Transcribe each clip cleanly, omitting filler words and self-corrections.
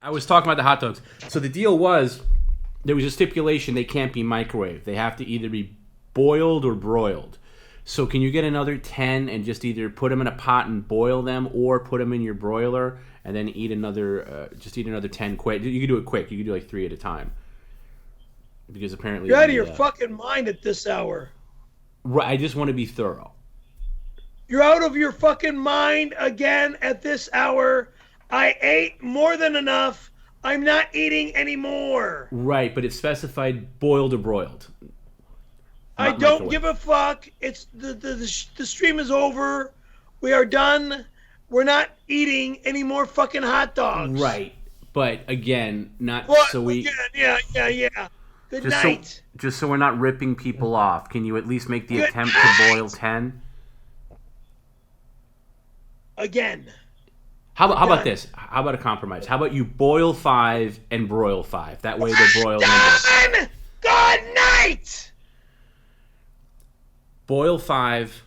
I was talking about the hot dogs. So the deal was there was a stipulation they can't be microwaved. They have to either be boiled or broiled. So can you get another 10 and just either put them in a pot and boil them, or put them in your broiler and then eat another just eat another 10 quick. You can do it quick. You can do like 3 at a time. Because apparently You're out of your fucking mind at this hour. I just want to be thorough. You're out of your fucking mind again at this hour. I ate more than enough. I'm not eating anymore. Right, but it's specified boiled or broiled. I don't give a fuck. It's the stream is over. We are done. We're not eating any more fucking hot dogs. Right, but again, not what? So we. Yeah. Good night. Just so we're not ripping people off, can you at least make the attempt to boil 10? Again. How about this? How about a compromise? How about you boil 5 and broil 5? That way they're broiled. Done. Good night. Boil 5.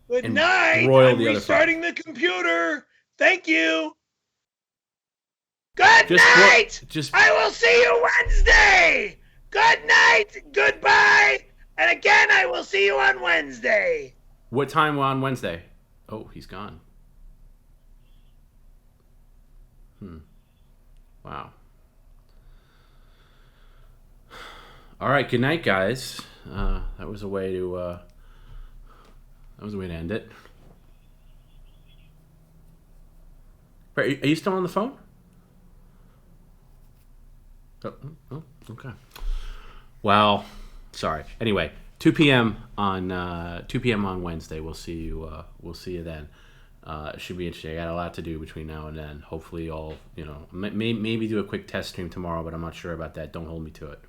Good night. Broil I'm the restarting the computer. Thank you. Good night. I will see you Wednesday. Good night. Goodbye. And again, I will see you on Wednesday. What time on Wednesday? Oh, he's gone. Wow. All right. Good night, guys. That was a way to end it. Are you still on the phone? Oh, okay. Well, sorry. Anyway, 2 p.m. on Wednesday. We'll see you. We'll see you then. It should be interesting. I got a lot to do between now and then. Hopefully, I'll maybe do a quick test stream tomorrow, but I'm not sure about that. Don't hold me to it.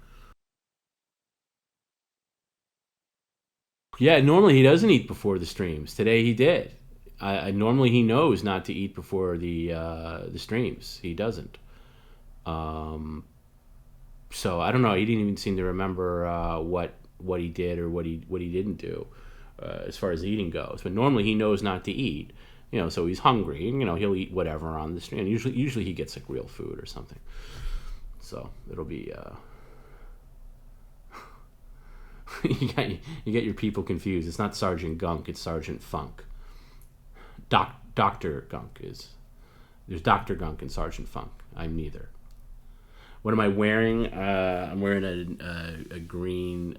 Yeah, normally he doesn't eat before the streams. Today he did. Normally he knows not to eat before the streams. He doesn't. So I don't know. He didn't even seem to remember what he did or what he didn't do as far as eating goes. But normally he knows not to eat. So he's hungry, and he'll eat whatever on the stream. Usually he gets like real food or something. So it'll be. You get your people confused. It's not Sergeant Gunk. It's Sergeant Funk. Dr. Gunk is. There's Dr. Gunk and Sergeant Funk. I'm neither. What am I wearing? I'm wearing a green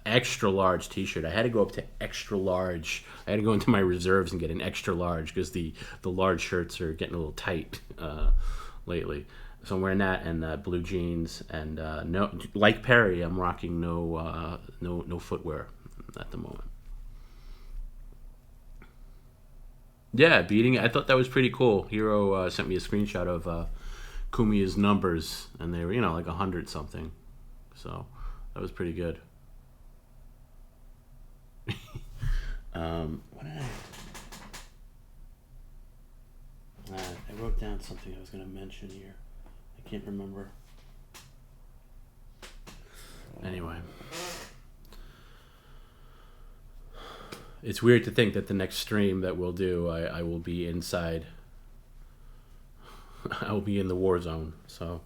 extra large t-shirt. I had to go up to extra large. I had to go into my reserves and get an extra large because the large shirts are getting a little tight lately. So I'm wearing that and blue jeans and no, like Perry, I'm rocking no footwear at the moment. Yeah, beating it. I thought that was pretty cool. Hero sent me a screenshot of Kumiya's numbers, and they were like 100 something. So that was pretty good. What did I wrote down something I was going to mention here. I can't remember. Anyway. It's weird to think that the next stream that we'll do, I will be inside. I will be in the war zone, so.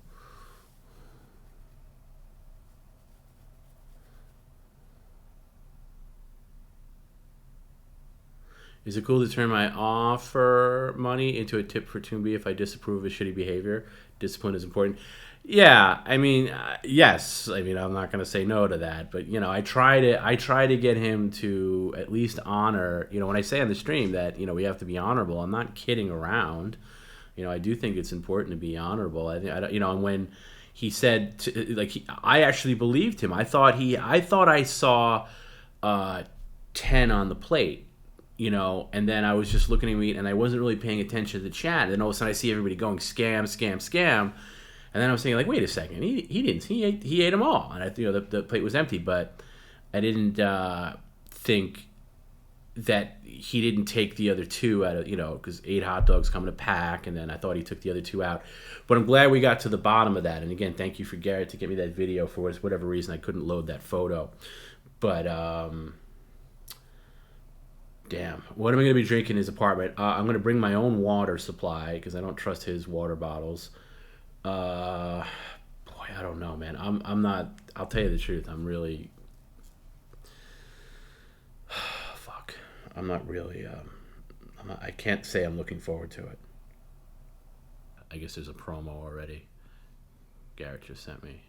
Is it cool to turn my offer money into a tip for TomB if I disapprove of shitty behavior? Discipline is important. Yeah, I mean, yes. I mean, I'm not going to say no to that, but I try to get him to at least honor. When I say on the stream that we have to be honorable, I'm not kidding around. I do think it's important to be honorable. And when he said I actually believed him. I thought I saw 10 on the plate. And then I was just looking at me, and I wasn't really paying attention to the chat. And then all of a sudden, I see everybody going scam, scam, scam, and then I was thinking, wait a second, he didn't, he ate them all, and the plate was empty, but I didn't think that he didn't take the other 2 out of because 8 hot dogs come in a pack, and then I thought he took the other 2 out. But I'm glad we got to the bottom of that. And again, thank you for Garrett to get me that video. For whatever reason, I couldn't load that photo, but. Damn. What am I going to be drinking in his apartment? I'm going to bring my own water supply because I don't trust his water bottles. Boy, I don't know, man. I'm not. I'll tell you the truth. I'm really. Fuck. I'm not really. I can't say I'm looking forward to it. I guess there's a promo already. Garrett just sent me.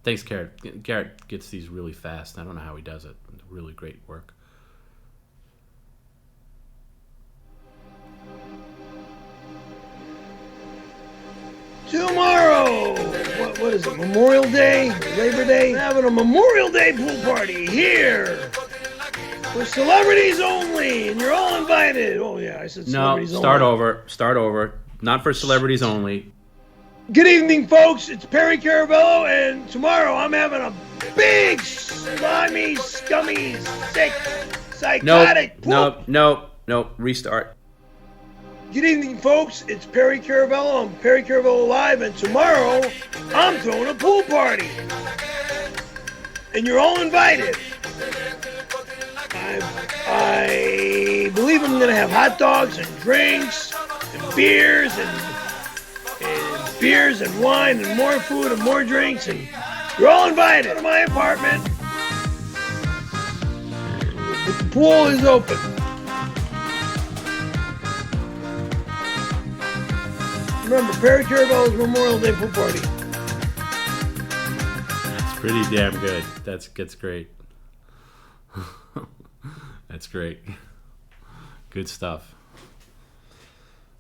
Thanks, Garrett. Garrett gets these really fast. I don't know how he does it. Really great work. Tomorrow, what is it? Memorial Day, Labor Day. We're having a Memorial Day pool party here for celebrities only, and you're all invited. Oh yeah, I said celebrities only. No, start over. Not for celebrities only. Good evening, folks. It's Perry Caravello, and tomorrow I'm having a big, slimy, scummy, sick, psychotic pool. Nope. Restart. Good evening, folks. It's Perry Caravello. I'm Perry Caravello Live, and tomorrow I'm throwing a pool party. And you're all invited. I believe I'm going to have hot dogs and drinks and beers and wine and more food and more drinks. And you're all invited to my apartment. But the pool is open. Remember, Perry Caravello's Memorial Day pool party. That's pretty damn good. That's great. That's great. Good stuff.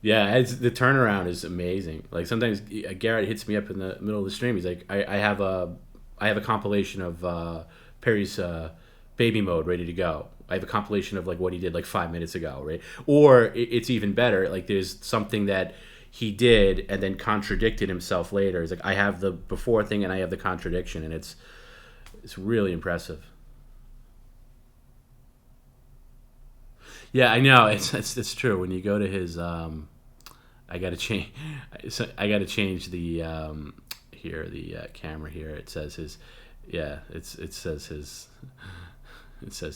Yeah, the turnaround is amazing. Like sometimes Garrett hits me up in the middle of the stream. He's like, I have a compilation of Perry's baby mode ready to go. I have a compilation of like what he did like 5 minutes ago, right? Or it's even better. Like there's something that he did and then contradicted himself later. He's like, I have the before thing and I have the contradiction, and it's really impressive. Yeah, I know. It's true. When you go to his, I gotta change the here the camera here. It says his, yeah. It says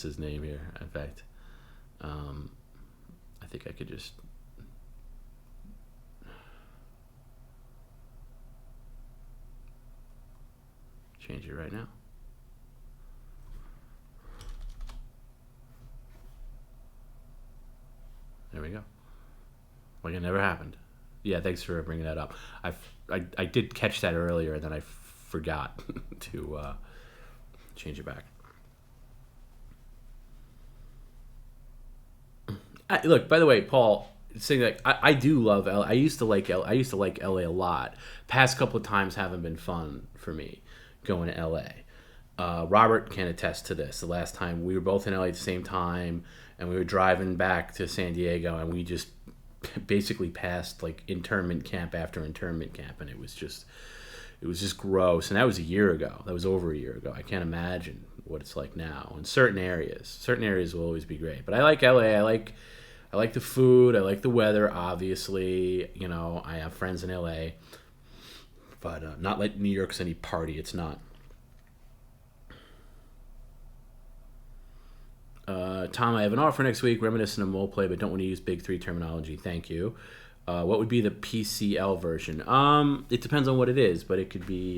his name here. In fact, I think I could just. Change it right now. There we go. Like it never happened. Yeah, thanks for bringing that up. I did catch that earlier, and then I forgot to change it back. Look, by the way, Paul, saying that I do love LA. I used to like LA a lot. Past couple of times haven't been fun for me going to LA. Robert can attest to this. The last time we were both in LA at the same time, and we were driving back to San Diego, and we just basically passed like internment camp after internment camp, and it was just gross. And that was a year ago. That was over a year ago. I can't imagine what it's like now. In certain areas will always be great. But I like LA. I like the food. I like the weather. Obviously, you know, I have friends in LA, but not like New York's any party. It's not. Tom, I have an offer next week, reminiscent of mole play, but don't want to use big three terminology. Thank you. What would be the PCL version? It depends on what it is, but it could be,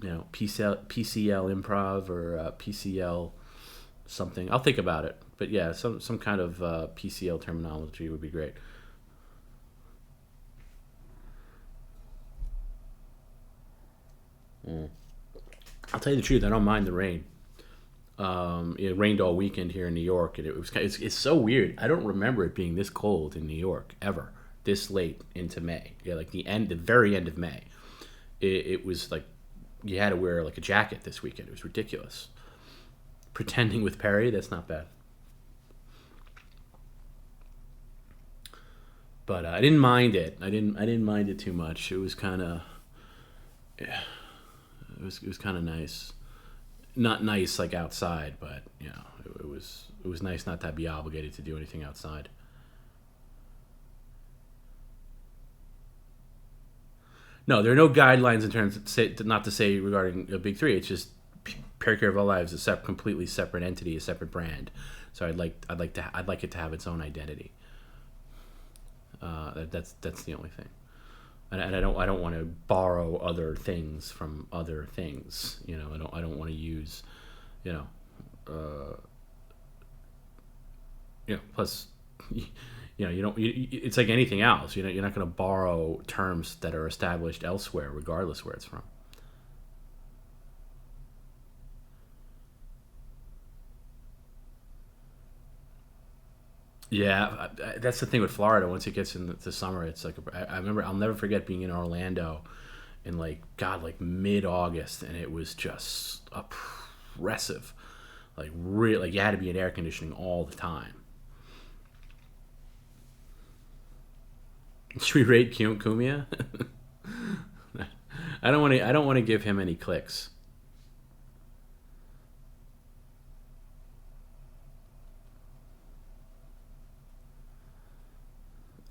PCL improv or PCL something. I'll think about it, but yeah, some kind of PCL terminology would be great. I'll tell you the truth, I don't mind the rain. It rained all weekend here in New York, and it's so weird. I don't remember it being this cold in New York ever, this late into May. Yeah, like the very end of May. It was like you had to wear like a jacket this weekend. It was ridiculous. Pretending with Perry, that's not bad. But I didn't mind it. I didn't mind it too much. It was kind of, yeah. It was kind of nice. Not nice like outside, but you know, it was nice not to be obligated to do anything outside. No, there are no guidelines in terms of not to say regarding a big three. It's just Perry Caravello Live is completely separate entity, a separate brand. So I'd like it to have its own identity. That's the only thing. And I don't want to borrow other things from other things. I don't want to use, you know, plus, you don't. It's like anything else. You're not going to borrow terms that are established elsewhere, regardless where it's from. Yeah, that's the thing with Florida. Once it gets into summer, it's like I remember. I'll never forget being in Orlando in like mid-August, and it was just oppressive. Like real, like you had to be in air conditioning all the time. Should we rate Kumia? I don't want to. I don't want to give him any clicks.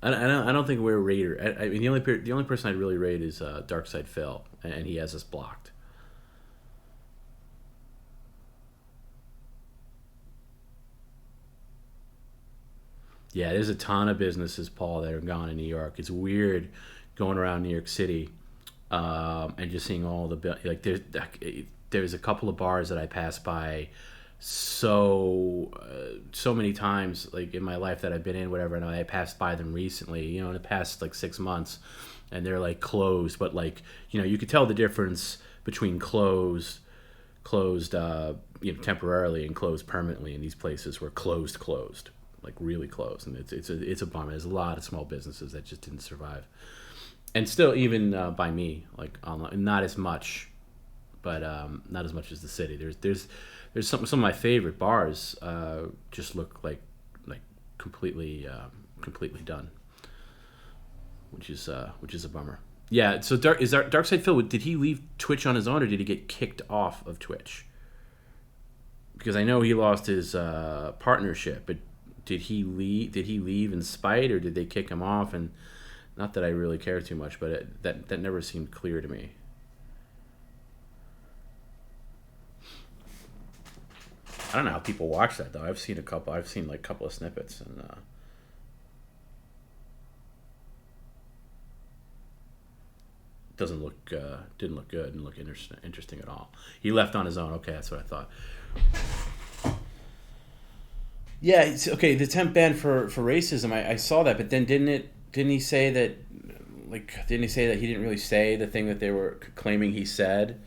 I don't think we're a rater. I mean, the only person I'd really rate is Darkside Phil, and he has us blocked. Yeah, there's a ton of businesses, Paul, that are gone in New York. It's weird going around New York City, and just seeing all the like. There's a couple of bars that I pass by so many times, like in my life that I've been in, whatever. And I passed by them recently, in the past like 6 months, and they're like closed. But like you could tell the difference between closed, temporarily and closed permanently. In these places were closed, like really closed, and it's a bummer. There's a lot of small businesses that just didn't survive, and still even by me, like online, not as much, but not as much as the city. There's some of my favorite bars just look like completely done, which is a bummer. Yeah. So Darkside Phil? Did he leave Twitch on his own, or did he get kicked off of Twitch? Because I know he lost his partnership, but did he leave? Did he leave in spite, or did they kick him off? And not that I really care too much, but that never seemed clear to me. I don't know how people watch that though. I've seen like a couple of snippets, and doesn't look didn't look good, didn't look interesting at all. He left on his own. Okay, that's what I thought. Yeah, okay. The temp ban for racism, I saw that, but then didn't he say that, didn't he say that he didn't really say the thing that they were claiming he said?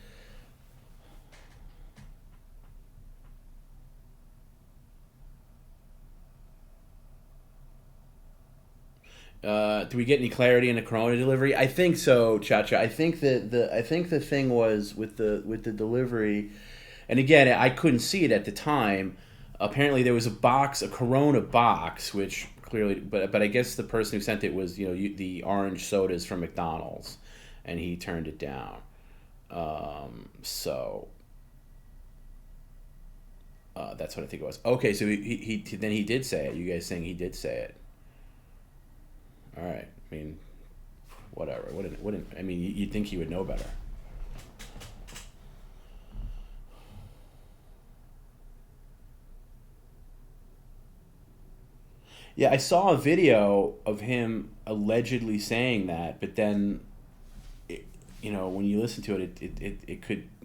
Do we get any clarity in the Corona delivery? I think so, Chacha. I think the thing was with the delivery, and again, I couldn't see it at the time. Apparently, there was a Corona box, which clearly, but I guess the person who sent it was the orange sodas from McDonald's, and he turned it down. So that's what I think it was. Okay, so he then he did say it. You guys saying he did say it? All right. I mean, whatever. Wouldn't. I mean, you'd think he would know better. Yeah, I saw a video of him allegedly saying that, but then, when you listen to it,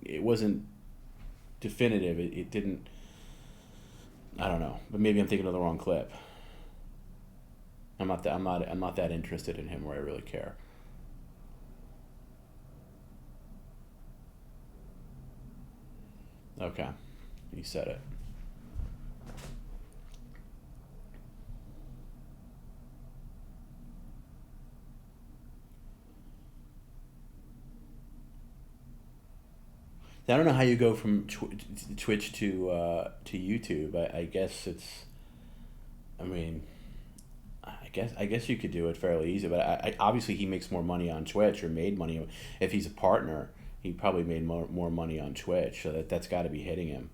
it wasn't definitive. It didn't. I don't know, but maybe I'm thinking of the wrong clip. I'm not that interested in him where I really care. Okay, he said it. I don't know how you go from Twitch to YouTube. I guess it's. I mean, I guess you could do it fairly easy, but obviously he makes more money on Twitch, or made money if he's a partner. He probably made more money on Twitch, so that's got to be hitting him.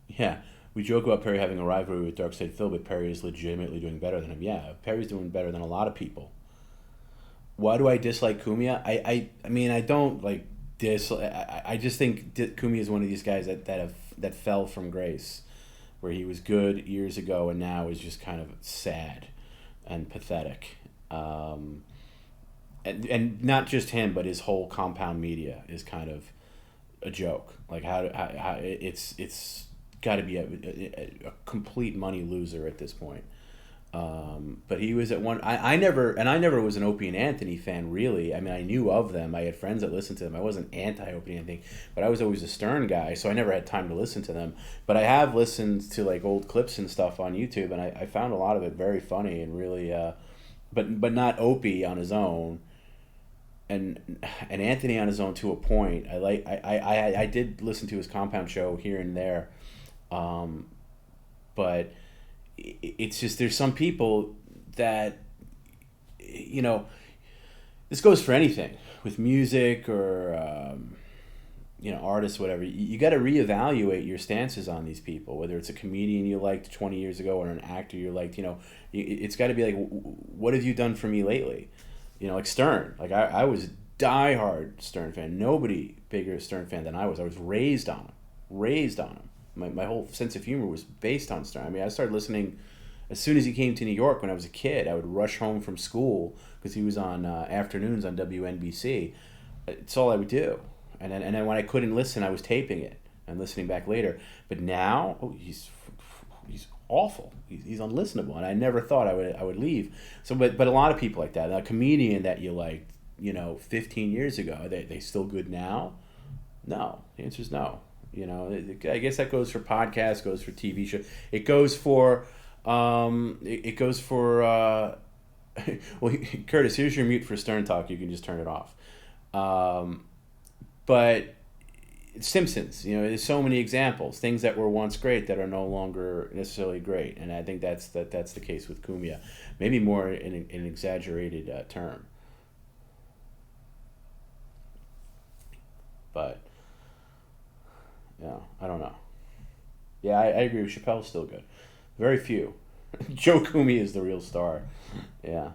Yeah, we joke about Perry having a rivalry with Darkside Phil, but Perry is legitimately doing better than him. Yeah, Perry's doing better than a lot of people. Why do I dislike Kumia? I mean, I don't like dis. I just think Kumia is one of these guys that have that fell from grace, where he was good years ago and now is just kind of sad and pathetic. And not just him, but his whole Compound Media is kind of a joke. Like how it's got to be a complete money loser at this point. But he was at one. I never was an Opie and Anthony fan, really. I mean, I knew of them. I had friends that listened to them. I wasn't anti-Opie and Anthony, but I was always a Stern guy, so I never had time to listen to them. But I have listened to like old clips and stuff on YouTube, and I found a lot of it very funny and really, but not Opie on his own. And Anthony on his own to a point. I did listen to his Compound show here and there, but it's just there's some people that, you know, this goes for anything with music or artists, whatever. You got to reevaluate your stances on these people, whether it's a comedian you liked 20 years ago or an actor you liked. It's got to be like, what have you done for me lately? Like Stern. Like I was a diehard Stern fan. Nobody bigger Stern fan than I was. I was raised on him. My whole sense of humor was based on Stern. I mean, I started listening as soon as he came to New York when I was a kid. I would rush home from school because he was on afternoons on WNBC. It's all I would do. And then when I couldn't listen, I was taping it and listening back later. But now, he's awful. He's unlistenable, and I never thought I would leave. So, but a lot of people like that. A comedian that you liked, 15 years ago, they still good now? No. The answer is no. I guess that goes for podcasts, goes for TV shows. It goes for well, Curtis, here's your mute for Stern Talk. You can just turn it off. But Simpsons, there's so many examples. Things that were once great that are no longer necessarily great, and I think that's the case with Cameo. Maybe more in an exaggerated term. But I don't know. Yeah, I agree with Chappelle's still good. Very few. Joe Coomey is the real star. Yeah.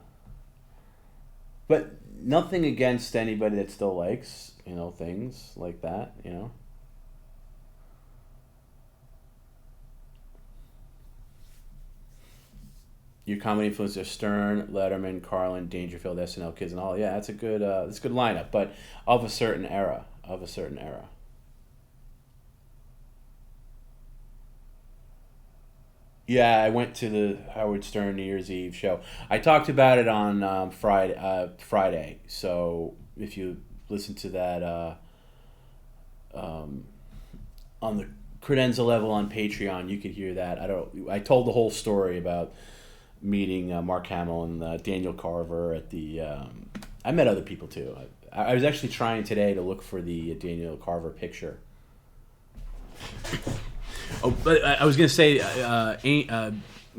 But nothing against anybody that still likes, things like that, Your comedy influence are Stern, Letterman, Carlin, Dangerfield, SNL, Kids and all. Yeah, that's a good lineup, but of a certain era. Yeah, I went to the Howard Stern New Year's Eve show. I talked about it on Friday. So if you listen to that on the credenza level on Patreon, you could hear that. I told the whole story about meeting Mark Hamill and Daniel Carver at the. I met other people too. I was actually trying today to look for the Daniel Carver picture. Oh, but I was going to say,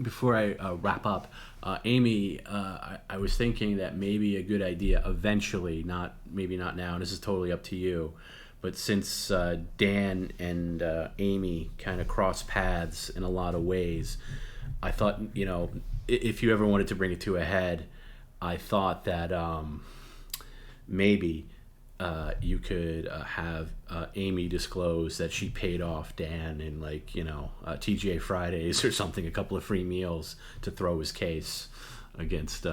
before I wrap up, Amy, I was thinking that maybe a good idea eventually, maybe not now, and this is totally up to you, but since Dan and Amy kind of cross paths in a lot of ways, I thought, if you ever wanted to bring it to a head, I thought that maybe you could have Amy disclose that she paid off Dan in TGA Fridays or something, a couple of free meals to throw his case against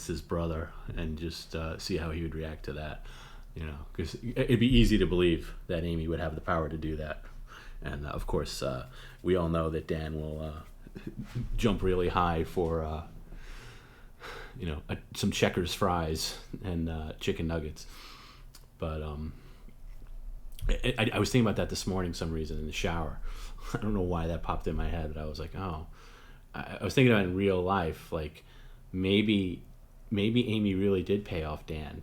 his brother, and just see how he would react to that. Because it'd be easy to believe that Amy would have the power to do that, and of course we all know that Dan will jump really high for some Checkers fries and chicken nuggets. But I was thinking about that this morning, some reason, in the shower. I don't know why that popped in my head, but I was like, oh. I was thinking about it in real life, like maybe Amy really did pay off Dan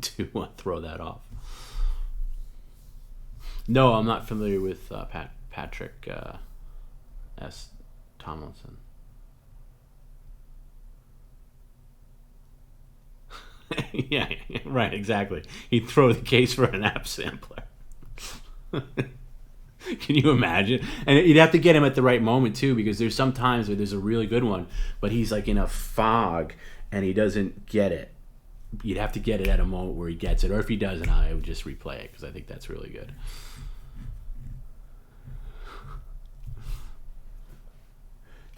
to throw that off. No, I'm not familiar with Patrick S. Tomlinson. Yeah, right, exactly. He'd throw the case for an app sampler. Can you imagine? And you'd have to get him at the right moment too, because there's some times where there's a really good one, but he's like in a fog and he doesn't get it. You'd have to get it at a moment where he gets it, or if he doesn't, I would just replay it because I think that's really good.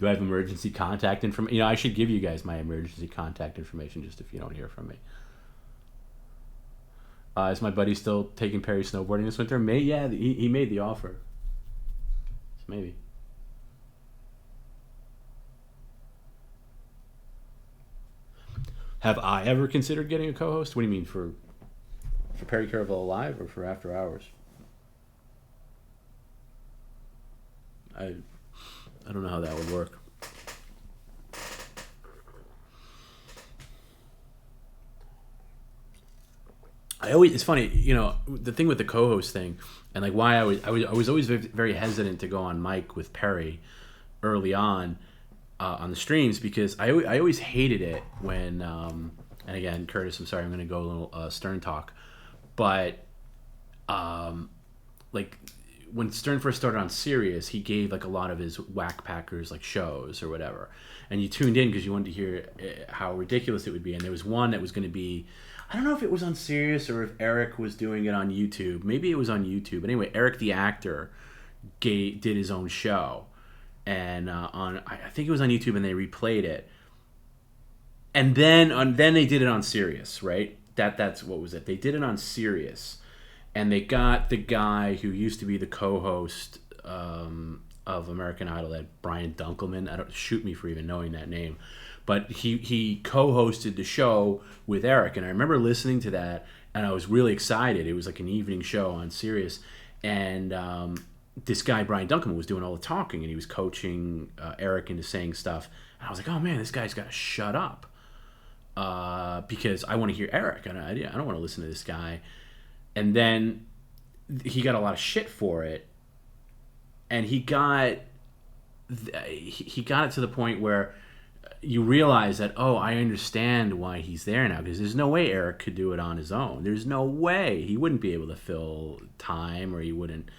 Do I have emergency contact information? I should give you guys my emergency contact information just if you don't hear from me. Is my buddy still taking Perry snowboarding this winter? Yeah, he made the offer. So maybe. Have I ever considered getting a co-host? What do you mean, for Perry Caravello Live or for After Hours? I don't know how that would work. It's funny, the thing with the co-host thing, and like why I was always very hesitant to go on mic with Perry early on the streams, because I always hated it when and again, Curtis, I'm sorry, I'm going to go a little Stern talk, but like when Stern first started on Sirius, he gave like a lot of his Whack Packers like shows or whatever, and you tuned in because you wanted to hear how ridiculous it would be. And there was one that was going to be, I don't know if it was on Sirius or if Eric was doing it on YouTube. Maybe it was on YouTube. But anyway, Eric the actor did his own show, and I think it was on YouTube, and they replayed it. And then they did it on Sirius, right? That's what was it? They did it on Sirius, and they got the guy who used to be the co-host of American Idol, that Brian Dunkelman. Shoot me for even knowing that name. But he co-hosted the show with Eric, and I remember listening to that, and I was really excited. It was like an evening show on Sirius, and this guy Brian Dunkelman was doing all the talking, and he was coaching Eric into saying stuff. And I was like, oh man, this guy's got to shut up, because I want to hear Eric, and I don't want to listen to this guy. And then he got a lot of shit for it, and he got it to the point where you realize that, oh, I understand why he's there now, because there's no way Eric could do it on his own. There's no way. He wouldn't be able to fill time, or he wouldn't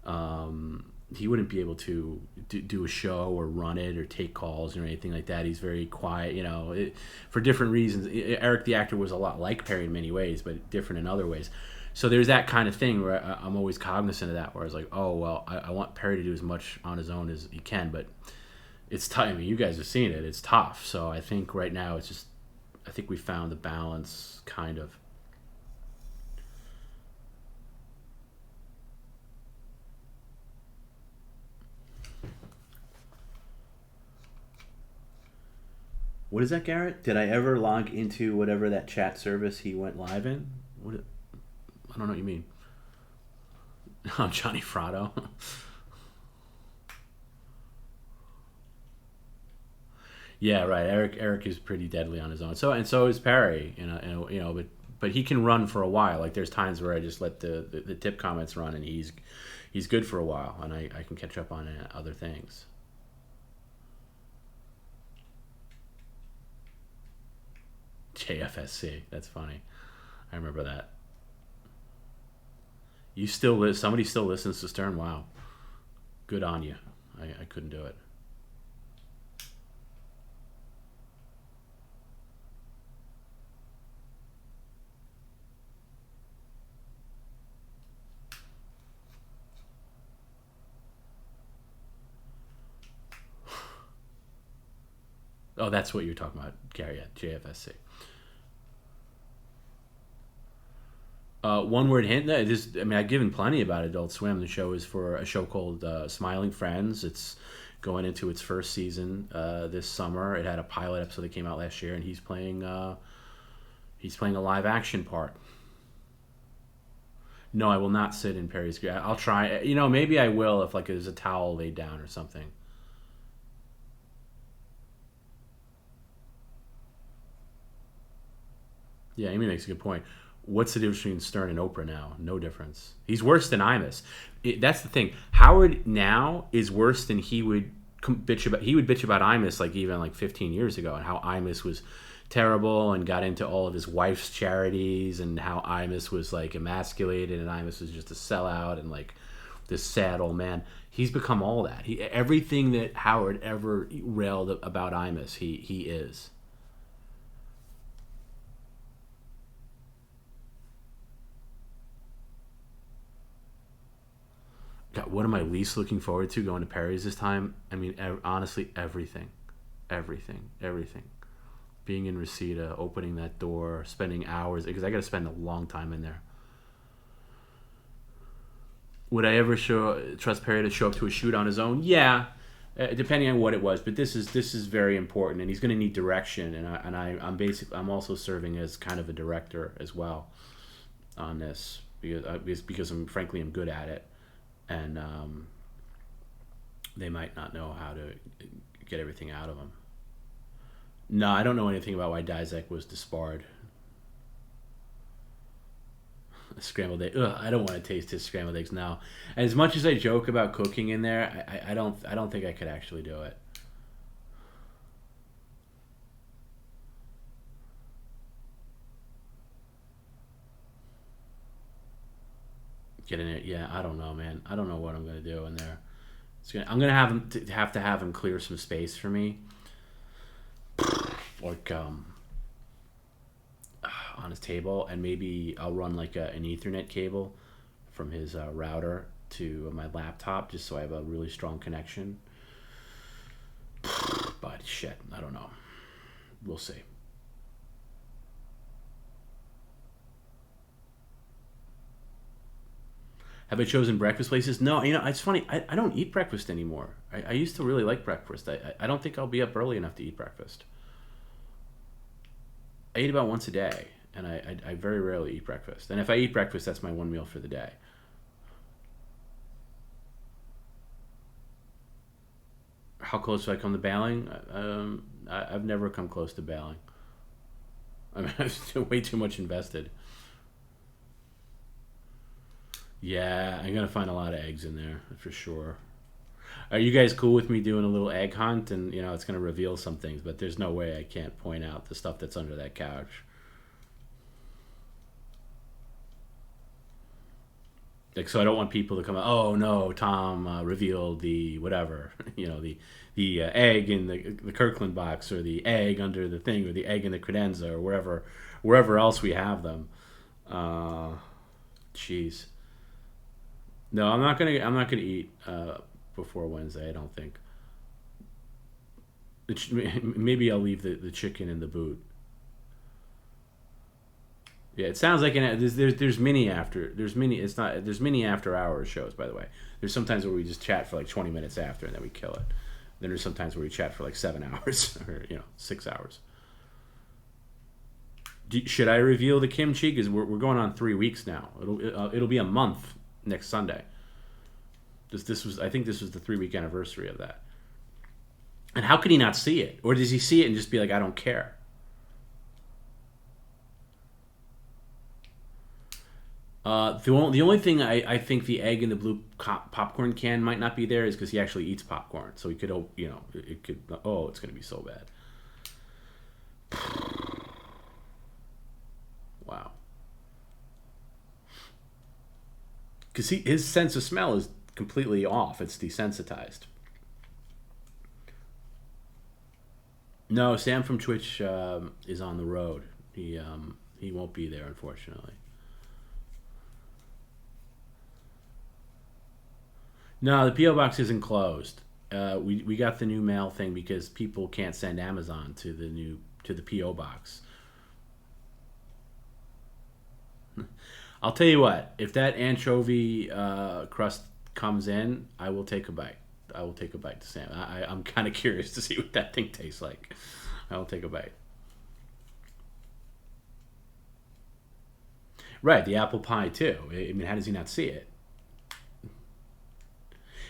be able to do a show or run it or take calls or anything like that. He's very quiet, for different reasons. Eric the actor was a lot like Perry in many ways, but different in other ways. So there's that kind of thing where I'm always cognizant of that, where I was like, oh, well, I want Perry to do as much on his own as he can, but it's tough. I mean, you guys have seen it. It's tough. So I think right now it's just, I think we found the balance, kind of. What is that, Garrett? Did I ever log into whatever that chat service he went live in? I don't know what you mean. Oh, Johnny Fratto. Yeah, right. Eric is pretty deadly on his own. So is Perry. But he can run for a while. Like there's times where I just let the tip comments run, and he's good for a while, and I can catch up on other things. JFSC. That's funny. I remember that. Somebody still listens to Stern? Wow. Good on you. I couldn't do it. Oh, that's what you're talking about, Gary. Yeah, JFSC. One word hint. I've given plenty about Adult Swim. The show is for a show called Smiling Friends. It's going into its first season this summer. It had a pilot episode that came out last year, and he's playing a live action part. No, I will not sit in Perry's grave. I'll try. Maybe I will if there's a towel laid down or something. Yeah, Amy makes a good point. What's the difference between Stern and Oprah now? No difference. He's worse than Imus. That's the thing. Howard now is worse than he would bitch about. He would bitch about Imus even 15 years ago, and how Imus was terrible and got into all of his wife's charities, and how Imus was emasculated, and Imus was just a sellout and this sad old man. He's become all that. Everything that Howard ever railed about Imus, he is. what am I least looking forward to going to Perry's this time? I mean, honestly, everything. Being in Reseda, opening that door, spending hours, because I got to spend a long time in there. Would I ever trust Perry to show up to a shoot on his own? Yeah, depending on what it was. But this is very important, and he's going to need direction. And I'm also serving as kind of a director as well on this because I'm good at it, and they might not know how to get everything out of him. No, I don't know anything about why Dizek was disbarred. Scrambled egg. Ugh, I don't want to taste his scrambled eggs now. And as much as I joke about cooking in there, I don't think I could actually do it. Get in it, yeah. I don't know, man. I don't know what I'm gonna do in there. I'm gonna have to have him clear some space for me. Like on his table, and maybe I'll run like an Ethernet cable from his router to my laptop just so I have a really strong connection. But shit, I don't know. We'll see. Have I chosen breakfast places? No, it's funny. I don't eat breakfast anymore. I used to really like breakfast. I don't think I'll be up early enough to eat breakfast. I eat about once a day, and I very rarely eat breakfast. And if I eat breakfast, that's my one meal for the day. How close do I come to bailing? I've never come close to bailing. I mean, I've way too much invested. Yeah, I'm gonna find a lot of eggs in there for sure. Are you guys cool with me doing a little egg hunt? And it's gonna reveal some things, but there's no way I can't point out the stuff that's under that couch. Like, so I don't want people to come out, oh no, Tom revealed the whatever, the egg in the Kirkland box, or the egg under the thing, or the egg in the credenza, or wherever else we have them. Jeez. No, I'm not gonna eat before Wednesday. I don't think. Maybe I'll leave the chicken in the boot. Yeah, it sounds like there's mini after hours shows, by the way. There's sometimes where we just chat for like 20 minutes after and then we kill it. Then there's sometimes where we chat for like 7 hours or 6 hours. Should I reveal the kimchi? Because we're going on 3 weeks now. It'll be a month next Sunday. I think this was the 3-week anniversary of that. And how could he not see it? Or does he see it and just be like, I don't care? The only thing I think the egg in the blue popcorn can might not be there is because he actually eats popcorn. So he could, it could. Oh, it's going to be so bad. Wow. Because his sense of smell is completely off. It's desensitized. No, Sam from Twitch is on the road. He won't be there, unfortunately. No, the P.O. box isn't closed. We got the new mail thing because people can't send Amazon to the P.O. box. I'll tell you what, if that anchovy crust comes in, I will take a bite. I will take a bite to Sam. I'm kind of curious to see what that thing tastes like. I will take a bite. Right, the apple pie too. I mean, how does he not see it?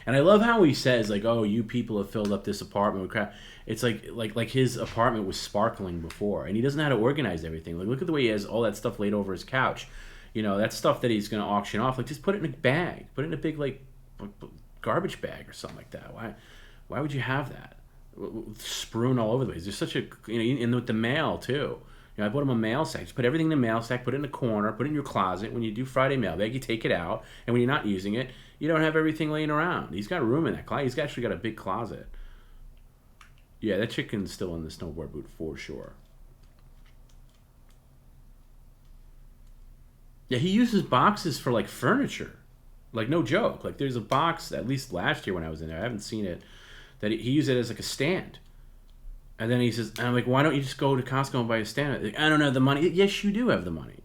And I love how he says, like, "Oh, you people have filled up this apartment with crap." It's like his apartment was sparkling before, and he doesn't know how to organize everything. Like, look at the way he has all that stuff laid over his couch. That stuff that he's going to auction off. Like, just put it in a bag. Put it in a big, like, garbage bag or something like that. Why would you have that? Strewn all over the place. There's such a, and with the mail, too. I bought him a mail sack. Just put everything in the mail sack, put it in the corner, put it in your closet. When you do Friday mailbag, you take it out. And when you're not using it, you don't have everything laying around. He's got room in that closet. He's actually got a big closet. Yeah, that chicken's still in the snowboard boot for sure. Yeah, he uses boxes for, like, furniture. Like, no joke. Like, there's a box, at least last year when I was in there, I haven't seen it, that he used it as like a stand. And then he says, and I'm like, why don't you just go to Costco and buy a stand? Like, I don't have the money. Yes, you do have the money.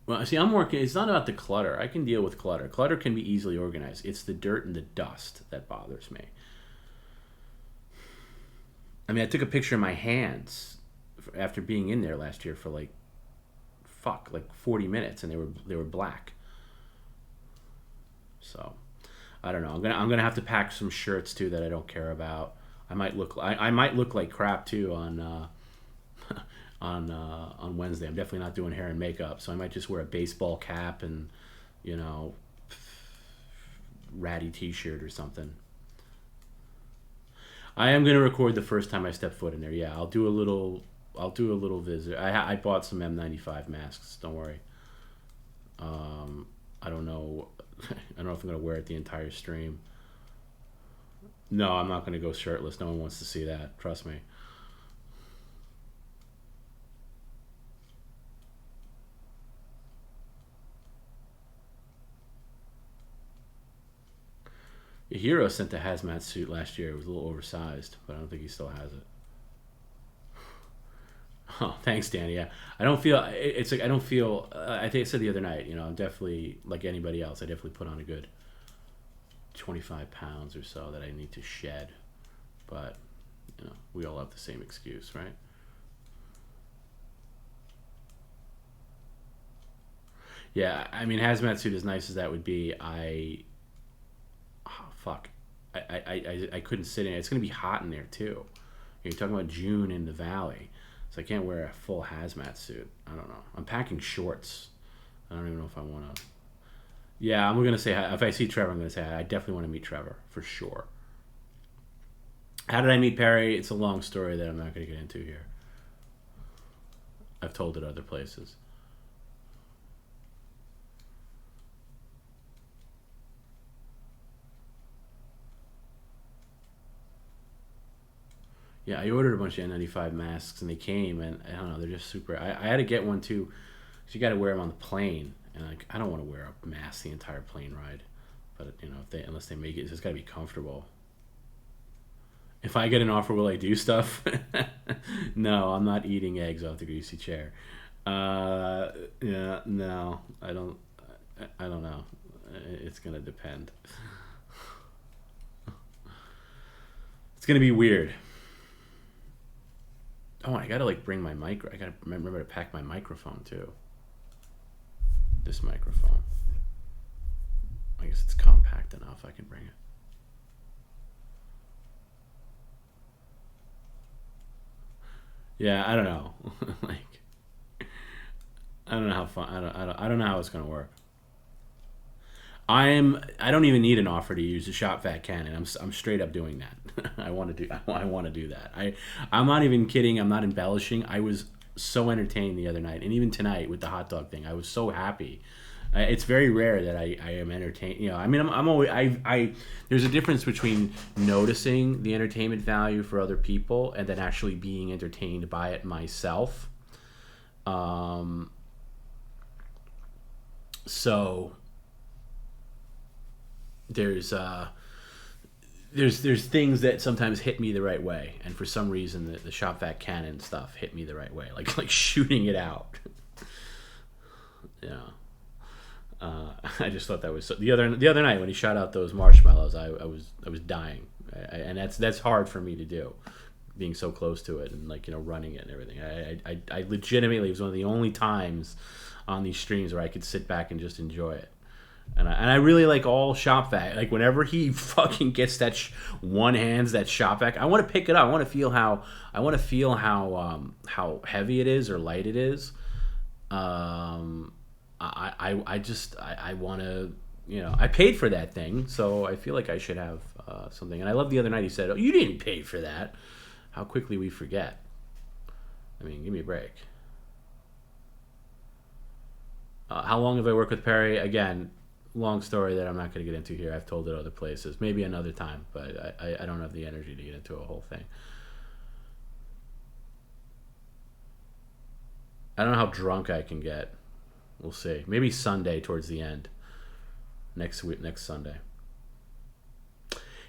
Well, see, I'm working. It's not about the clutter. I can deal with clutter. Clutter can be easily organized. It's the dirt and the dust that bothers me. I mean, I took a picture of my hands after being in there last year for like 40 minutes, and they were black. So, I don't know. I'm gonna have to pack some shirts too that I don't care about. I might look like crap too on on Wednesday. I'm definitely not doing hair and makeup, so I might just wear a baseball cap and, ratty T-shirt or something. I am gonna record the first time I step foot in there. Yeah, I'll do a little visit. I bought some M95 masks. Don't worry. I don't know. I don't know if I'm gonna wear it the entire stream. No, I'm not gonna go shirtless. No one wants to see that. Trust me. Hero sent a hazmat suit last year. It was a little oversized, but I don't think he still has it. Oh, thanks, Danny. Yeah, I don't feel. It's like I don't feel. I think I said the other night. I'm definitely like anybody else. I definitely put on a good 25 pounds or so that I need to shed, but we all have the same excuse, right? Yeah, I mean, hazmat suit, as nice as that would be, fuck, I couldn't sit in it. It's gonna be hot in there too. You're talking about June in the valley, so I can't wear a full hazmat suit. I don't know. I'm packing shorts. I don't even know if I want to. Yeah, I'm gonna say if I see Trevor, I'm gonna say I definitely want to meet Trevor for sure. How did I meet Perry? It's a long story that I'm not gonna get into here. I've told it other places. Yeah, I ordered a bunch of N95 masks and they came, and I don't know, they're just super. I had to get one too, because you got to wear them on the plane, and like I don't want to wear a mask the entire plane ride, but unless they make it, it's just got to be comfortable. If I get an offer, will I do stuff? No, I'm not eating eggs off the greasy chair. Yeah, no, I don't. I don't know. It's gonna depend. It's gonna be weird. Oh, I gotta bring my micro. I gotta remember to pack my microphone too. This microphone. I guess it's compact enough. I can bring it. Yeah, I don't know. I don't know how fun. I don't know how it's gonna work. I don't even need an offer to use the Shop Vac Cannon. I'm straight up doing that. I want to do that. I'm not even kidding. I'm not embellishing. I was so entertained the other night, and even tonight with the hot dog thing. I was so happy. It's very rare that I am entertained. I mean, I'm always there's a difference between noticing the entertainment value for other people and then actually being entertained by it myself. So there's things that sometimes hit me the right way, and for some reason the Shop Vac Cannon stuff hit me the right way, like shooting it out. Yeah. I just thought that was the other night when he shot out those marshmallows. I was dying, and that's hard for me to do, being so close to it and running it and everything. I legitimately, it was one of the only times on these streams where I could sit back and just enjoy it. And I really like all Shop Vac. Like whenever he fucking gets that one hands that Shop Vac, I want to pick it up. I want to feel how heavy it is or light it is. I want to, I paid for that thing, so I feel like I should have something. And I love the other night he said, "Oh, you didn't pay for that." How quickly we forget. I mean, give me a break. How long have I worked with Perry? Again, long story that I'm not going to get into here. I've told it other places. Maybe another time, but I don't have the energy to get into a whole thing. I don't know how drunk I can get. We'll see. Maybe Sunday towards the end. Next Sunday.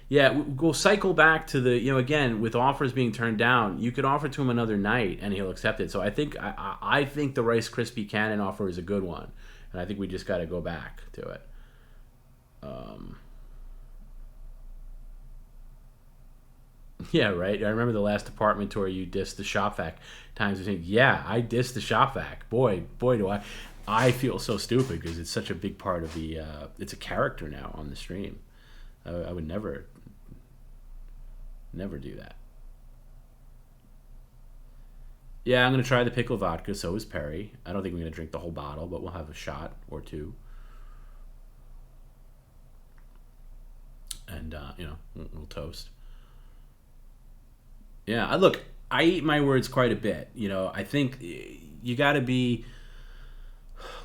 Yeah, we'll cycle back to the, again, with offers being turned down, you could offer to him another night and he'll accept it. So I think the Rice Krispie Cannon offer is a good one, and I think we just got to go back to it. Yeah, right. I remember the last apartment tour you dissed the shop vac times. I think, yeah, I dissed the shop vac. Boy, do I feel so stupid because it's such a big part of the. It's a character now on the stream. I would never do that. Yeah, I'm gonna try the pickle vodka. So is Perry. I don't think we're gonna drink the whole bottle, but we'll have a shot or two. And we'll toast. Yeah, I eat my words quite a bit. I think you got to be.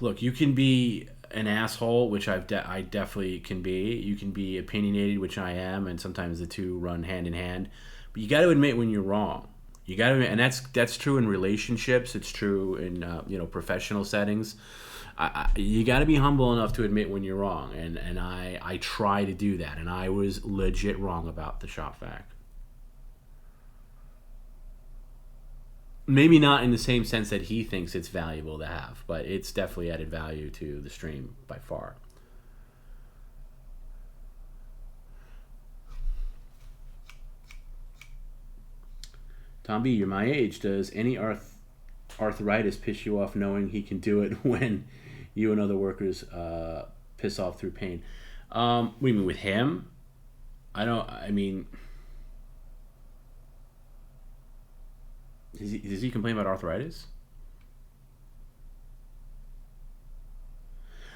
Look, you can be an asshole, which I definitely can be. You can be opinionated, which I am, and sometimes the two run hand in hand. But you got to admit when you're wrong. You got to admit, and that's true in relationships. It's true in professional settings. You got to be humble enough to admit when you're wrong, and I try to do that. And I was legit wrong about the shop vac. Maybe not in the same sense that he thinks it's valuable to have, but it's definitely added value to the stream by far. TomB, you're my age. Does any arthritis piss you off knowing he can do it when you and other workers piss off through pain? What do you mean with him? Does he complain about arthritis?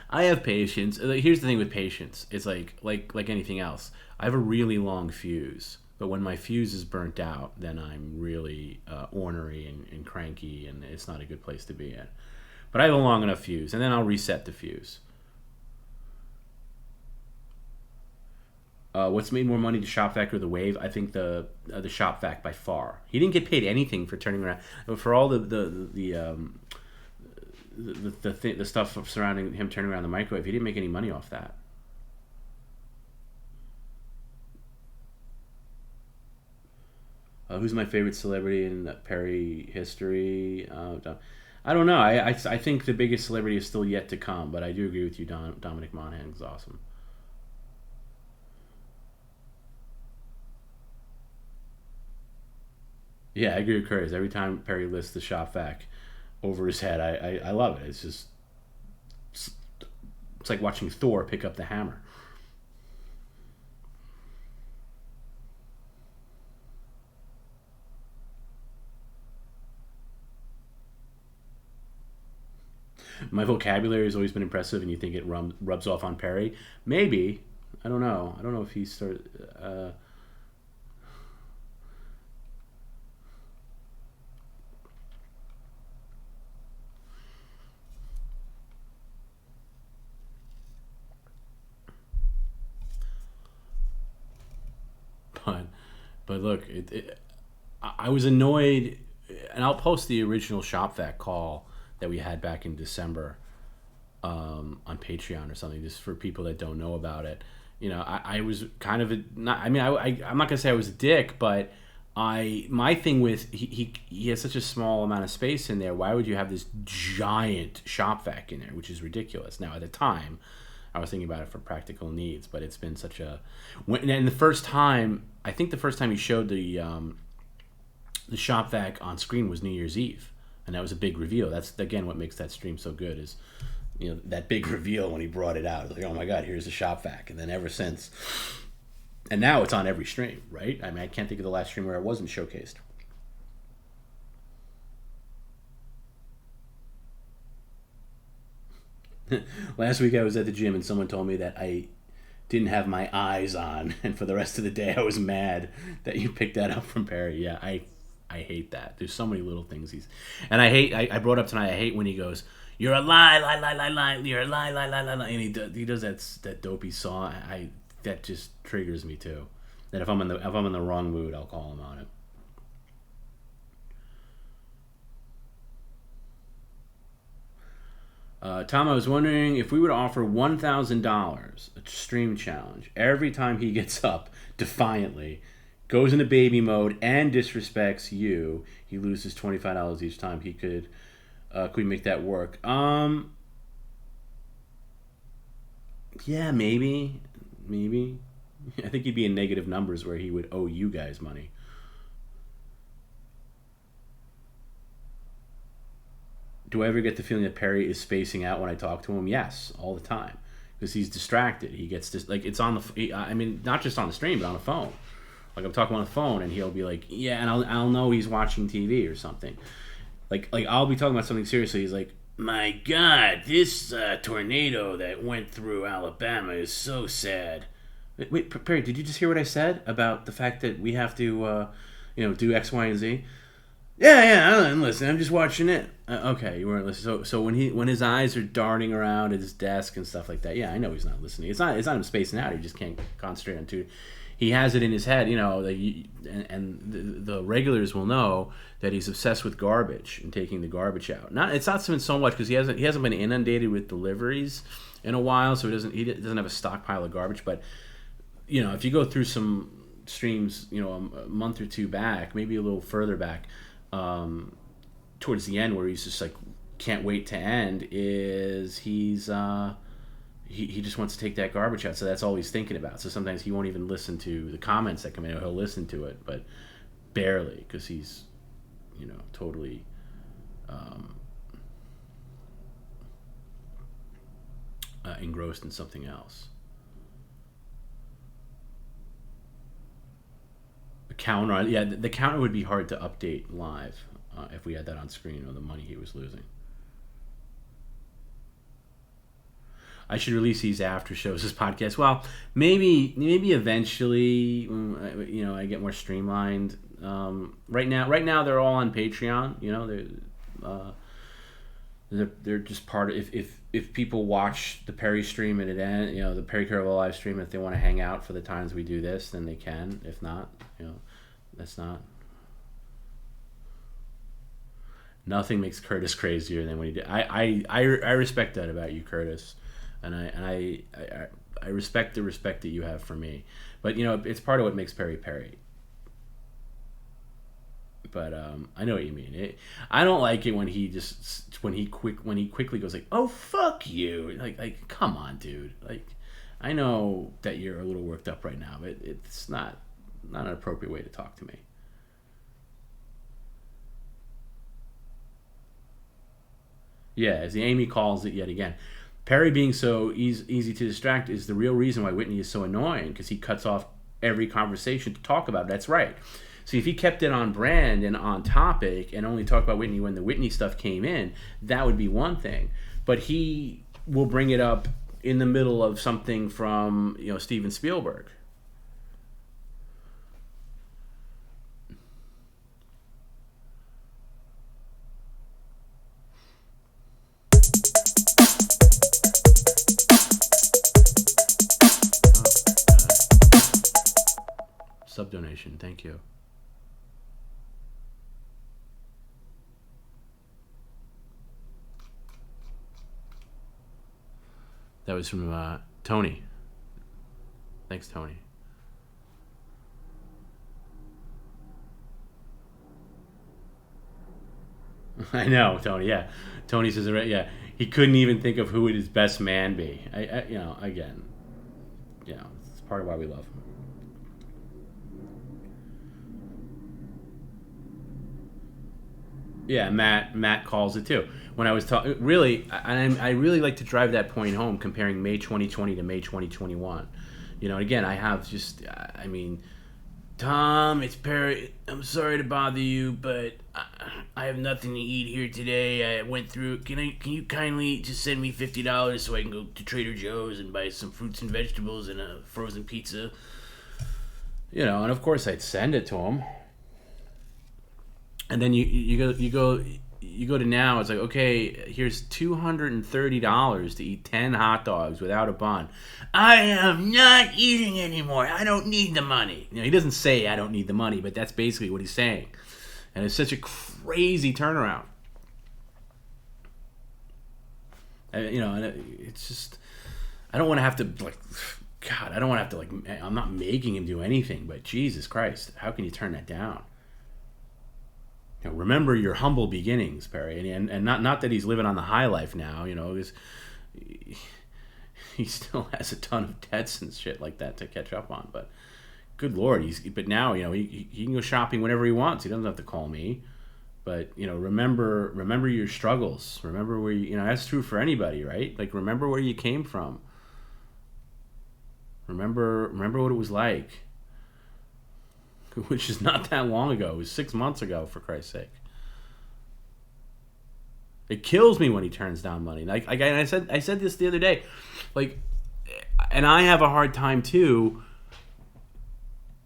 I have patience. Here's the thing with patience. It's like anything else. I have a really long fuse, but when my fuse is burnt out, then I'm really ornery and cranky, and it's not a good place to be in. But I have a long enough fuse, and then I'll reset the fuse. What's made more money, the shop vac or the wave? I think the shop vac by far. He didn't get paid anything for turning around, for all the stuff surrounding him turning around the microwave. He didn't make any money off that. Who's my favorite celebrity in Perry history? I don't know. I think the biggest celebrity is still yet to come, but I do agree with you. Dominic Monaghan is awesome. Yeah, I agree with Curtis. Every time Perry lists the shop vac over his head, I love it. It's like watching Thor pick up the hammer. My vocabulary has always been impressive, and you think it rubs off on Perry? Maybe. I don't know. I don't know if he started. But look, I was annoyed, and I'll post the original shop vac call that we had back in December on Patreon or something, just for people that don't know about it. I was kind of I'm not gonna say I was a dick, but my thing with he has such a small amount of space in there. Why would you have this giant shop vac in there, which is ridiculous? Now at the time, I was thinking about it for practical needs, but it's been such a. And the first time he showed the shop vac on screen was New Year's Eve, and that was a big reveal. That's again what makes that stream so good is, that big reveal when he brought it out. It was like, oh my god, here's the shop vac, and then ever since, and now it's on every stream, right? I mean, I can't think of the last stream where it wasn't showcased. Last week I was at the gym and someone told me that I didn't have my eyes on, and for the rest of the day I was mad that you picked that up from Perry. Yeah, I hate that. There's so many little things and I brought up tonight, I hate when he goes, "You're a lie, you're a lie, and he does that dopey saw. That just triggers me too. And if I'm in the wrong mood, I'll call him on it. Tom, I was wondering if we would offer $1,000, a stream challenge, every time he gets up defiantly, goes into baby mode, and disrespects you, he loses $25 each time. Could we make that work? Yeah, maybe. I think he'd be in negative numbers where he would owe you guys money. Do I ever get the feeling that Perry is spacing out when I talk to him? Yes, all the time, because he's distracted. He gets it's on the. I mean, not just on the stream, but on the phone. Like I'm talking on the phone, and he'll be like, "Yeah," and I'll know he's watching TV or something. Like I'll be talking about something seriously. He's like, "My God, this tornado that went through Alabama is so sad." Wait, Perry, did you just hear what I said about the fact that we have to, do X, Y, and Z? Yeah, I didn't listen. I'm just watching it. Okay, you weren't listening. So when his eyes are darting around at his desk and stuff like that, yeah, I know he's not listening. It's not him spacing out. He just can't concentrate on two. He has it in his head, and the regulars will know that he's obsessed with garbage and taking the garbage out. It's not so much because he hasn't been inundated with deliveries in a while, so he doesn't have a stockpile of garbage. But if you go through some streams, a month or two back, maybe a little further back. Towards the end where he's just like can't wait to end is he just wants to take that garbage out, so that's all he's thinking about. So sometimes he won't even listen to the comments that come in. He'll listen to it, but barely, because he's totally engrossed in something else. Counter, the counter would be hard to update live if we had that on screen, or the money he was losing. I should release these after shows as podcasts. Well, maybe eventually, I get more streamlined. Right now they're all on Patreon. They're just part of. If people watch the Perry stream and it ends, the Perry Caravello live stream, if they want to hang out for the times we do this, then they can. If not, that's not. Nothing makes Curtis crazier than when he did. I respect that about you, Curtis, and I respect the respect that you have for me. But it's part of what makes Perry Perry. But I know what you mean. I don't like it when he quickly goes like, "Oh, fuck you!" Like come on, dude. Like I know that you're a little worked up right now, but it's not an appropriate way to talk to me. Yeah, as the Amy calls it yet again. Perry being so easy to distract is the real reason why Whitney is so annoying, because he cuts off every conversation to talk about it. That's right. So if he kept it on brand and on topic and only talked about Whitney when the Whitney stuff came in, that would be one thing. But he will bring it up in the middle of something from Steven Spielberg. Sub donation, thank you. That was from Tony. Thanks, Tony. I know, Tony. Yeah, Tony says it right. Yeah, he couldn't even think of who would his best man be. Again, it's part of why we love him. Yeah, Matt calls it too. When I was talking, really, I really like to drive that point home, comparing May 2020 to May 2021. Again, I have Tom, it's Perry. I'm sorry to bother you, but I have nothing to eat here today. I went through. Can you kindly just send me $50 so I can go to Trader Joe's and buy some fruits and vegetables and a frozen pizza? And of course I'd send it to him. And then you go to now. It's like, okay, here's $230 to eat 10 hot dogs without a bun. I am not eating anymore. I don't need the money. He doesn't say I don't need the money, but that's basically what he's saying. And it's such a crazy turnaround. And it's just, I don't want to have to like, God, I don't want to have to like, I'm not making him do anything, but Jesus Christ, how can you turn that down? Remember your humble beginnings, Perry, and not that he's living on the high life now, because he still has a ton of debts and shit like that to catch up on. But good Lord, but now he can go shopping whenever he wants. He doesn't have to call me. But remember your struggles. Remember where that's true for anybody, right? Like remember where you came from. Remember what it was like. Which is not that long ago. It was 6 months ago, for Christ's sake. It kills me when he turns down money. Like I said this the other day, like, and I have a hard time too.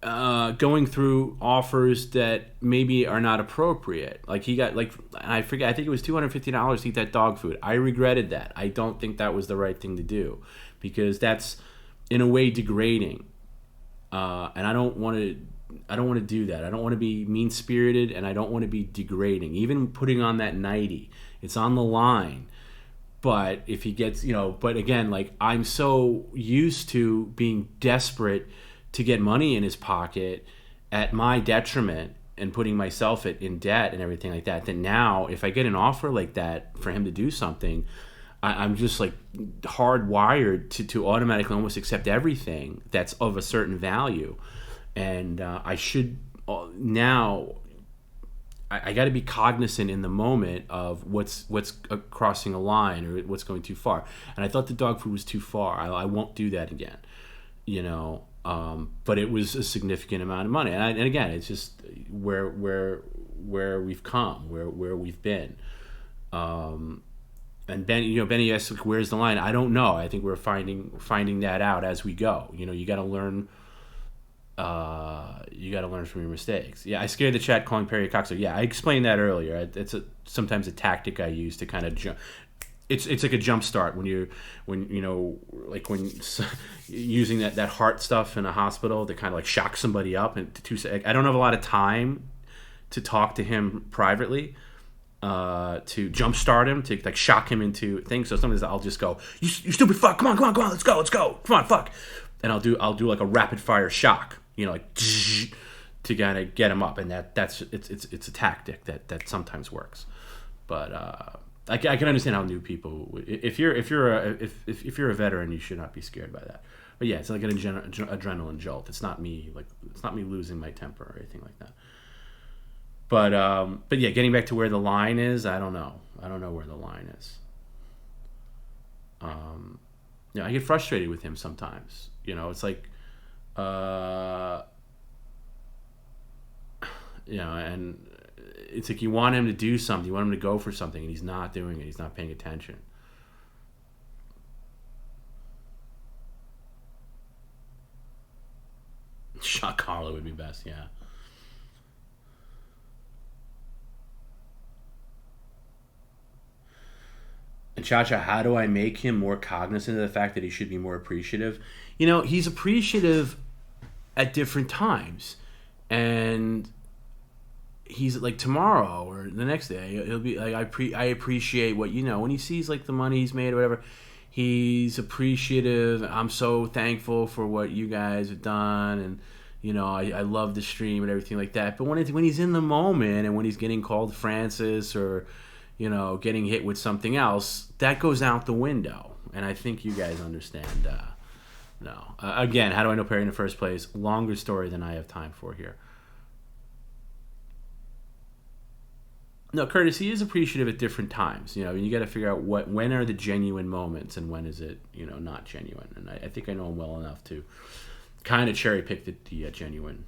Going through offers that maybe are not appropriate. Like he got I forget. I think it was $250 to eat that dog food. I regretted that. I don't think that was the right thing to do, because that's in a way degrading, and I don't want to do that. I don't want to be mean-spirited, and I don't want to be degrading. Even putting on that 90, it's on the line. But if he gets, but again, like I'm so used to being desperate to get money in his pocket at my detriment and putting myself in debt and everything like that, that now if I get an offer like that for him to do something, I'm just like hardwired to automatically almost accept everything that's of a certain value. And I should now. I got to be cognizant in the moment of what's crossing a line or what's going too far. And I thought the dog food was too far. I won't do that again. But it was a significant amount of money. And again, it's just where we've come, where we've been. And Benny asked, like, where's the line? I don't know. I think we're finding that out as we go. You got to learn. You got to learn from your mistakes. Yeah, I scared the chat calling Perry a cocksucker. Yeah, I explained that earlier. It's sometimes a tactic I use to kind of jump. It's like a jump start when using that heart stuff in a hospital to kind of like shock somebody up. And I don't have a lot of time to talk to him privately, to jump start him, to like shock him into things. So sometimes I'll just go, you stupid fuck, come on, let's go, come on, fuck, and I'll do like a rapid fire shock. Like to kind of get him up, and that's it's a tactic that sometimes works. But I can understand how new people, if you're a veteran, you should not be scared by that. But yeah, it's like an adrenaline jolt. It's not me losing my temper or anything like that. But yeah, getting back to where the line is, I don't know where the line is. I get frustrated with him sometimes. It's like. And it's like you want him to do something, you want him to go for something, and he's not doing it. He's not paying attention. Shot Carlo would be best, yeah. And Cha-Cha, how do I make him more cognizant of the fact that he should be more appreciative? He's appreciative at different times. And he's like tomorrow or the next day, he'll be like, I appreciate what, when he sees like the money he's made or whatever, he's appreciative. I'm so thankful for what you guys have done. And, I love the stream and everything like that. But when he's in the moment and when he's getting called Francis or, getting hit with something else, that goes out the window. And I think you guys understand. No. Again, how do I know Perry in the first place? Longer story than I have time for here. No, Curtis, he is appreciative at different times. You got to figure out when are the genuine moments and when is it, not genuine. And I think I know him well enough to kind of cherry pick the genuine.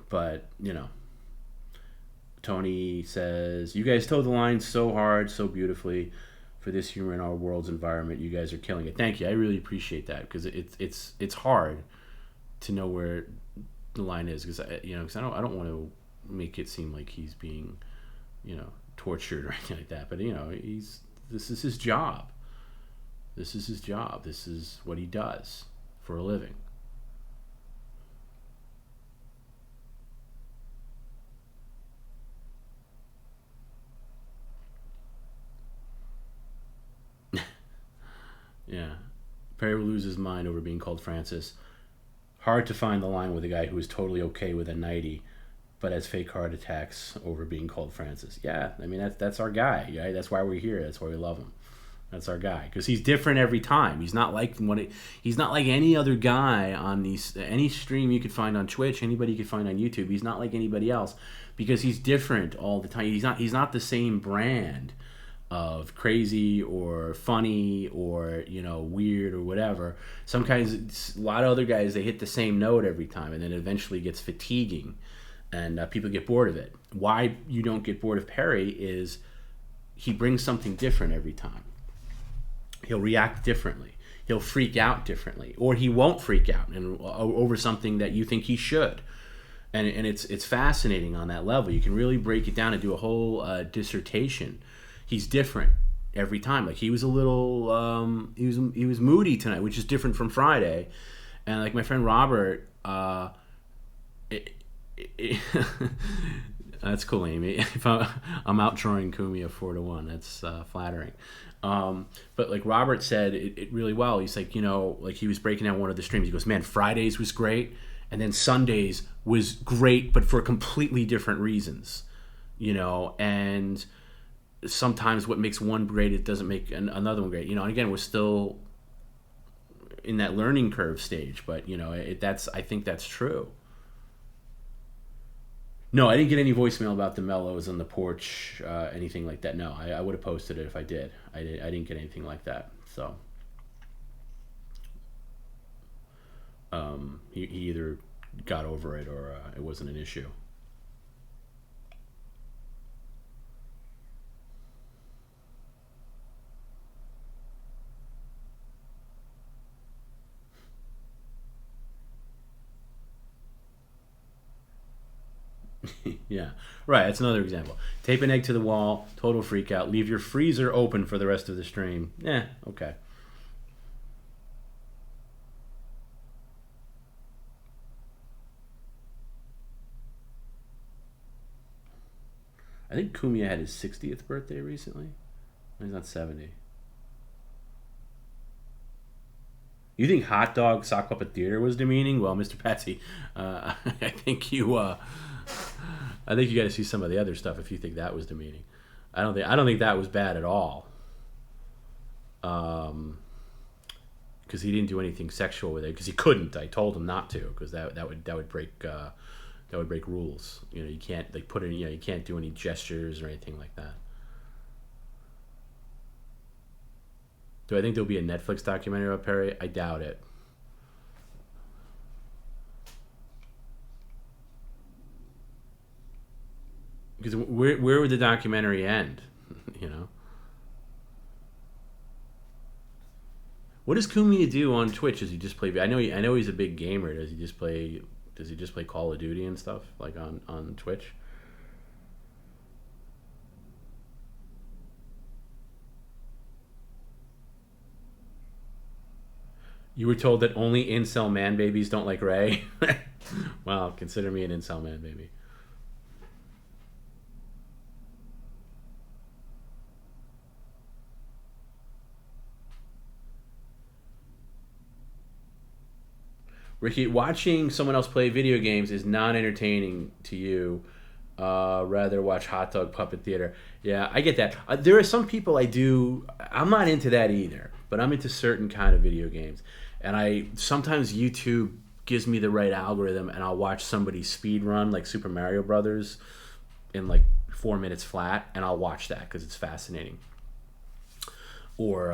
But, Tony says, you guys toe the line so hard, so beautifully for this humor in our world's environment. You guys are killing it. Thank you. I really appreciate that, because it's hard to know where the line is, because I don't want to make it seem like he's being tortured or anything like that. But this is his job. This is his job. This is what he does for a living. Yeah. Perry will lose his mind over being called Francis. Hard to find the line with a guy who is totally okay with a 90, but has fake heart attacks over being called Francis. Yeah, I mean that's our guy. Right? That's why we're here. That's why we love him. That's our guy because he's different every time. He's not like he's not like any other guy on any stream you could find on Twitch, anybody you could find on YouTube. He's not like anybody else because he's different all the time. He's not the same brand of crazy or funny or weird or whatever. Some guys, a lot of other guys, they hit the same note every time, and then it eventually gets fatiguing, and people get bored of it. Why you don't get bored of Perry is he brings something different every time. He'll react differently. He'll freak out differently, or he won't freak out and over something that you think he should. And it's fascinating on that level. You can really break it down and do a whole dissertation. He's different every time. Like he was a little, he was moody tonight, which is different from Friday. And like my friend Robert, that's cool, Amy. If I'm outdrawing Cameo 4-1. That's flattering. But like Robert said it really well. He's like, like he was breaking down one of the streams. He goes, man, Fridays was great, and then Sundays was great, but for completely different reasons, and sometimes what makes one great, it doesn't make another one great. And again, we're still in that learning curve stage, but I think that's true. No, I didn't get any voicemail about the mellows on the porch, anything like that. No, I would have posted it if I did. I didn't get anything like that. So he either got over it or it wasn't an issue. Yeah, right. That's another example. Tape an egg to the wall, total freak out. Leave your freezer open for the rest of the stream. Okay. I think Kumia had his 60th birthday recently. He's not 70. You think hot dog sock puppet theater was demeaning? Well, Mr. Patsy, I think you got to see some of the other stuff if you think that was demeaning. I don't think that was bad at all. Because he didn't do anything sexual with it because he couldn't. I told him not to because that would break rules. You can't put in. You can't do any gestures or anything like that. Do I think there'll be a Netflix documentary about Perry? I doubt it. Because where would the documentary end? What does Kumia do on Twitch? Does he just play? I know he's a big gamer. Does he just play Call of Duty and stuff like on Twitch? You were told that only incel man babies don't like Ray? Well, consider me an incel man baby. Ricky, watching someone else play video games is not entertaining to you. Rather watch hot dog puppet theater. Yeah, I get that. There are some people I'm not into that either, but I'm into certain kind of video games. And sometimes YouTube gives me the right algorithm, and I'll watch somebody speed run like Super Mario Brothers in like 4 minutes flat, and I'll watch that because it's fascinating. Or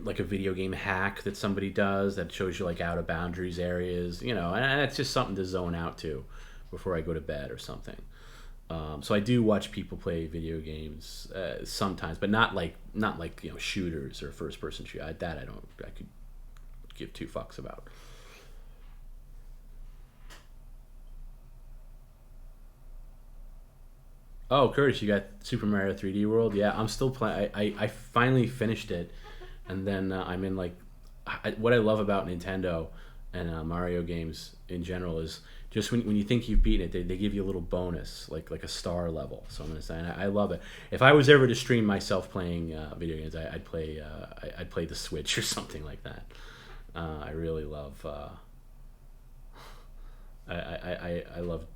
like a video game hack that somebody does that shows you like out of boundaries areas, and it's just something to zone out to before I go to bed or something. So I do watch people play video games sometimes, but not like shooters or first person shooter. I could give two fucks about. Oh, Curtis, you got Super Mario 3D World? Yeah, I'm still playing. I finally finished it, and then I'm in like what I love about Nintendo and Mario games in general is just when you think you've beaten it, they give you a little bonus, like a star level. So I'm gonna say, and I love it. If I was ever to stream myself playing video games, I'd play the Switch or something like that. I really love. I love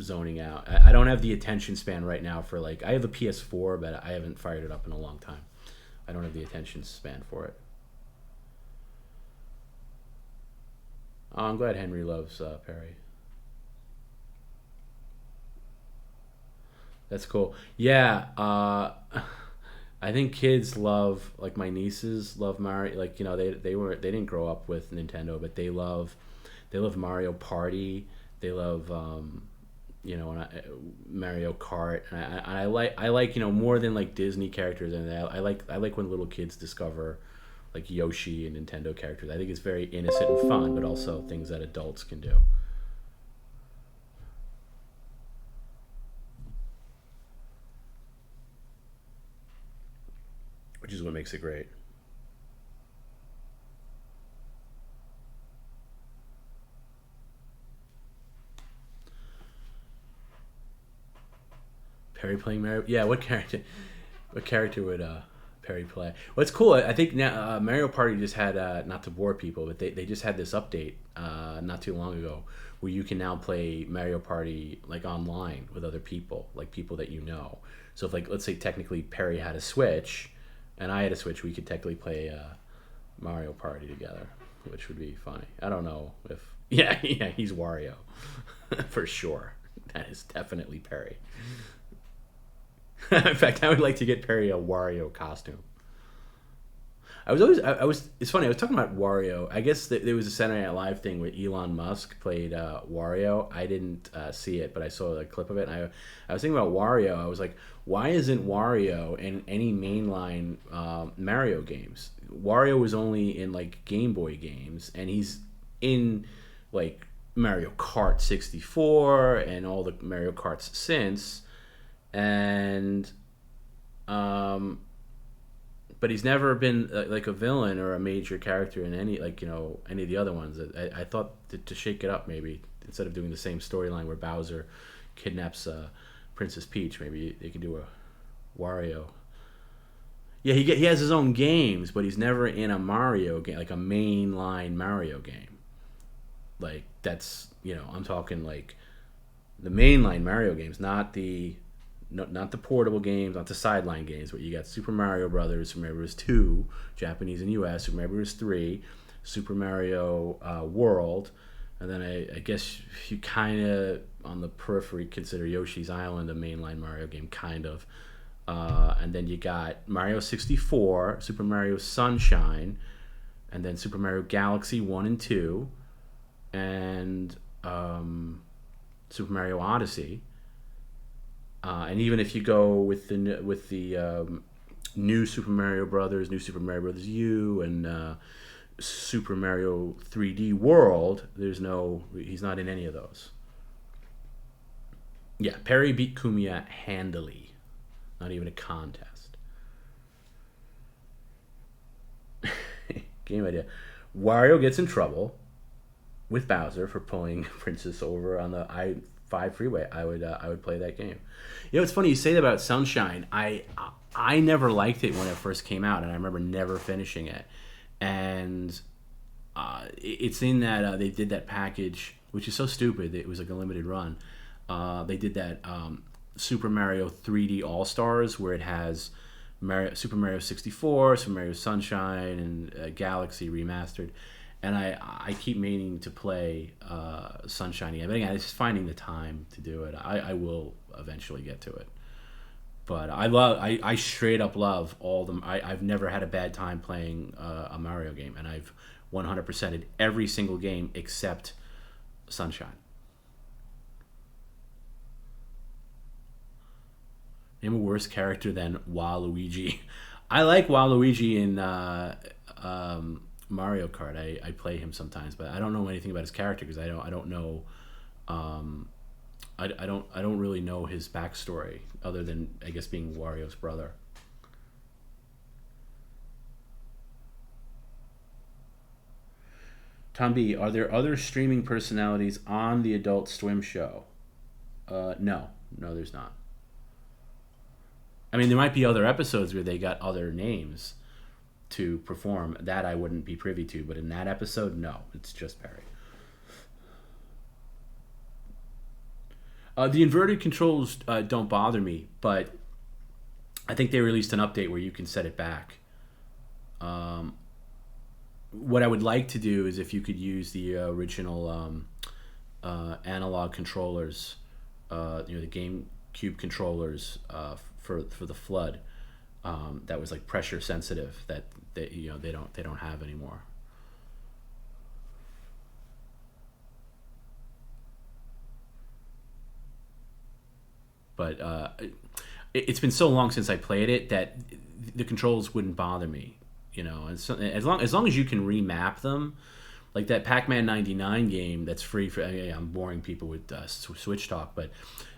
zoning out. I don't have the attention span right now for like. I have a PS4, but I haven't fired it up in a long time. I don't have the attention span for it. Oh, I'm glad Henry loves Perry. That's cool. Yeah, I think kids love, like my nieces love Mario. Like they didn't grow up with Nintendo, but they love Mario Party. They love Mario Kart. And I like more than like Disney characters, and I like when little kids discover like Yoshi and Nintendo characters. I think it's very innocent and fun, but also things that adults can do. Which is what makes it great. Perry playing Mario. Yeah, what character? What character would Perry play? What's cool, I think now Mario Party just had not to bore people, but they just had this update not too long ago where you can now play Mario Party like online with other people, like people that you know. So if like let's say technically Perry had a Switch, and I had a Switch, we could technically play Mario Party together, which would be funny. I don't know if yeah he's Wario for sure. That is definitely Perry. In fact, I would like to get Perry a Wario costume. It's funny, I was talking about Wario. I guess there was a Saturday Night Live thing where Elon Musk played Wario. I didn't see it, but I saw a clip of it. And I was thinking about Wario. I was like, why isn't Wario in any mainline Mario games? Wario was only in like Game Boy games, and he's in like Mario Kart 64 and all the Mario Karts since. And but he's never been like a villain or a major character in any any of the other ones. I thought to shake it up, maybe instead of doing the same storyline where Bowser kidnaps Princess Peach, maybe they could do a Wario. Yeah, he has his own games, but he's never in a Mario game, like a mainline Mario game. Like that's I'm talking like the mainline Mario games, not the not the portable games, not the sideline games, but you got Super Mario Brothers, Super Mario Bros. 2, Japanese and US, Super Mario Bros. 3, Super Mario World, and then I guess you kind of on the periphery consider Yoshi's Island a mainline Mario game, kind of. And then you got Mario 64, Super Mario Sunshine, and then Super Mario Galaxy 1 and 2, and Super Mario Odyssey. And even if you go with the new Super Mario Brothers, New Super Mario Brothers U, and Super Mario 3D World, he's not in any of those. Yeah, Perry beat Kumiya handily, not even a contest. Game idea: Wario gets in trouble with Bowser for pulling Princess over on the I-5 freeway. I would play that game. It's funny you say that about Sunshine. I never liked it when it first came out, and I remember never finishing it. And it's in that they did that package, which is so stupid. It was like a limited run. They did that Super Mario 3D All Stars, where it has Super Mario 64, Super Mario Sunshine, and Galaxy remastered. And I keep meaning to play Sunshine again. But again, it's just finding the time to do it. I will eventually get to it. But I straight up love all them. I've never had a bad time playing a Mario game. And I've 100%ed every single game except Sunshine. Name a worse character than Waluigi. I like Waluigi in Mario Kart. I play him sometimes, but I don't know anything about his character because I don't know. I don't really know his backstory other than I guess being Wario's brother. TomB, are there other streaming personalities on the Adult Swim show? No, there's not. I mean, there might be other episodes where they got other names to perform. That I wouldn't be privy to, but in that episode, no, it's just Perry. The inverted controls don't bother me, but I think they released an update where you can set it back. What I would like to do is if you could use the original analog controllers, the GameCube controllers for the Flood, that was like pressure sensitive that they don't have anymore. But it's been so long since I played it that the controls wouldn't bother me, And so, as long as you can remap them, like that Pac-Man '99 game that's free for. I'm boring people with Switch talk, but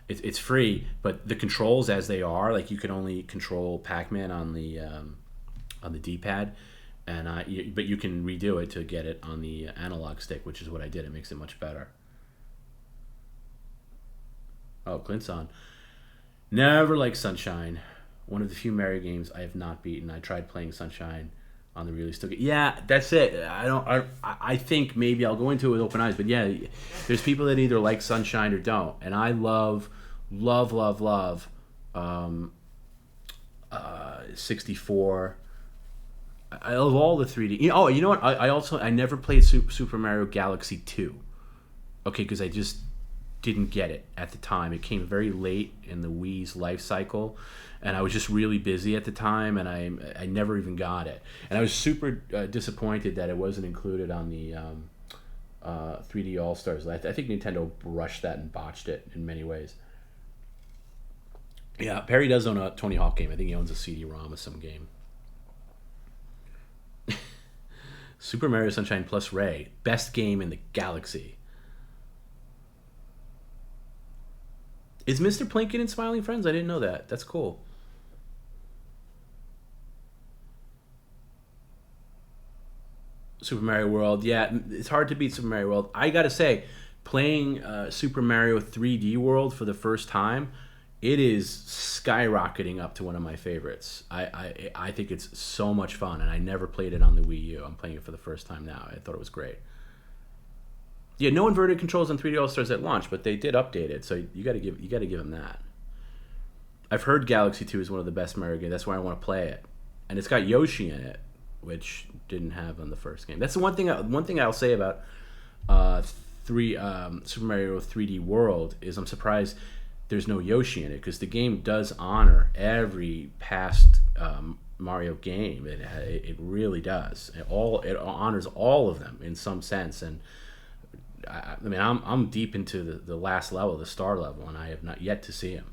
it's free. But the controls as they are, like you can only control Pac-Man on the D-pad, but you can redo it to get it on the analog stick, which is what I did. It makes it much better. Oh, Clint's on. Never liked Sunshine. One of the few Mario games I have not beaten. I tried playing Sunshine on the release. Yeah, that's it. I think maybe I'll go into it with open eyes. But yeah, there's people that either like Sunshine or don't. And I love 64. I love all the 3D. You know what? I never played Super Mario Galaxy 2. Okay, because I just didn't get it at the time. It came very late in the Wii's life cycle, and I was just really busy at the time, and I never even got it. And I was super disappointed that it wasn't included on the 3D All-Stars. I think Nintendo rushed that and botched it in many ways. Yeah, Perry does own a Tony Hawk game. I think he owns a CD-ROM of some game. Super Mario Sunshine plus Ray. Best game in the galaxy. Is Mr. Plinkett in Smiling Friends? I didn't know that. That's cool. Super Mario World. Yeah, it's hard to beat Super Mario World. I gotta say, playing Super Mario 3D World for the first time, it is skyrocketing up to one of my favorites. I think it's so much fun, and I never played it on the Wii U. I'm playing it for the first time now. I thought it was great. Yeah, no inverted controls on 3D All Stars at launch, but they did update it, so you got to give them that. I've heard Galaxy 2 is one of the best Mario games. That's why I want to play it, and it's got Yoshi in it, which didn't have on the first game. That's the one thing I'll say about Super Mario 3D World is I'm surprised there's no Yoshi in it, because the game does honor every past Mario game. It really does. It honors all of them in some sense, and I mean, I'm deep into the last level, the star level, and I have not yet to see him,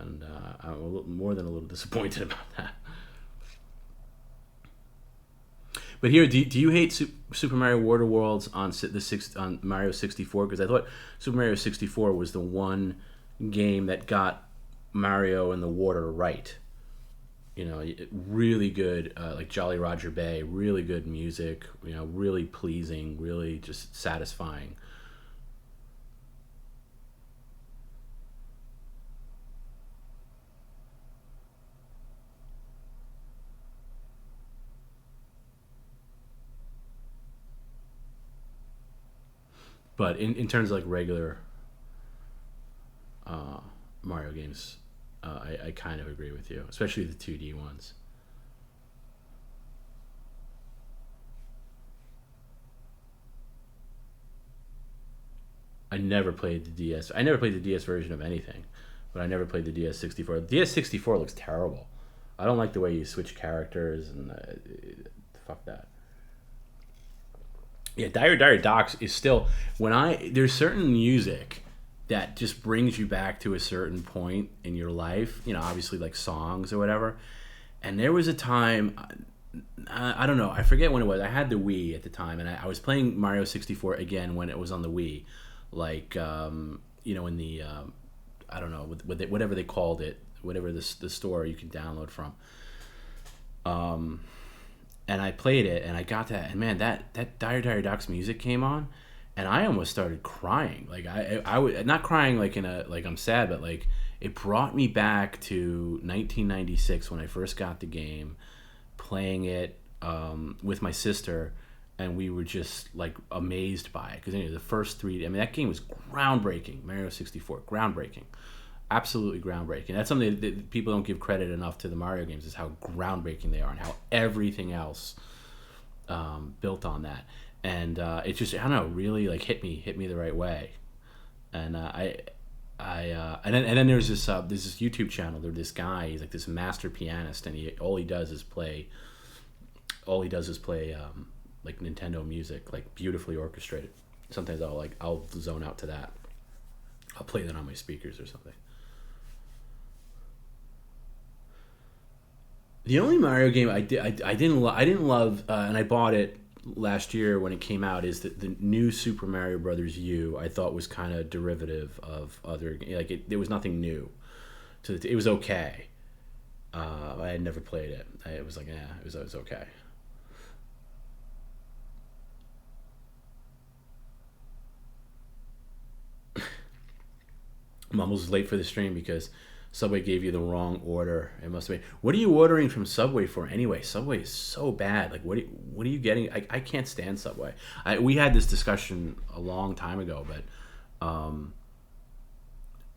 and I'm more than a little disappointed about that. But here, do you hate Super Mario Water Worlds on Mario 64? Because I thought Super Mario 64 was the one game that got Mario in the water right. Really good, like Jolly Roger Bay, really good music, really pleasing, really just satisfying. But in terms of like regular Mario games, I kind of agree with you, especially the 2D ones. I never played the DS. I never played the DS version of anything, but I never played the DS64. The DS64 looks terrible. I don't like the way you switch characters, and fuck that. Yeah, Dire Docks is still there's certain music that just brings you back to a certain point in your life, obviously like songs or whatever. And there was a time, I don't know, I forget when it was. I had the Wii at the time, and I was playing Mario 64 again when it was on the Wii, like in the I don't know, whatever they called it, whatever the store you can download from. and I played it, and I got that, and man, that Dire Doc's music came on, and I almost started crying. Like I would not crying like in a like I'm sad, but like it brought me back to 1996 when I first got the game, playing it with my sister, and we were just like amazed by it because the first three. I mean, that game was groundbreaking. Mario 64, groundbreaking, absolutely groundbreaking. That's something that people don't give credit enough to the Mario games, is how groundbreaking they are and how everything else built on that. And it just, I don't know, really like hit me the right way. And and then there's this YouTube channel. There's this guy. He's like this master pianist, and all he does is play like Nintendo music, like beautifully orchestrated. Sometimes I'll zone out to that. I'll play that on my speakers or something. The only Mario game I didn't love, and I bought it last year when it came out, is the new Super Mario Brothers U. I thought was kind of derivative of other, like there was nothing new. So it was okay. I had never played it. It was like, it was okay. I'm almost late for the stream because Subway gave you the wrong order. It must have been. What are you ordering from Subway for anyway? Subway is so bad. Like, what are you getting? I can't stand Subway. We had this discussion a long time ago, but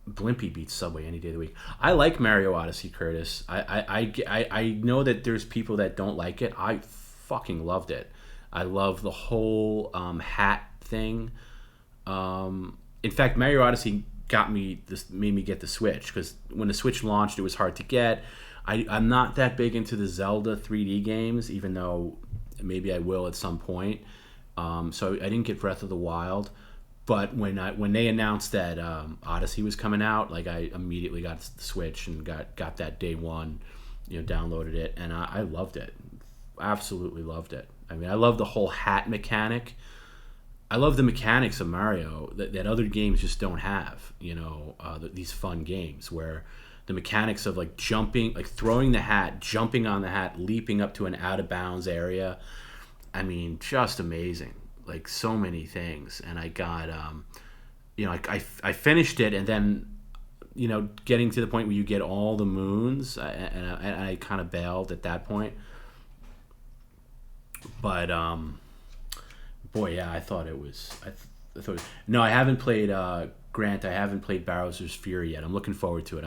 Blimpie beats Subway any day of the week. I like Mario Odyssey, Curtis. I know that there's people that don't like it. I fucking loved it. I love the whole hat thing. In fact, Mario Odyssey made me get the Switch, because when the Switch launched, it was hard to get. I'm not that big into the Zelda 3D games, even though maybe I will at some point. So I didn't get Breath of the Wild, but when they announced that Odyssey was coming out, like I immediately got the Switch and got that day one, downloaded it, and I loved it, absolutely loved it. I mean, I love the whole hat mechanic. I love the mechanics of Mario that other games just don't have. These fun games where the mechanics of like jumping, like throwing the hat, jumping on the hat, leaping up to an out of bounds area. I mean, just amazing. Like so many things. And I got, I finished it, and then, getting to the point where you get all the moons, and I kind of bailed at that point. But boy, yeah, I thought it was. No, I haven't played Grant. I haven't played Bowser's Fury yet. I'm looking forward to it.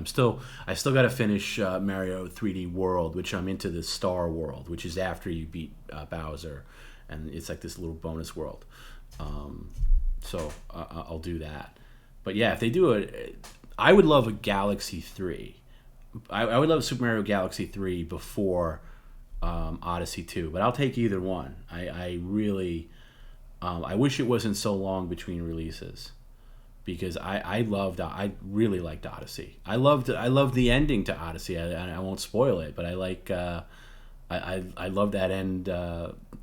I still got to finish Mario 3D World, which I'm into the Star World, which is after you beat Bowser, and it's like this little bonus world. So I'll do that. But yeah, if they do it, I would love a Galaxy 3. I would love Super Mario Galaxy 3 before Odyssey 2, but I'll take either one. I really. I wish it wasn't so long between releases, because I really liked Odyssey. I loved the ending to Odyssey. I won't spoil it, but I like I love that end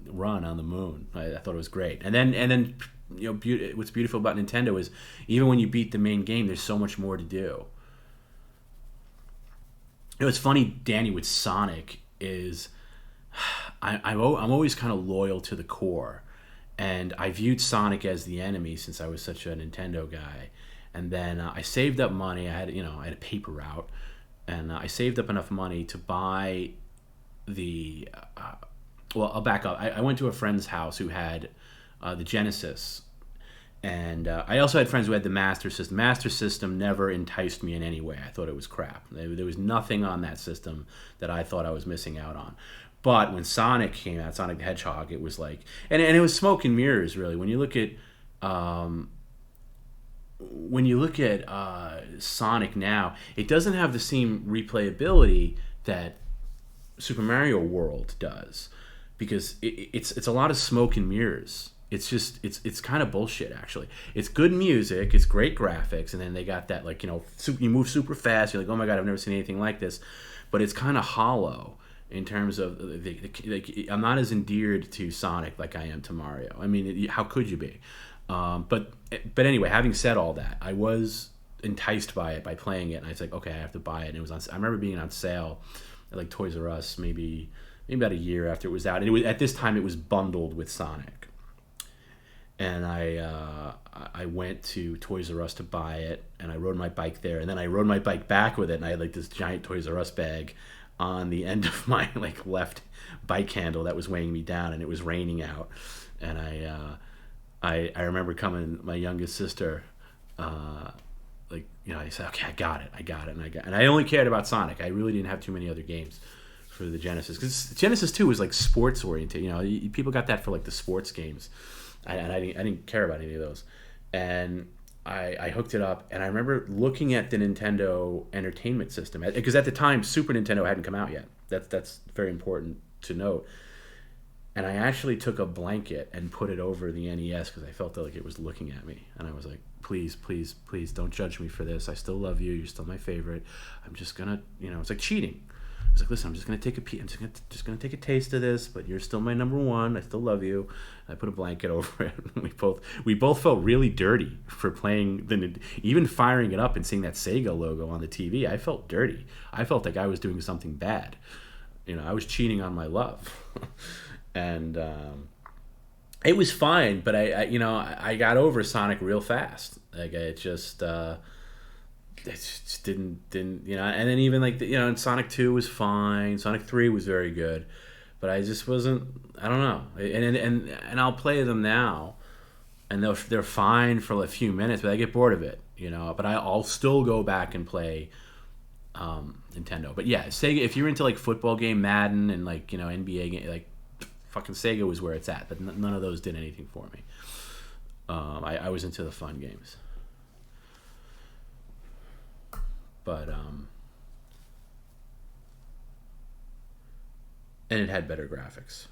run on the moon. I thought it was great. And then what's beautiful about Nintendo is even when you beat the main game, there's so much more to do. It's funny, Danny, with Sonic is I'm always kind of loyal to the core. And I viewed Sonic as the enemy since I was such a Nintendo guy. And then I saved up money. I had a paper route, and I saved up enough money to buy the. Well, I'll back up. I went to a friend's house who had the Genesis, and I also had friends who had the Master System. Master System never enticed me in any way. I thought it was crap. There was nothing on that system that I thought I was missing out on. But when Sonic came out, Sonic the Hedgehog, it was like, and it was smoke and mirrors, really. When you look at Sonic now, it doesn't have the same replayability that Super Mario World does, because it's a lot of smoke and mirrors. It's just it's kind of bullshit, actually. It's good music, it's great graphics, and then they got that, like, you move super fast. You're like, oh my god, I've never seen anything like this, but it's kind of hollow. In terms of, I'm not as endeared to Sonic like I am to Mario. I mean, how could you be? But anyway, having said all that, I was enticed by it, by playing it, and I was like, okay, I have to buy it. And it was I remember being on sale at like Toys R Us maybe maybe about a year after it was out. And at this time it was bundled with Sonic. And I went to Toys R Us to buy it, and I rode my bike there, and then I rode my bike back with it, and I had like this giant Toys R Us bag on the end of my like left bike handle that was weighing me down, and it was raining out, and I remember coming, my youngest sister, like, you know, I said, okay, I got it, and I only cared about Sonic. I really didn't have too many other games for the Genesis, because Genesis 2 was like sports oriented. You know, people got that for like the sports games. I didn't care about any of those, and I hooked it up, and I remember looking at the Nintendo Entertainment System, because at the time Super Nintendo hadn't come out yet. That's very important to note. And I actually took a blanket and put it over the NES because I felt like it was looking at me, and I was like, please, please, please don't judge me for this. I still love you. You're still my favorite. I'm just gonna, you know, it's like cheating. I was like, listen, I'm just gonna take just gonna take a taste of this, but you're still my number one. I still love you. I put a blanket over it. We both felt really dirty for playing even firing it up and seeing that Sega logo on the TV. I felt dirty. I felt like I was doing something bad. You know, I was cheating on my love, and it was fine. But I got over Sonic real fast. Like it just didn't, you know. And then even like and Sonic 2 was fine. Sonic 3 was very good, but I just wasn't. I don't know. And I'll play them now, and they're fine for a few minutes, but I get bored of it, you know. But I'll still go back and play Nintendo. But yeah, Sega. If you're into like football game, Madden, and like NBA game, like fucking Sega was where it's at. But none of those did anything for me. I was into the fun games. But and it had better graphics.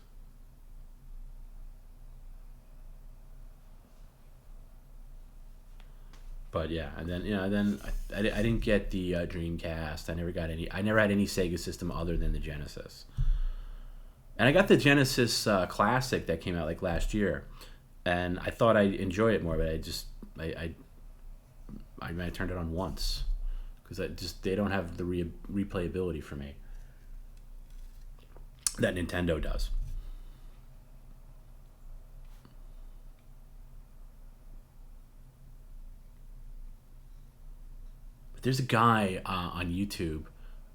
But yeah, and then I didn't get the Dreamcast. I never had any Sega system other than the Genesis. And I got the Genesis Classic that came out like last year, and I thought I'd enjoy it more, but I turned it on once. Because they don't have the replayability for me that Nintendo does. But there's a guy on YouTube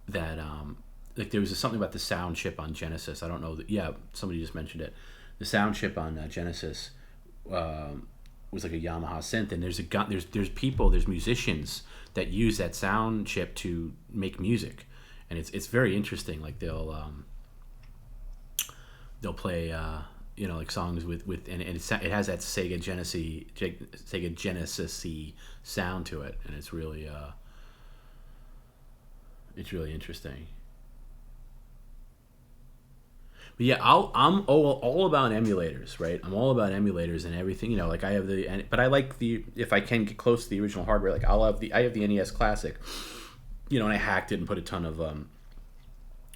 that like there was something about the sound chip on Genesis. I don't know that. Yeah, somebody just mentioned it. The sound chip on Genesis was like a Yamaha synth, and there's musicians that use that sound chip to make music, and it's very interesting. Like they'll play like songs with and it has that Sega Genesis sound to it, and it's really interesting. But yeah, I'm all about emulators, right? I'm all about emulators and everything. You know, like I have but I like if I can get close to the original hardware, like I have the NES Classic, and I hacked it and put a ton of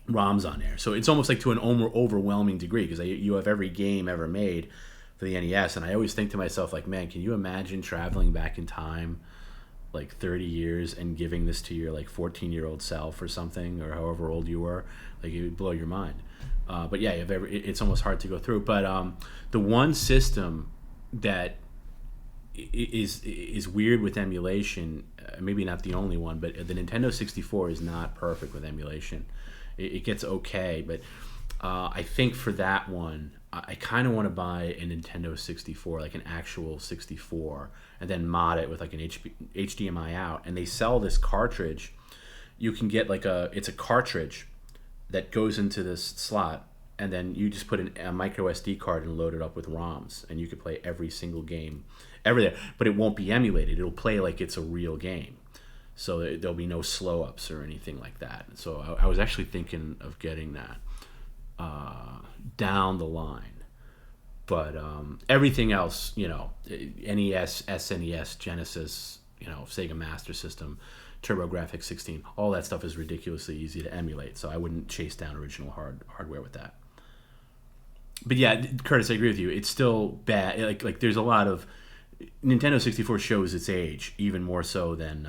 ROMs on there. So it's almost like to an overwhelming degree because you have every game ever made for the NES, and I always think to myself like, man, can you imagine traveling back in time like 30 years and giving this to your like 14-year-old self or something, or however old you were? Like it would blow your mind. But yeah, it's almost hard to go through. But the one system that is weird with emulation, maybe not the only one, but the Nintendo 64 is not perfect with emulation. It gets okay, but I think for that one, I kind of want to buy a Nintendo 64, like an actual 64, and then mod it with like an HDMI out. And they sell this cartridge. You can get it's a cartridge that goes into this slot, and then you just put a micro SD card and load it up with ROMs, and you could play every single game ever there. But it won't be emulated. It'll play like it's a real game. So there'll be no slow ups or anything like that. So I was actually thinking of getting that down the line. But everything else, NES, SNES, Genesis, Sega Master System, TurboGrafx 16, all that stuff is ridiculously easy to emulate. So I wouldn't chase down original hardware with that. But yeah, Curtis, I agree with you. It's still bad. Like there's a lot of Nintendo 64 shows its age, even more so than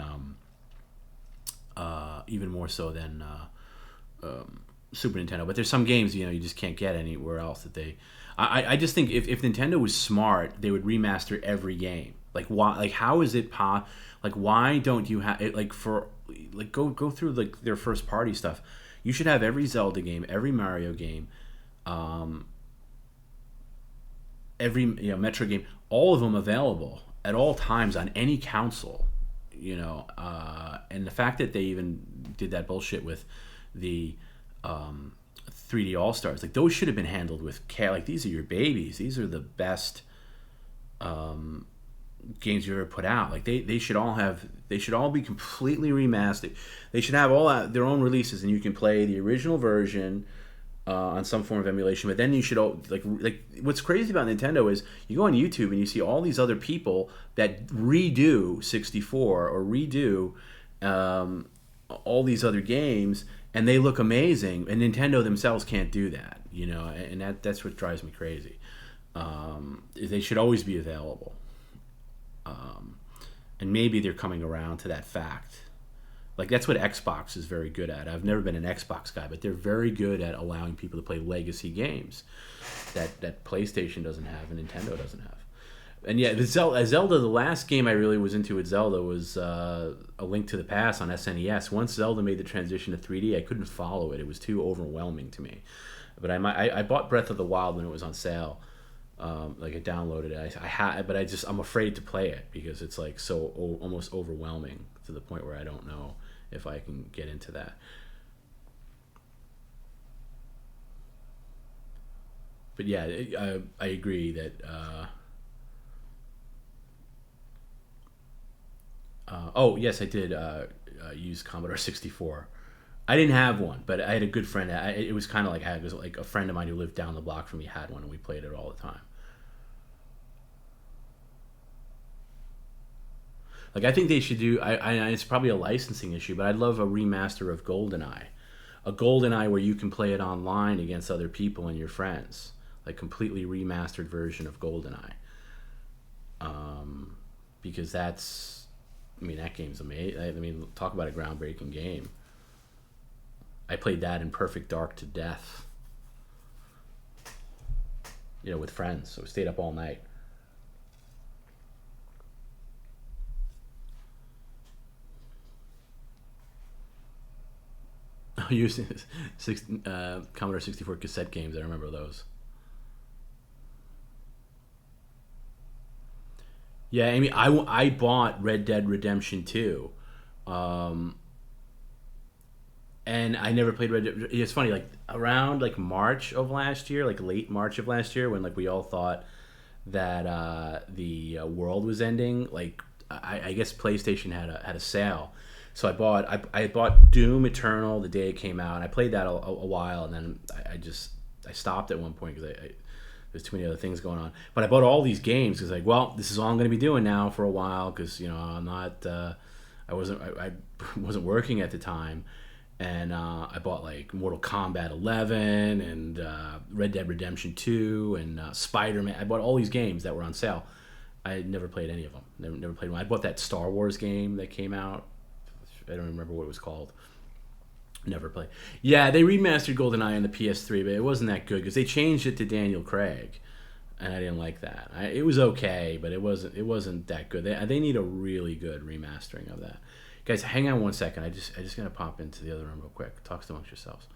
Super Nintendo. But there's some games you just can't get anywhere else that they. I just think if Nintendo was smart, they would remaster every game. Like why? Like how is it Like why don't you have like for like go through like their first party stuff? You should have every Zelda game, every Mario game, every Metro game, all of them available at all times on any console. And the fact that they even did that bullshit with the 3D All Stars, like those should have been handled with care. Like these are your babies. These are the best games you ever put out. Like they should all be completely remastered. They should have all their own releases, and you can play the original version on some form of emulation. But then you should like what's crazy about Nintendo is you go on YouTube and you see all these other people that redo 64 or redo all these other games, and they look amazing. And Nintendo themselves can't do that, and that's what drives me crazy. They should always be available. And maybe they're coming around to that fact. Like that's what Xbox is very good at. I've never been an Xbox guy, but they're very good at allowing people to play legacy games that PlayStation doesn't have and Nintendo doesn't have. And yeah, Zelda, the last game I really was into with Zelda was A Link to the Past on SNES. Once Zelda made the transition to 3D, I couldn't follow it. It was too overwhelming to me. But I bought Breath of the Wild when it was on sale. Like I downloaded it. But I'm afraid to play it because it's like so almost overwhelming to the point where I don't know if I can get into that. But yeah, I agree that. Oh yes, I did use Commodore 64. I didn't have one, but I had a good friend. It was kind of like it was like a friend of mine who lived down the block from me had one, and we played it all the time. Like I think they should do. It's probably a licensing issue, but I'd love a remaster of GoldenEye, a GoldenEye where you can play it online against other people and your friends, like completely remastered version of GoldenEye. Because that game's amazing. I mean, talk about a groundbreaking game. I played that in Perfect Dark to death. With friends, so we stayed up all night. Using Commodore 64 cassette games. I remember those. Yeah, I mean, I bought Red Dead Redemption 2, and I never played Red Dead. It's funny, like around like March of last year, like late March of last year, when like we all thought that the world was ending. Like I guess PlayStation had a sale, so I bought Doom Eternal the day it came out. I played that a while, and then I stopped at one point because there's too many other things going on. But I bought all these games because like, well, this is all I'm going to be doing now for a while because I'm not I wasn't working at the time. And I bought like Mortal Kombat 11 and Red Dead Redemption 2 and Spider-Man. I bought all these games that were on sale. I had never played any of them. Never played one. I bought that Star Wars game that came out. I don't remember what it was called. Never played. Yeah, they remastered GoldenEye on the PS3, but it wasn't that good because they changed it to Daniel Craig, and I didn't like that. It was okay, but it wasn't that good. They need a really good remastering of that. Guys, hang on one second. I just gotta pop into the other room real quick. Talk amongst yourselves.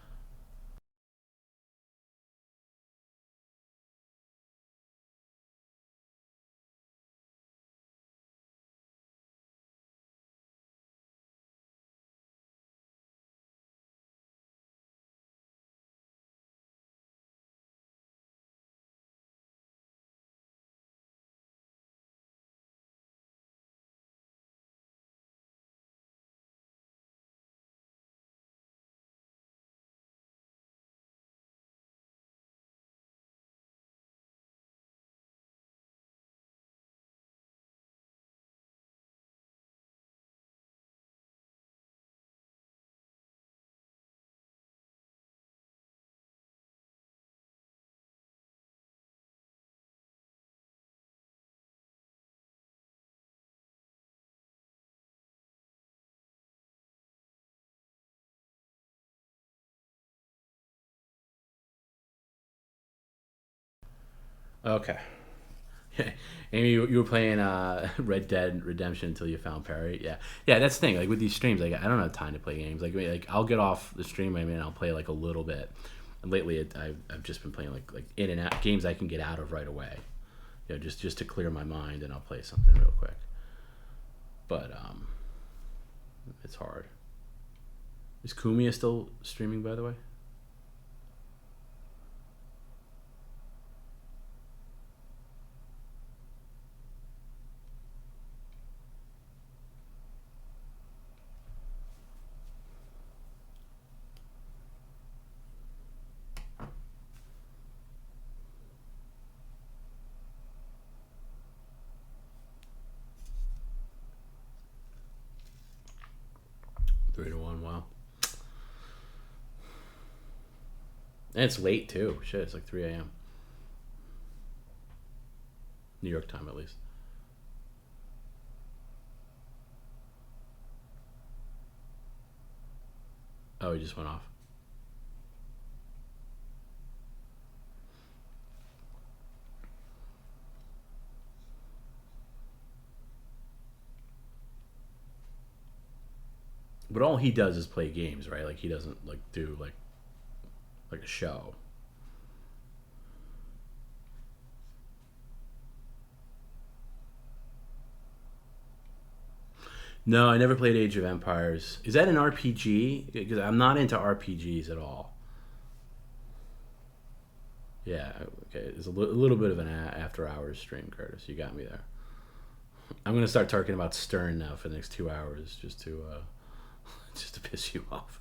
Okay. Amy, you were playing Red Dead Redemption until you found Perry. Yeah, yeah. That's the thing. Like with these streams, like I don't have time to play games. Like I'll get off the stream. I mean, I'll play like a little bit. And lately, I've just been playing like in and out games I can get out of right away. You know, just to clear my mind, and I'll play something real quick. But it's hard. Is Kumia still streaming, by the way? Three to one. Wow. And it's late too. Shit, it's like 3 a.m. New York time, at least. Oh, he just went off. But all he does is play games, right? Like he doesn't like do like a show. No, I never played Age of Empires. Is that an RPG? Because I'm not into RPGs at all. Yeah, okay. It's a little bit of an after hours stream, Curtis. You got me there. I'm gonna start talking about Stern now for the next 2 hours, just to just to piss you off.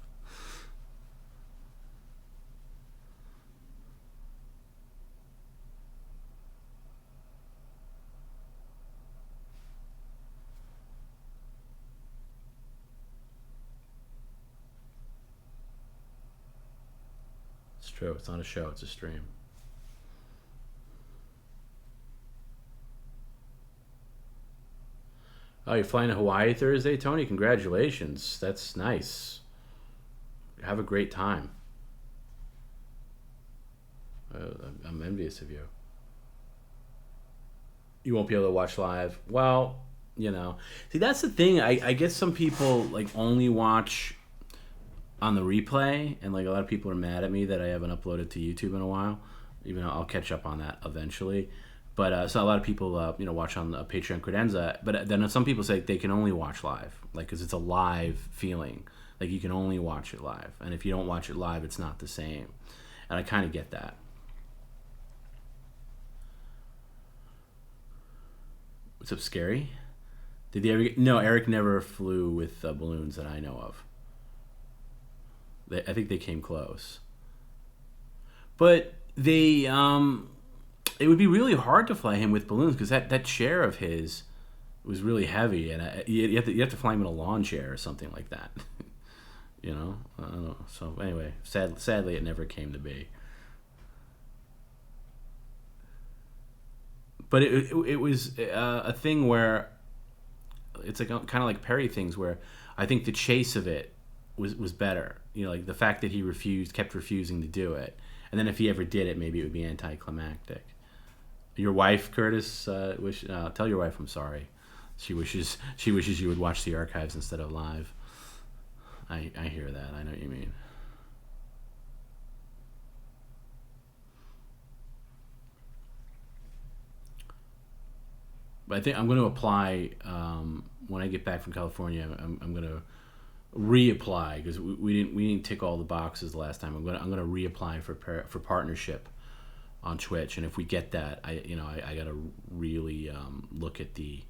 It's true. It's not a show. It's a stream. Oh, you're flying to Hawaii Thursday, Tony? Congratulations. That's nice. Have a great time. I'm envious of you. You won't be able to watch live. Well, see, that's the thing. I guess some people like only watch on the replay, and like a lot of people are mad at me that I haven't uploaded to YouTube in a while. Even though I'll catch up on that eventually. But so a lot of people, watch on the Patreon credenza. But then some people say they can only watch live, like because it's a live feeling. Like you can only watch it live, and if you don't watch it live, it's not the same. And I kind of get that. What's up, Scary? Did he ever? No, Eric never flew with balloons that I know of. I think they came close, but they it would be really hard to fly him with balloons because that chair of his was really heavy, and you have to fly him in a lawn chair or something like that. I don't know. So anyway, sadly, it never came to be. But it was a thing where it's like kind of like Perry things where I think the chase of it was better. Like the fact that he kept refusing to do it, and then if he ever did it, maybe it would be anticlimactic. Your wife, Curtis, tell your wife I'm sorry. She wishes you would watch the archives instead of live. I hear that. I know what you mean. But I think I'm going to apply when I get back from California. I'm going to reapply because we didn't tick all the boxes the last time. I'm going to reapply for partnership on Twitch, and if we get that, I got to really look at the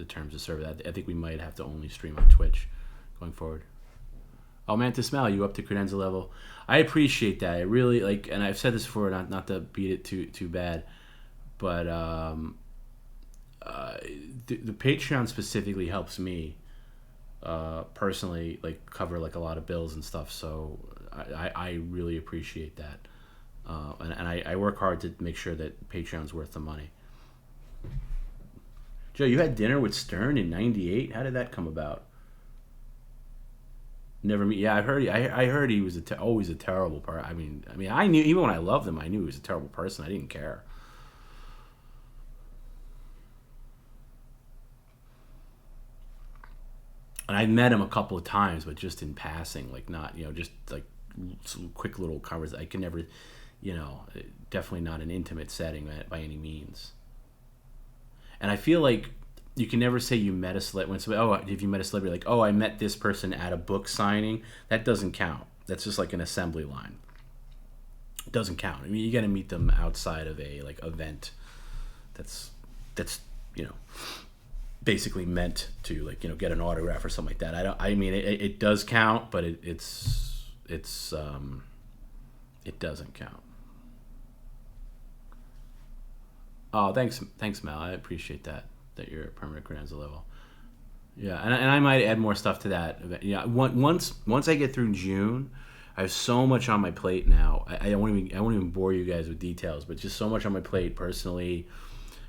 terms of service. I think we might have to only stream on Twitch going forward. Oh, Mantis Mal, you up to credenza level? I appreciate that. I really like, and I've said this before, not to beat it too bad, but the Patreon specifically helps me personally, like cover like a lot of bills and stuff. So I really appreciate that, and I work hard to make sure that Patreon's worth the money. Joe, you had dinner with Stern in '98. How did that come about? Never meet. Yeah, I heard he was always a terrible person. I knew even when I loved him, I knew he was a terrible person. I didn't care. And I met him a couple of times, but just in passing, like not just like some quick little conversation. I can never, definitely not an intimate setting by any means. And I feel like you can never say you met a celebrity. When somebody, if you met a celebrity, like, I met this person at a book signing, that doesn't count. That's just like an assembly line. It doesn't count. I mean, you got to meet them outside of a like event. That's basically meant to like get an autograph or something like that. It does count, but it doesn't count. Oh, thanks, Mal. I appreciate that you're at permanent Credenza level. Yeah, and I might add more stuff to that. Yeah, once I get through June, I have so much on my plate now. I won't even bore you guys with details, but just so much on my plate personally,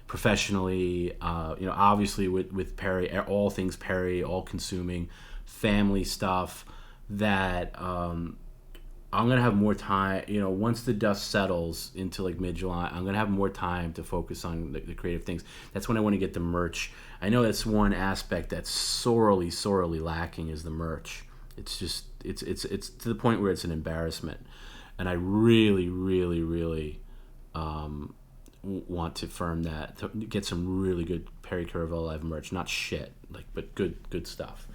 professionally. Obviously with Perry, all things Perry, all consuming, family stuff. That I'm gonna have more time. Once the dust settles into like mid-July, I'm gonna have more time to focus on the creative things. That's when I want to get the merch. I know that's one aspect that's sorely lacking is the merch. It's just it's to the point where it's an embarrassment, and I really want to firm that, to get some really good Perry Caravello Live merch, not shit but good stuff.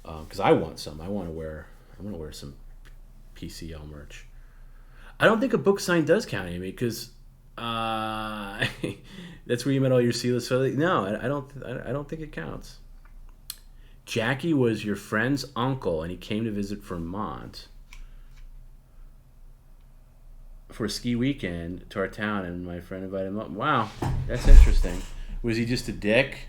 Because I want some. I want to wear some PCL merch. I don't think a book sign does count, Amy, because that's where you met all your C-list. So no, I don't think it counts. Jackie was your friend's uncle, and he came to visit Vermont for a ski weekend to our town, and my friend invited him up. Wow, that's interesting. Was he just a dick?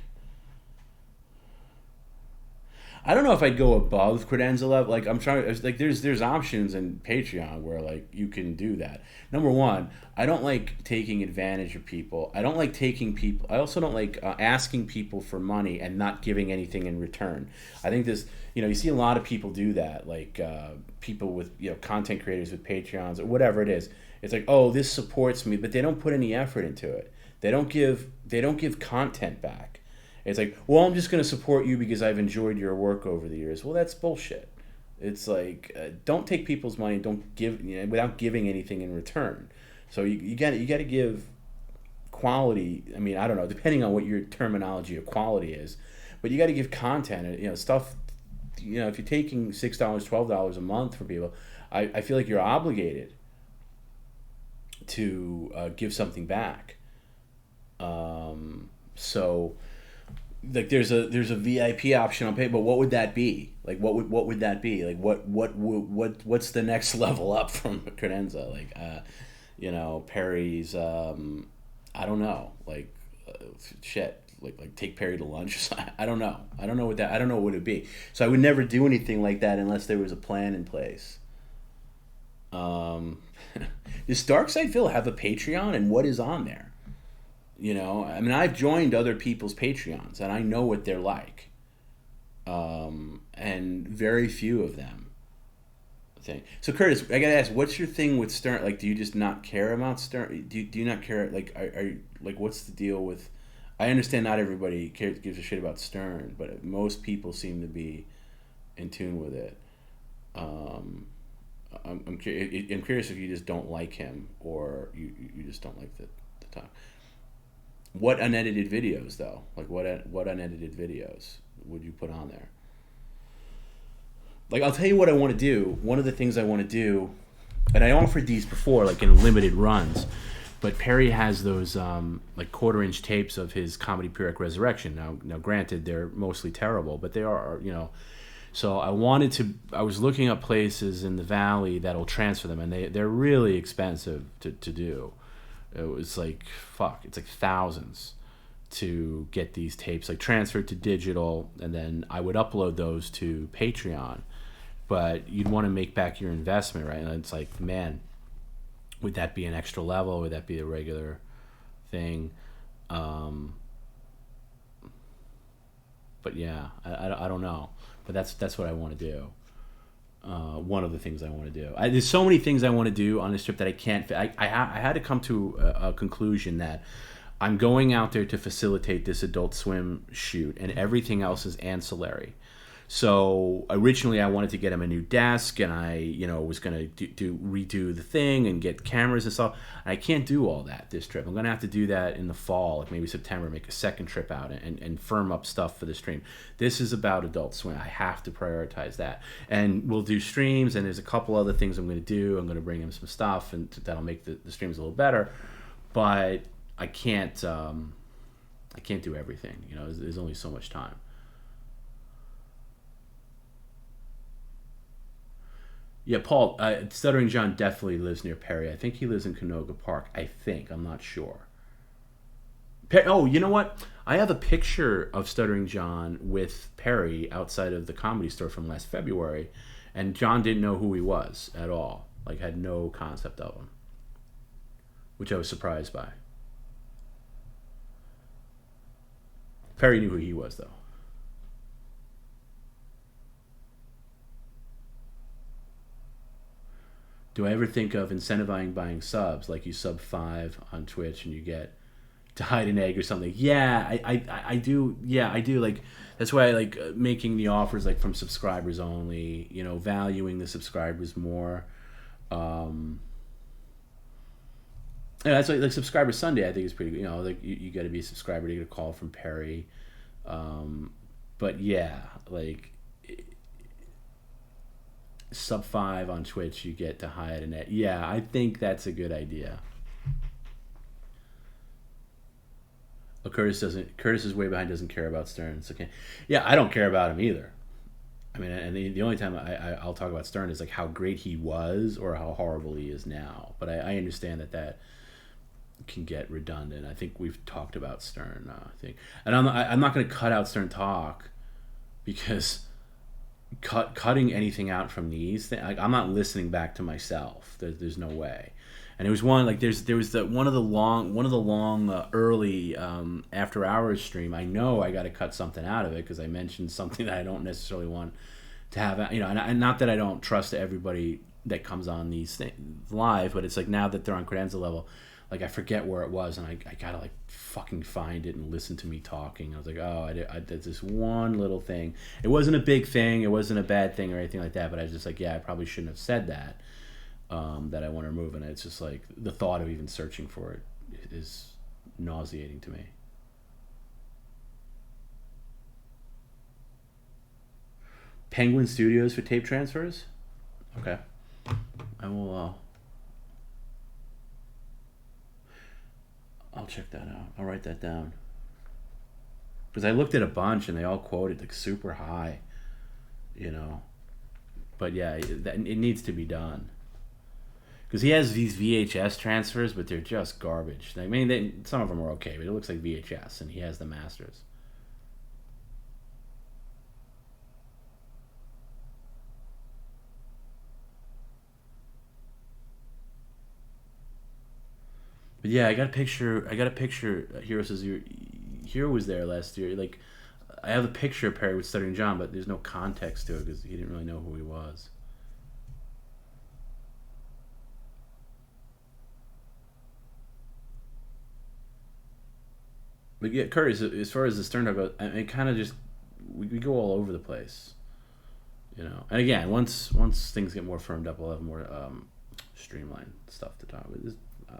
I don't know if I'd go above credenza level. Like I'm trying, like there's options in Patreon where like you can do that. Number one, I don't like taking advantage of people. I don't like taking people. I also don't like asking people for money and not giving anything in return. I think this, you see a lot of people do that. Like people with content creators with Patreons or whatever it is. It's like, oh, this supports me, but they don't put any effort into it. They don't give content back. It's like, well, I'm just going to support you because I've enjoyed your work over the years. Well, that's bullshit. It's like, don't take people's money, don't give without giving anything in return. So you got to give quality. I mean, I don't know, depending on what your terminology of quality is, but you got to give content. Stuff. If you're taking $6, $12 a month for people, I feel like you're obligated to give something back. So. Like there's a VIP option on pay, but what would that be? Like what would that be? Like what's the next level up from credenza? Like Perry's I don't know, like shit, like take Perry to lunch. I don't know what it would be. So I would never do anything like that unless there was a plan in place. Does Dark Side Phil have a Patreon, and what is on there? I've joined other people's Patreons, and I know what they're like. And very few of them. So, Curtis, I gotta ask, what's your thing with Stern? Like, do you just not care about Stern? Do you not care? Like, are like, what's the deal with? I understand not everybody gives a shit about Stern, but most people seem to be in tune with it. I'm curious if you just don't like him, or you just don't like the talk. What unedited videos, though? Like, what unedited videos would you put on there? Like, I'll tell you what I want to do. One of the things I want to do, and I offered these before, like in limited runs, but Perry has those like 1/4-inch tapes of his comedy Pyrrhic Resurrection. Now, granted, they're mostly terrible, but they are, So I was looking up places in the Valley that'll transfer them, and they're really expensive to do. It was like, it's like thousands to get these tapes like transferred to digital, and then I would upload those to Patreon. But you'd want to make back your investment, right? And it's like, man, would that be an extra level? Would that be a regular thing? But yeah, I don't know. But that's what I want to do. one of the things I want to do. There's so many things I want to do on this trip that I can't. I had to come to a conclusion that I'm going out there to facilitate this Adult Swim shoot, and everything else is ancillary. So originally I wanted to get him a new desk, and I, was going to redo the thing and get cameras and stuff. I can't do all that this trip. I'm going to have to do that in the fall, like maybe September, make a second trip out and firm up stuff for the stream. This is about Adult Swim. I have to prioritize that. And we'll do streams, and there's a couple other things I'm going to do. I'm going to bring him some stuff, and that'll make the streams a little better. But I can't do everything. There's only so much time. Yeah, Paul, Stuttering John definitely lives near Perry. I think he lives in Canoga Park. I'm not sure. Oh, you know what? I have a picture of Stuttering John with Perry outside of the Comedy Store from last February, and John didn't know who he was at all. Like, had no concept of him, which I was surprised by. Perry knew who he was, though. Do I ever think of incentivizing buying subs, like you sub 5 on Twitch and you get to hide an egg or something? Yeah, I do. Yeah, I do. Like, that's why I like making the offers like from subscribers only. Valuing the subscribers more. Yeah, that's like Subscriber Sunday. I think is pretty good. Like you got to be a subscriber to get a call from Perry. But yeah, like. Sub 5 on Twitch, you get to hide an egg. Yeah, I think that's a good idea. Oh, Curtis is way behind, doesn't care about Stern. It's okay. Yeah, I don't care about him either. I mean, and the only time I'll talk about Stern is like how great he was or how horrible he is now. But I understand that can get redundant. I think we've talked about Stern. I think, and I'm not going to cut out Stern talk because cutting anything out from these things, I'm not listening back to myself. There's no way. And it was one like there was one of the long early after hours stream. I know I got to cut something out of it because I mentioned something that I don't necessarily want to have. And not that I don't trust everybody that comes on these things live, but it's like now that they're on credenza level, like I forget where it was, and I gotta like fucking find it and listen to me talking. I was like, oh, I did this one little thing. It wasn't a big thing. It wasn't a bad thing or anything like that. But I was just like, yeah, I probably shouldn't have said that. That I want to remove, and it's just like the thought of even searching for it is nauseating to me. Penguin Studios for tape transfers? Okay. I will. I'll check that out. I'll write that down. Because I looked at a bunch and they all quoted like super high, But yeah, it needs to be done. Because he has these VHS transfers, but they're just garbage. I mean, some of them are okay, but it looks like VHS, and he has the masters. But yeah, I got a picture. Hero says Hero was there last year. Like, I have a picture of Perry with Stuttering John, but there's no context to it because he didn't really know who he was. But yeah, Curtis, as far as the Stern Dog goes, it kind of just we go all over the place, And again, once things get more firmed up, we'll have more streamlined stuff to talk about.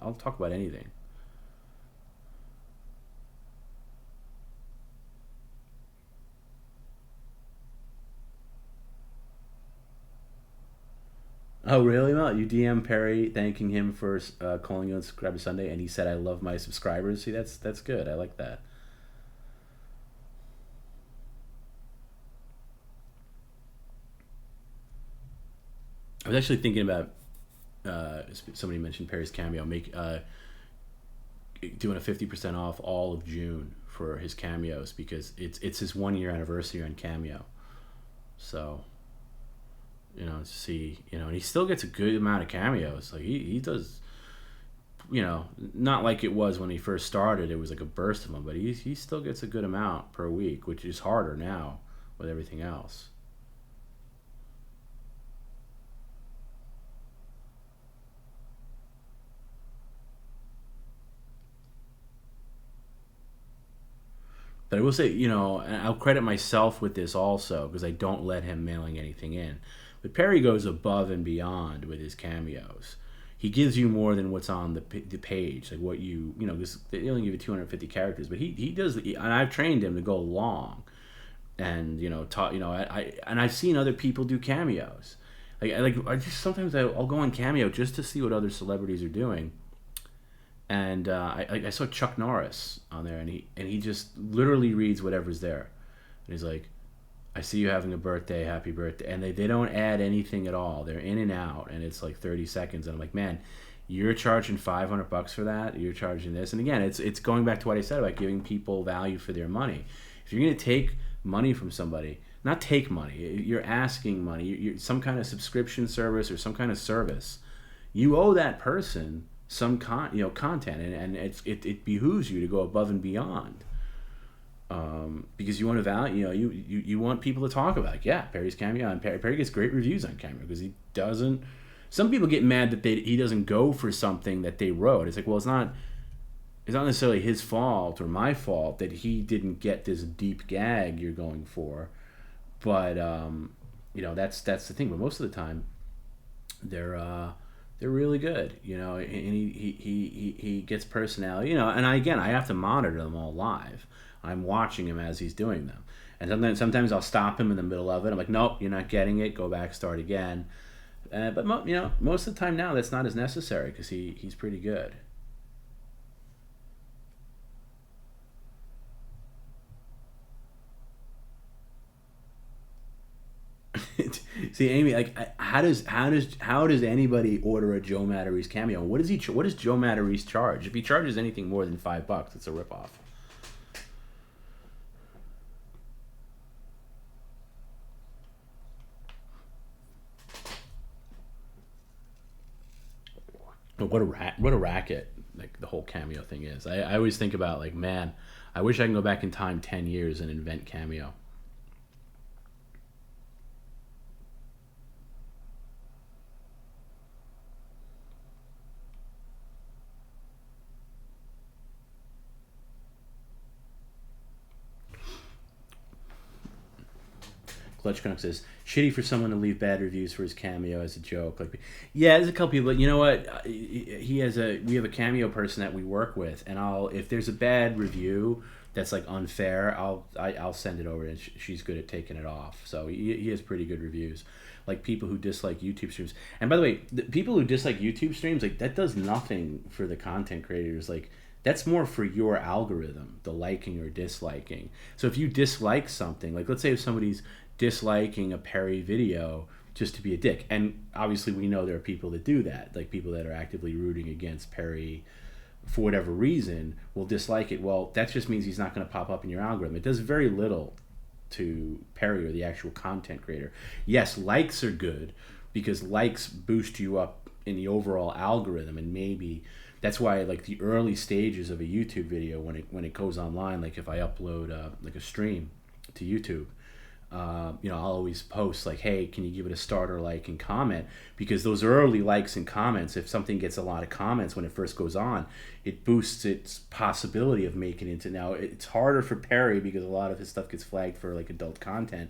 I'll talk about anything. Oh, really? Well, you DM Perry thanking him for calling you on Subscriber Sunday, and he said, "I love my subscribers." See, that's good. I like that. I was actually thinking about somebody mentioned Perry's Cameo, doing a 50% off all of June for his cameos because it's his 1 year anniversary on Cameo. So, and he still gets a good amount of cameos. Like he does, not like it was when he first started. It was like a burst of them, but he still gets a good amount per week, which is harder now with everything else. But I will say, and I'll credit myself with this also because I don't let him mailing anything in. But Perry goes above and beyond with his cameos. He gives you more than what's on the page, like what because they only give you 250 characters, but he does, and I've trained him to go long, and I've seen other people do cameos. Sometimes I'll go on Cameo just to see what other celebrities are doing. And I saw Chuck Norris on there, and he just literally reads whatever's there, and he's like, "I see you having a birthday, happy birthday," and they don't add anything at all. They're in and out, and it's like 30 seconds, and I'm like, man, you're charging $500 for that. You're charging this, and again, it's going back to what I said about giving people value for their money. If you're gonna take money from somebody, not take money, you're asking money. You're some kind of subscription service or some kind of service. You owe that person some content, and it behooves you to go above and beyond, because you want to value, you want people to talk about, like, yeah, Perry's Cameo, and Perry gets great reviews on Cameo because he doesn't. Some people get mad that he doesn't go for something that they wrote. It's like, well, it's not necessarily his fault or my fault that he didn't get this deep gag you're going for, but that's the thing. But most of the time, they're really good, and he gets personality, and I have to monitor them all live. I'm watching him as he's doing them, and sometimes I'll stop him in the middle of it. I'm like, nope, you're not getting it. Go back, start again. But most of the time now, that's not as necessary because he's pretty good. See, Amy, like, how does anybody order a Joe Matarese Cameo? What does Joe Matarese charge? If he charges anything more than $5, it's a ripoff. But what a racket, like, the whole Cameo thing is. I always think about, like, man, I wish I can go back in time 10 years and invent Cameo. Clutch Connect says, shitty for someone to leave bad reviews for his Cameo as a joke. Like, yeah, there's a couple people, but you know what? We have a Cameo person that we work with, and if there's a bad review that's like unfair, I'll send it over, and she's good at taking it off. So he has pretty good reviews. Like, people who dislike YouTube streams. And by the way, the people who dislike YouTube streams, like, that does nothing for the content creators. Like, that's more for your algorithm, the liking or disliking. So if you dislike something, like, let's say if somebody's disliking a Perry video just to be a dick, and obviously we know there are people that do that, like people that are actively rooting against Perry for whatever reason will dislike it. Well, that just means he's not going to pop up in your algorithm. It does very little to Perry or the actual content creator. Yes, likes are good because likes boost you up in the overall algorithm, and maybe that's why, like, the early stages of a YouTube video, when it goes online, like if I upload like a stream to YouTube, I'll always post like, hey, can you give it a starter like and comment? Because those early likes and comments, if something gets a lot of comments when it first goes on, it boosts its possibility of making it into. Now, it's harder for Perry because a lot of his stuff gets flagged for like adult content,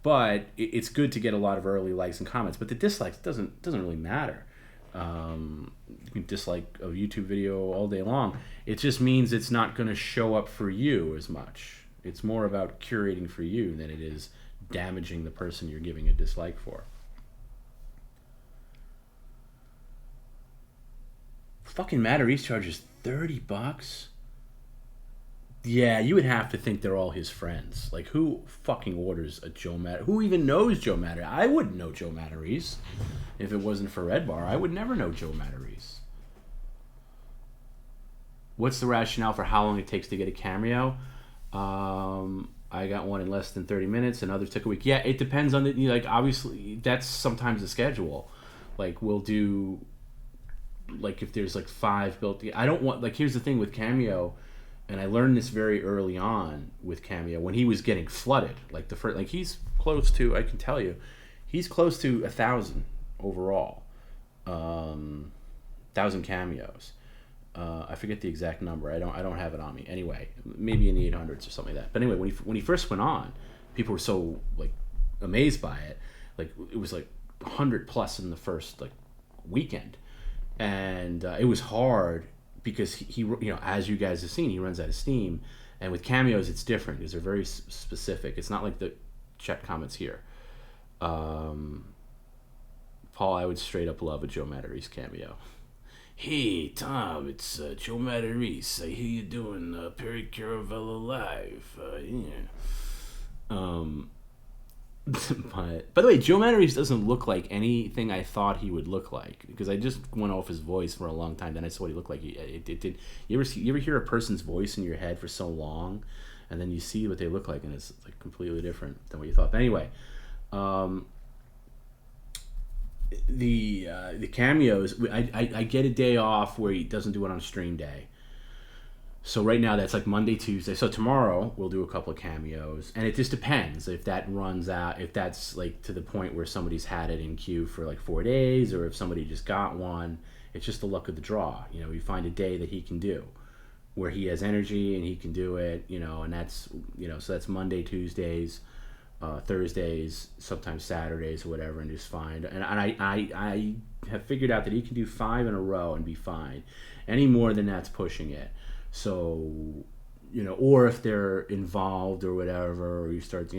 but it's good to get a lot of early likes and comments. But the dislikes doesn't really matter. You can dislike a YouTube video all day long. It just means it's not going to show up for you as much. It's more about curating for you than it is damaging the person you're giving a dislike for. Fucking Matarese charges $30. Yeah, you would have to think they're all his friends. Like, who fucking orders a Joe Matarese? Who even knows Joe Matarese? I wouldn't know Joe Matarese if it wasn't for Red Bar. I would never know Joe Matarese. What's the rationale for how long it takes to get a Cameo? I got one in less than 30 minutes, and others took a week. Yeah, it depends on like, obviously, that's sometimes the schedule. Like, we'll do, like, if there's like 5 built. I don't want, like, here's the thing with Cameo, and I learned this very early on with Cameo when he was getting flooded. Like, the first, like, he's close to, I can tell you, he's close to 1,000 overall, 1,000 cameos. I forget the exact number. I don't have it on me. Anyway, maybe in the 800s or something like that. But anyway, when he first went on, people were so like amazed by it. Like it was like 100 plus in the first like weekend, and it was hard because he as you guys have seen, he runs out of steam. And with cameos, it's different because they're very specific. It's not like the chat comments here. Paul, I would straight up love a Joe Matarese cameo. Hey, Tom, it's Joe Matarese. I hear you doing Perry Caravello live. Yeah. But by the way, Joe Matarese doesn't look like anything I thought he would look like because I just went off his voice for a long time. Then I saw what he looked like. It did. You ever hear a person's voice in your head for so long, and then you see what they look like, and it's like completely different than what you thought. But anyway, the cameos. I get a day off where he doesn't do it on stream day. So right now that's like Monday, Tuesday. So tomorrow we'll do a couple of cameos, and it just depends if that runs out, if that's like to the point where somebody's had it in queue for like 4 days, or if somebody just got one. It's just the luck of the draw. You find a day that he can do, where he has energy and he can do it. And that's so that's Monday, Tuesdays, Thursdays, sometimes Saturdays or whatever, and just find. And I have figured out that he can do 5 in a row and be fine. Any more than that's pushing it. So, or if they're involved or whatever, or you start,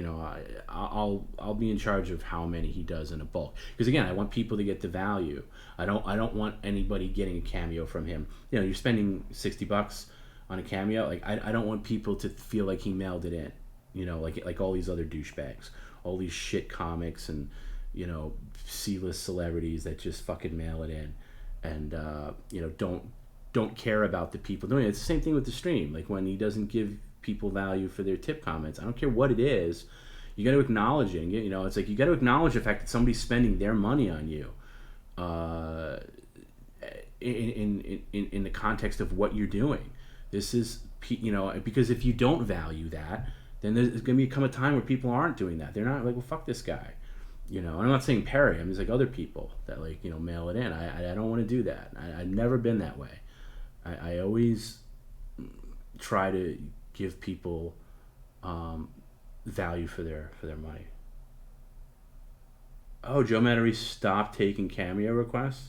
I'll be in charge of how many he does in a bulk. Because again, I want people to get the value. I don't want anybody getting a cameo from him. You're spending $60 on a cameo. Like I don't want people to feel like he mailed it in. Like all these other douchebags, all these shit comics and C-list celebrities that just fucking mail it in, and don't care about the people doing it. It's the same thing with the stream. Like when he doesn't give people value for their tip comments, I don't care what it is, you got to acknowledge it. And it's like you got to acknowledge the fact that somebody's spending their money on you, in the context of what you're doing. This is because if you don't value that, then there's going to become a time where people aren't doing that. They're not like, well, fuck this guy. And I'm not saying Perry. I'm just like other people that mail it in. I don't want to do that. I've never been that way. I always try to give people value for their money. Oh, Joe Matarese stopped taking cameo requests.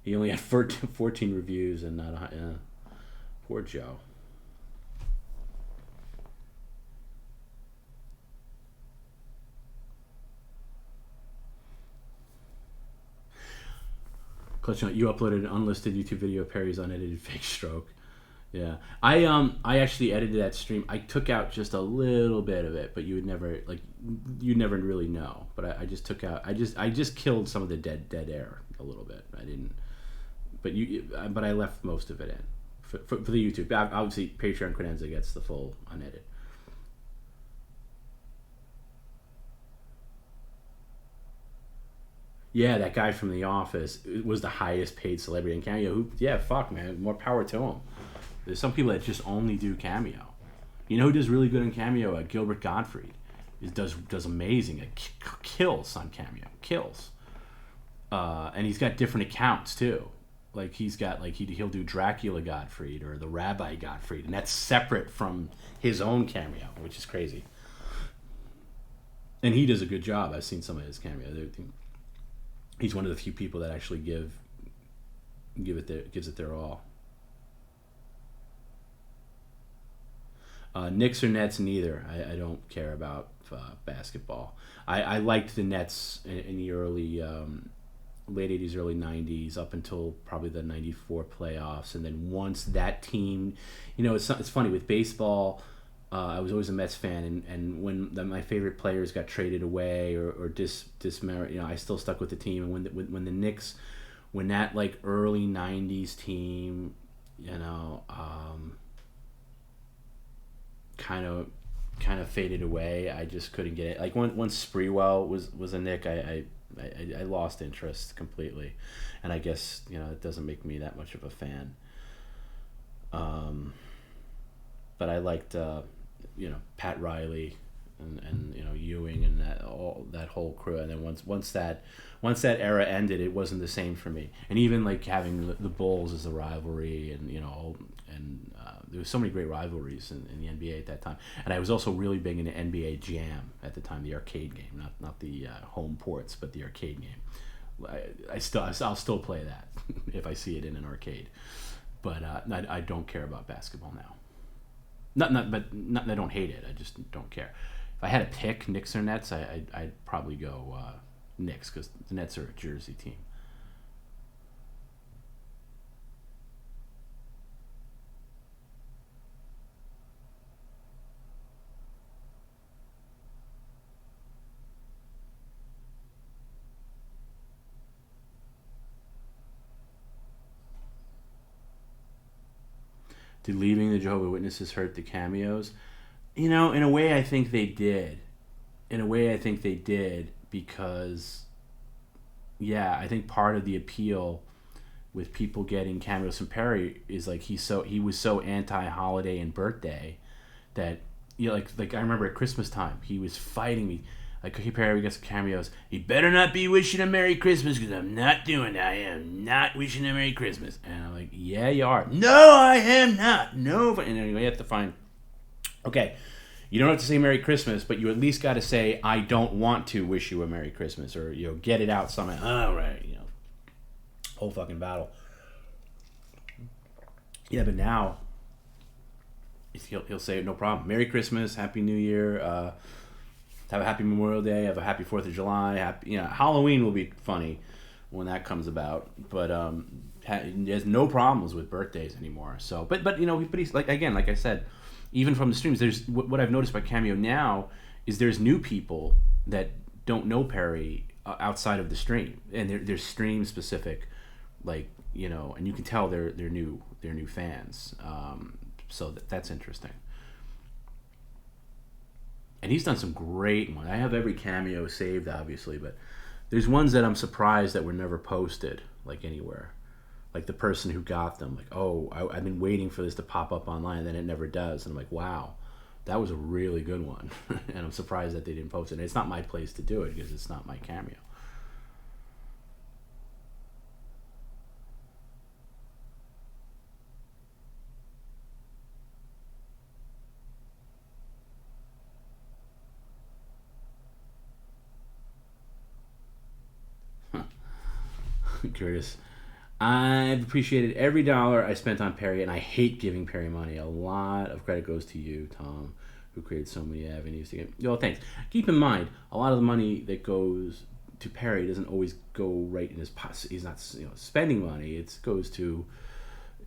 He only had 14 reviews and not poor Joe. Clutch on, you uploaded an unlisted YouTube video of Perry's unedited fake stroke. Yeah, I actually edited that stream. I took out just a little bit of it, but you'd never really know. But I just took out. I just killed some of the dead air a little bit. I didn't. But I left most of it in for the YouTube. Obviously, Patreon Credenza gets the full unedited. Yeah, that guy from The Office was the highest paid celebrity in Cameo. Fuck, man, more power to him. There's some people that just only do Cameo. You know who does really good in Cameo? Gilbert Gottfried. He does amazing. Kills on Cameo. Kills. And he's got different accounts too. Like he's got he'll do Dracula Gottfried or the Rabbi Gottfried, and that's separate from his own Cameo, which is crazy. And he does a good job. I've seen some of his Cameo. He's one of the few people that actually gives it their all. Knicks or Nets, neither. I don't care about basketball. I liked the Nets in the early late 80s, early 90s, up until probably the 94 playoffs. And then once that team, it's funny with baseball. I was always a Mets fan, and when my favorite players got traded away or dismerit, I still stuck with the team. And when the Knicks, when that early '90s team, kind of faded away, I just couldn't get it. Once Sprewell was a Knick, I lost interest completely, and I guess it doesn't make me that much of a fan. But I liked Pat Riley, and Ewing and that whole crew. And then once that era ended, it wasn't the same for me. And even like having the Bulls as a rivalry, and there was so many great rivalries in the NBA at that time. And I was also really big into NBA Jam at the time, the arcade game, not the home ports, but the arcade game. I'll still play that if I see it in an arcade. But I don't care about basketball now. I don't hate it. I just don't care. If I had to pick Knicks or Nets, I'd probably go Knicks, because the Nets are a Jersey team. Did leaving the Jehovah's Witnesses hurt the cameos? In a way, I think they did. Because, yeah, I think part of the appeal with people getting cameos from Perry is like he was so anti-holiday and birthday that like I remember at Christmas time he was fighting me. Like, okay, Perry, we got some cameos. You better not be wishing a Merry Christmas, because I'm not doing that. I am not wishing a Merry Christmas. And I'm like, yeah, you are. No, I am not. No. And then you have to find, okay, you don't have to say Merry Christmas, but you at least got to say, I don't want to wish you a Merry Christmas, or, get it out somehow. All right, whole fucking battle. Yeah, but now, he'll say, no problem. Merry Christmas, Happy New Year, have a happy Memorial Day. Have a happy 4th of July. Halloween will be funny when that comes about. But he has no problems with birthdays anymore. So, but he's like I said, even from the streams, there's what I've noticed by Cameo now is there's new people that don't know Perry outside of the stream, and they're stream specific, and you can tell they're new fans. So that's interesting. And he's done some great ones. I have every cameo saved, obviously, but there's ones that I'm surprised that were never posted, like, anywhere. Like the person who got them, like, oh, I've been waiting for this to pop up online, and then it never does. And I'm like, wow, that was a really good one. And I'm surprised that they didn't post it. And it's not my place to do it, because it's not my cameo. Curtis, I've appreciated every dollar I spent on Perry, and I hate giving Perry money. A lot of credit goes to you, Tom, who created so many avenues to get. Thanks. Keep in mind, a lot of the money that goes to Perry doesn't always go right in his pocket. He's not spending money. It goes to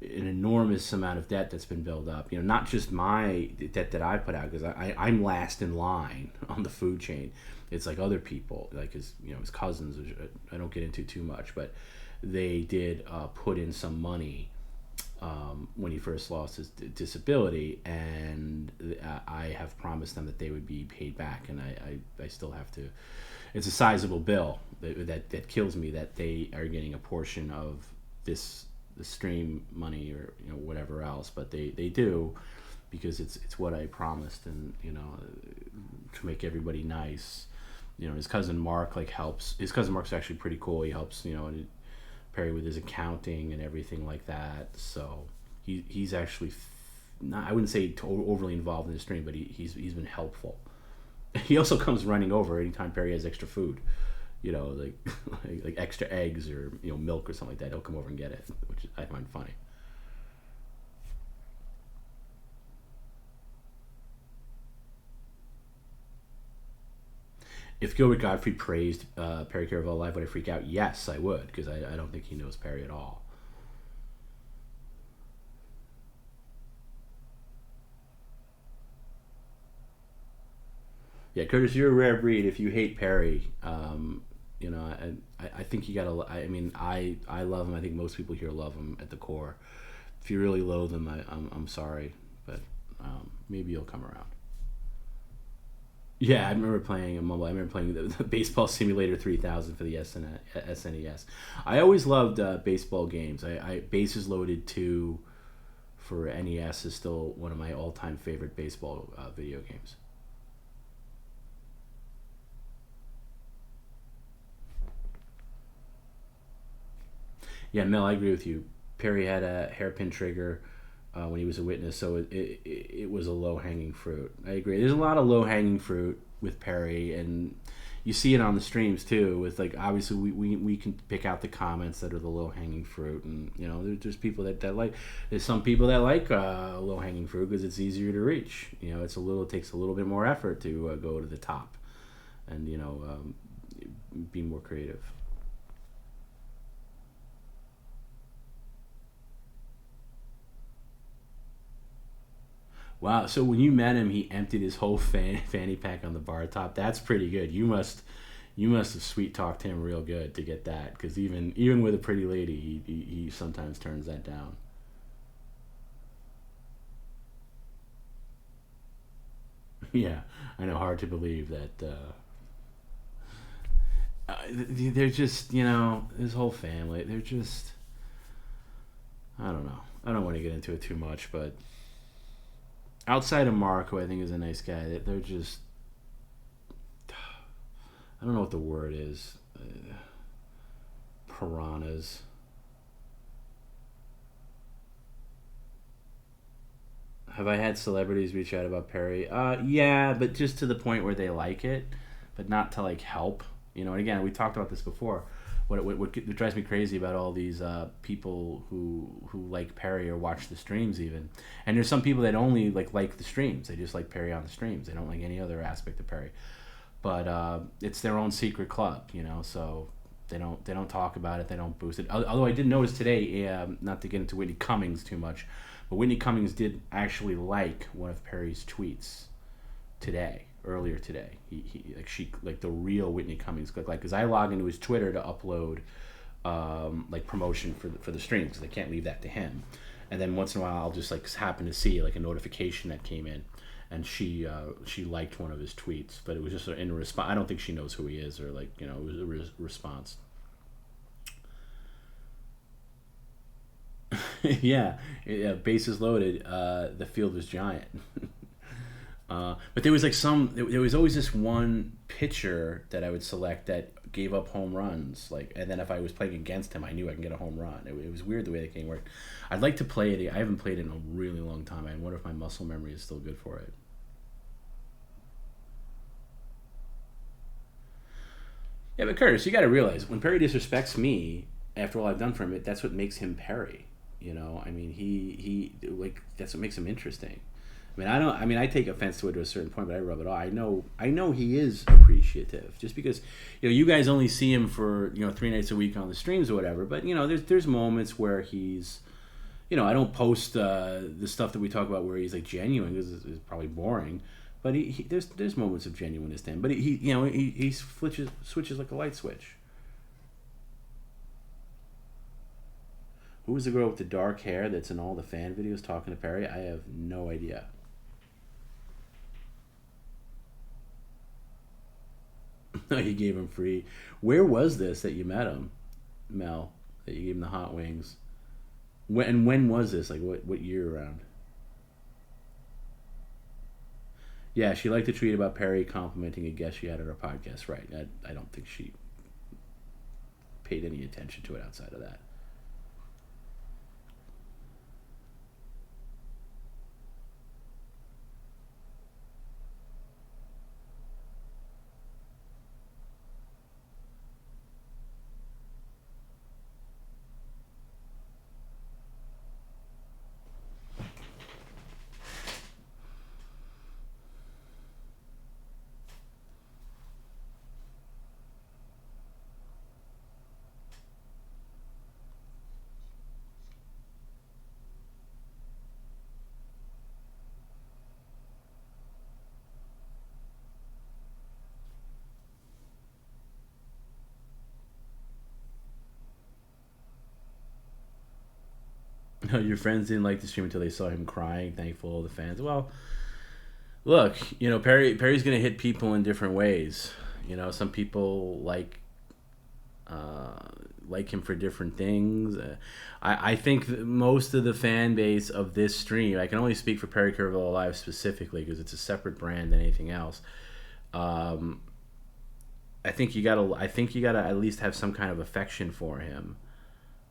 an enormous amount of debt that's been built up. Not just my debt that I put out, because I'm last in line on the food chain. It's like other people, like his cousins, which I don't get into too much, but they did put in some money when he first lost his disability, and I have promised them that they would be paid back, and I still have to. It's a sizable bill that kills me that they are getting a portion of the stream money, or whatever else, but they do, because it's what I promised, and to make everybody nice. His cousin Mark helps. His cousin Mark's actually pretty cool. He helps Perry with his accounting and everything like that. So he's actually not, I wouldn't say overly involved in the stream, but he's been helpful. He also comes running over anytime Perry has extra food, like extra eggs or milk or something like that. He'll come over and get it, which I find funny. If Gilbert Gottfried praised Perry Caravello live, would I freak out? Yes, I would, because I don't think he knows Perry at all. Yeah, Curtis, you're a rare breed. If you hate Perry, I think you gotta. I love him. I think most people here love him at the core. If you really loathe him, I'm sorry, but maybe you'll come around. Yeah, I remember playing a mobile. I remember playing the Baseball Simulator 3000 for the SNES. I always loved baseball games. Bases Loaded 2 for NES is still one of my all-time favorite baseball video games. Yeah, Mel, I agree with you. Perry had a hairpin trigger when he was a witness, so it was a low hanging fruit. I agree. There's a lot of low hanging fruit with Perry, and you see it on the streams too. With like obviously we can pick out the comments that are the low hanging fruit, and there's people that like. There's some people that like low hanging fruit because it's easier to reach. It takes a little bit more effort to go to the top, and be more creative. Wow. So when you met him, he emptied his whole fanny pack on the bar top. That's pretty good. You must have sweet talked him real good to get that, because even with a pretty lady, he sometimes turns that down. Yeah, I know. Hard to believe that. They're just his whole family. They're just, I don't know. I don't want to get into it too much, but outside of Mark, who I think is a nice guy, they're just, I don't know what the word is. Piranhas. Have I had celebrities reach out about Perry? Yeah, but just to the point where they like it, but not to like help. And again, we talked about this before. What drives me crazy about all these people who like Perry or watch the streams even, and there's some people that only like the streams. They just like Perry on the streams. They don't like any other aspect of Perry. But it's their own secret club, So they don't talk about it. They don't boost it. Although I did notice today, not to get into Whitney Cummings too much, but Whitney Cummings did actually like one of Perry's tweets today, earlier today. He the real Whitney Cummings, because I log into his Twitter to upload promotion for the stream, because I can't leave that to him. And then once in a while I'll just happen to see a notification that came in, and she liked one of his tweets, but it was just in response. I don't think she knows who he is, or it was a response. Yeah, bases loaded. The field was giant. But there was there was always this one pitcher that I would select that gave up home runs, and then if I was playing against him, I knew I can get a home run. It was weird the way the game worked. I'd like to play it. I haven't played it in a really long time. I wonder if my muscle memory is still good for it. Yeah, but Curtis, you got to realize, when Perry disrespects me after all I've done for him, that's what makes him Perry. I mean, he that's what makes him interesting. I mean, I don't. I mean, I take offense to it to a certain point, but I rub it off. I know he is appreciative, just because you guys only see him for 3 nights a week on the streams or whatever. But there's moments where he's, I don't post the stuff that we talk about where he's genuine, because it's probably boring. But there's moments of genuineness to him. But he switches like a light switch. Who was the girl with the dark hair that's in all the fan videos talking to Perry? I have no idea. You gave him free. Where was this that you met him, Mel? That you gave him the hot wings? When was this? What year around? Yeah, she liked to tweet about Perry complimenting a guest she had on her podcast. Right. I don't think she paid any attention to it outside of that. No, your friends didn't like the stream until they saw him crying, thankful of the fans. Well, look, Perry's gonna hit people in different ways. Some people like him for different things. I think that most of the fan base of this stream, I can only speak for Perry Caravello Live specifically because it's a separate brand than anything else. I think you gotta at least have some kind of affection for him.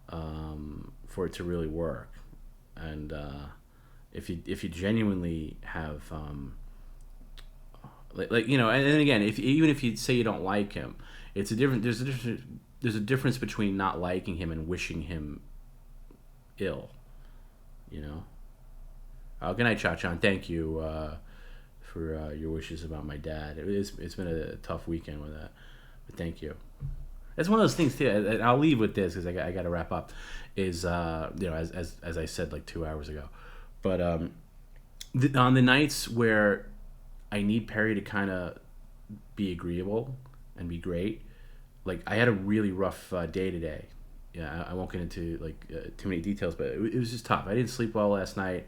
for it to really work. And if you genuinely have and again, even if you say you don't like him, it's a different. There's a difference between not liking him and wishing him ill. You know. Good night, Cha-Chan. Thank you for your wishes about my dad. It's been a tough weekend with that, but thank you. That's one of those things too. And I'll leave with this because I got to wrap up. Is as I said like 2 hours ago, but on the nights where I need Perry to kind of be agreeable and be great, like I had a really rough day today. Yeah, I won't get into like too many details, but it was just tough. I didn't sleep well last night.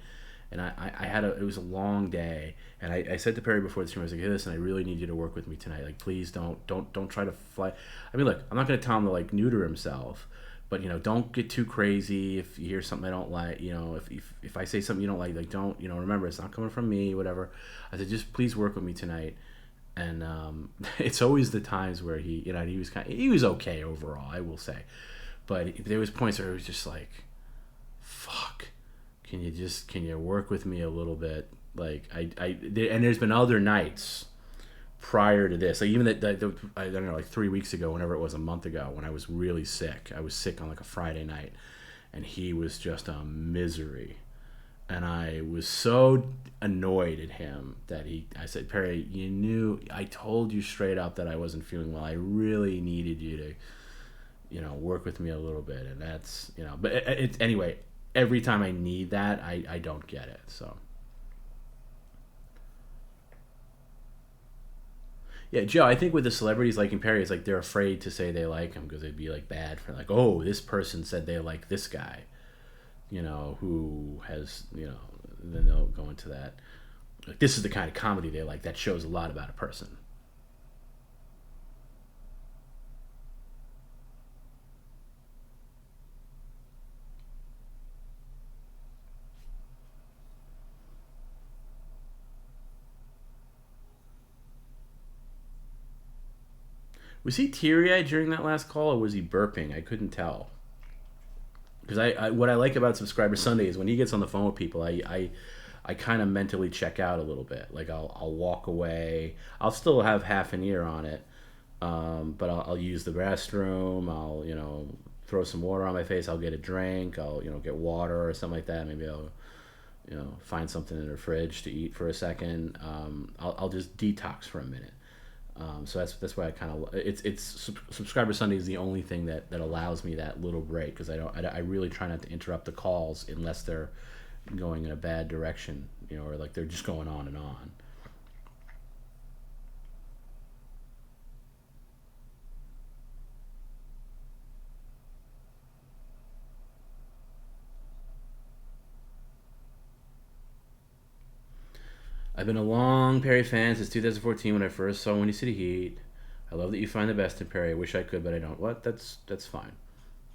And it was a long day, and I said to Perry before the stream, I was like, hey, listen, I really need you to work with me tonight. Like, please don't try to fly. I mean, look, I'm not going to tell him to like neuter himself, but don't get too crazy. If you hear something I don't like, if I say something you don't like don't, remember, it's not coming from me, whatever. I said, just please work with me tonight. And it's always the times where he was okay overall, I will say, but there was points where it was just like, fuck. Can you work with me a little bit? Like and there's been other nights prior to this, like even I don't know, like 3 weeks ago, whenever it was, a month ago, when I was really sick. I was sick on like a Friday night, and he was just a misery, and I was so annoyed at him that I said, Perry, I told you straight up that I wasn't feeling well. I really needed you to, work with me a little bit, and that's but it's anyway. Every time I need that, I don't get it. So, yeah, Joe, I think with the celebrities liking Perry, it's like they're afraid to say they like him because they'd be like bad for like, oh, this person said they like this guy, who has, then they'll go into that. Like, this is the kind of comedy they like. That shows a lot about a person. Was he teary-eyed during that last call, or was he burping? I couldn't tell. Because what I like about Subscriber Sunday is when he gets on the phone with people, I kind of mentally check out a little bit. Like I'll walk away. I'll still have half an ear on it, but I'll use the restroom. I'll throw some water on my face. I'll get a drink. I'll get water or something like that. Maybe I'll find something in the fridge to eat for a second. I'll just detox for a minute. So that's why I kind of it's Subscriber Sunday is the only thing that allows me that little break, because I really try not to interrupt the calls unless they're going in a bad direction, or like they're just going on and on. I've been a long Perry fan since 2014 when I first saw When You See the Heat. I love that you find the best in Perry. I wish I could, but I don't. What? That's fine.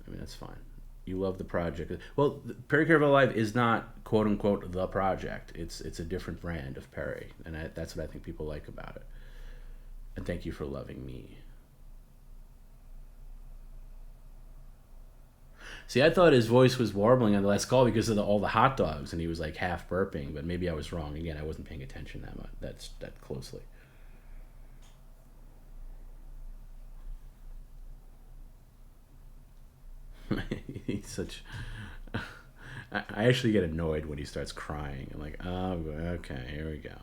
I mean, that's fine. You love the project. Well, Perry Caravello Live is not quote unquote the project. It's a different brand of Perry, and that's what I think people like about it. And thank you for loving me. See, I thought his voice was warbling on the last call because of all the hot dogs, and he was like half burping. But maybe I was wrong. Again, I wasn't paying attention that much, that closely. He's such. I actually get annoyed when he starts crying. I'm like, oh, okay, here we go.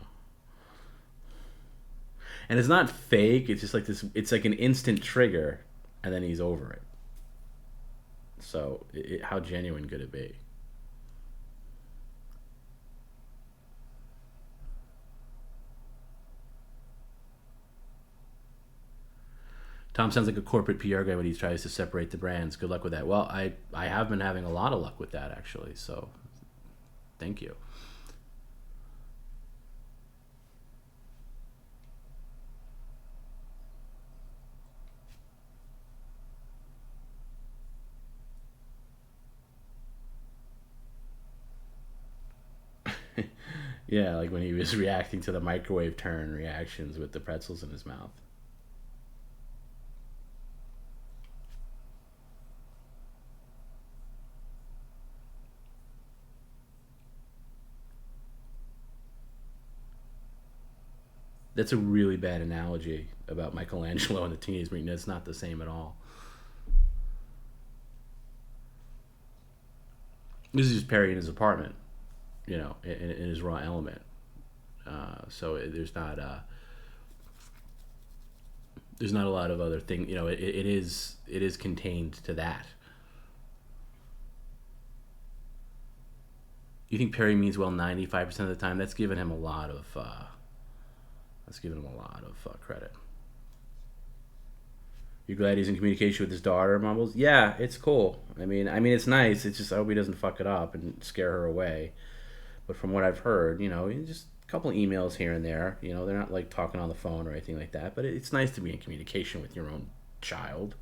And it's not fake. It's just like this. It's like an instant trigger, and then he's over it. So, how genuine could it be? Tom sounds like a corporate PR guy when he tries to separate the brands. Good luck with that. Well, I have been having a lot of luck with that, actually. So, thank you. Yeah, like when he was reacting to the microwave turn reactions with the pretzels in his mouth. That's a really bad analogy about Michelangelo and the Teenage Mutant. It's not the same at all. This is just Perry in his apartment, in his raw element. So there's not a lot of other things. It is contained to that. You think Perry means well 95% of the time? That's given him a lot of credit. You glad he's in communication with his daughter, Mumbles? Yeah, it's cool. I mean, it's nice. It's just I hope he doesn't fuck it up and scare her away. But from what I've heard, just a couple of emails here and there. They're not like talking on the phone or anything like that. But it's nice to be in communication with your own child.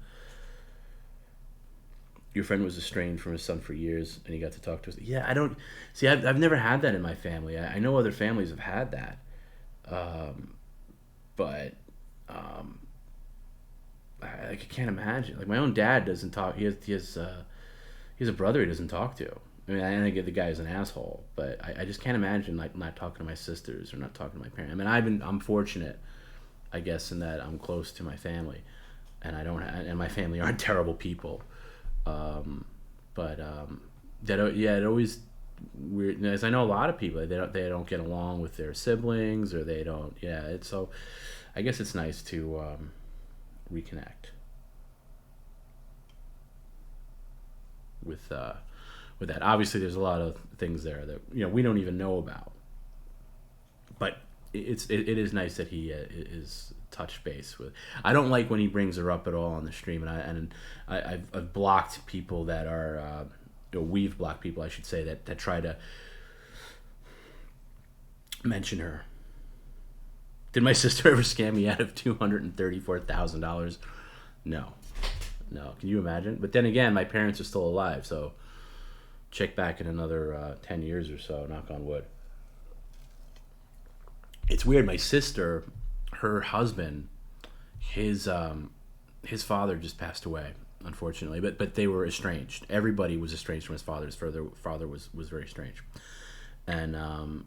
Your friend was estranged from his son for years, and he got to talk to us. Yeah, I don't see. I've never had that in my family. I know other families have had that, but I can't imagine. Like my own dad doesn't talk. He has a brother he doesn't talk to. I mean, I get the guy is an asshole, but I just can't imagine like not talking to my sisters or not talking to my parents. I mean, I'm fortunate, I guess, in that I'm close to my family, and and my family aren't terrible people. It always weird. As I know, a lot of people they don't get along with their siblings, or they don't. Yeah, it's so. I guess it's nice to reconnect with that. Obviously, there's a lot of things there that we don't even know about, but it is nice that he is touch base with. I don't like when he brings her up at all on the stream, and I've blocked people that are we've blocked people, I should say, that try to mention her. Did my sister ever scam me out of $234,000? No. Can you imagine? But then again, my parents are still alive, so check back in another 10 years or so. Knock on wood. It's weird. My sister, her husband, his father just passed away, unfortunately. But they were estranged. Everybody was estranged from his father. His father was very strange, and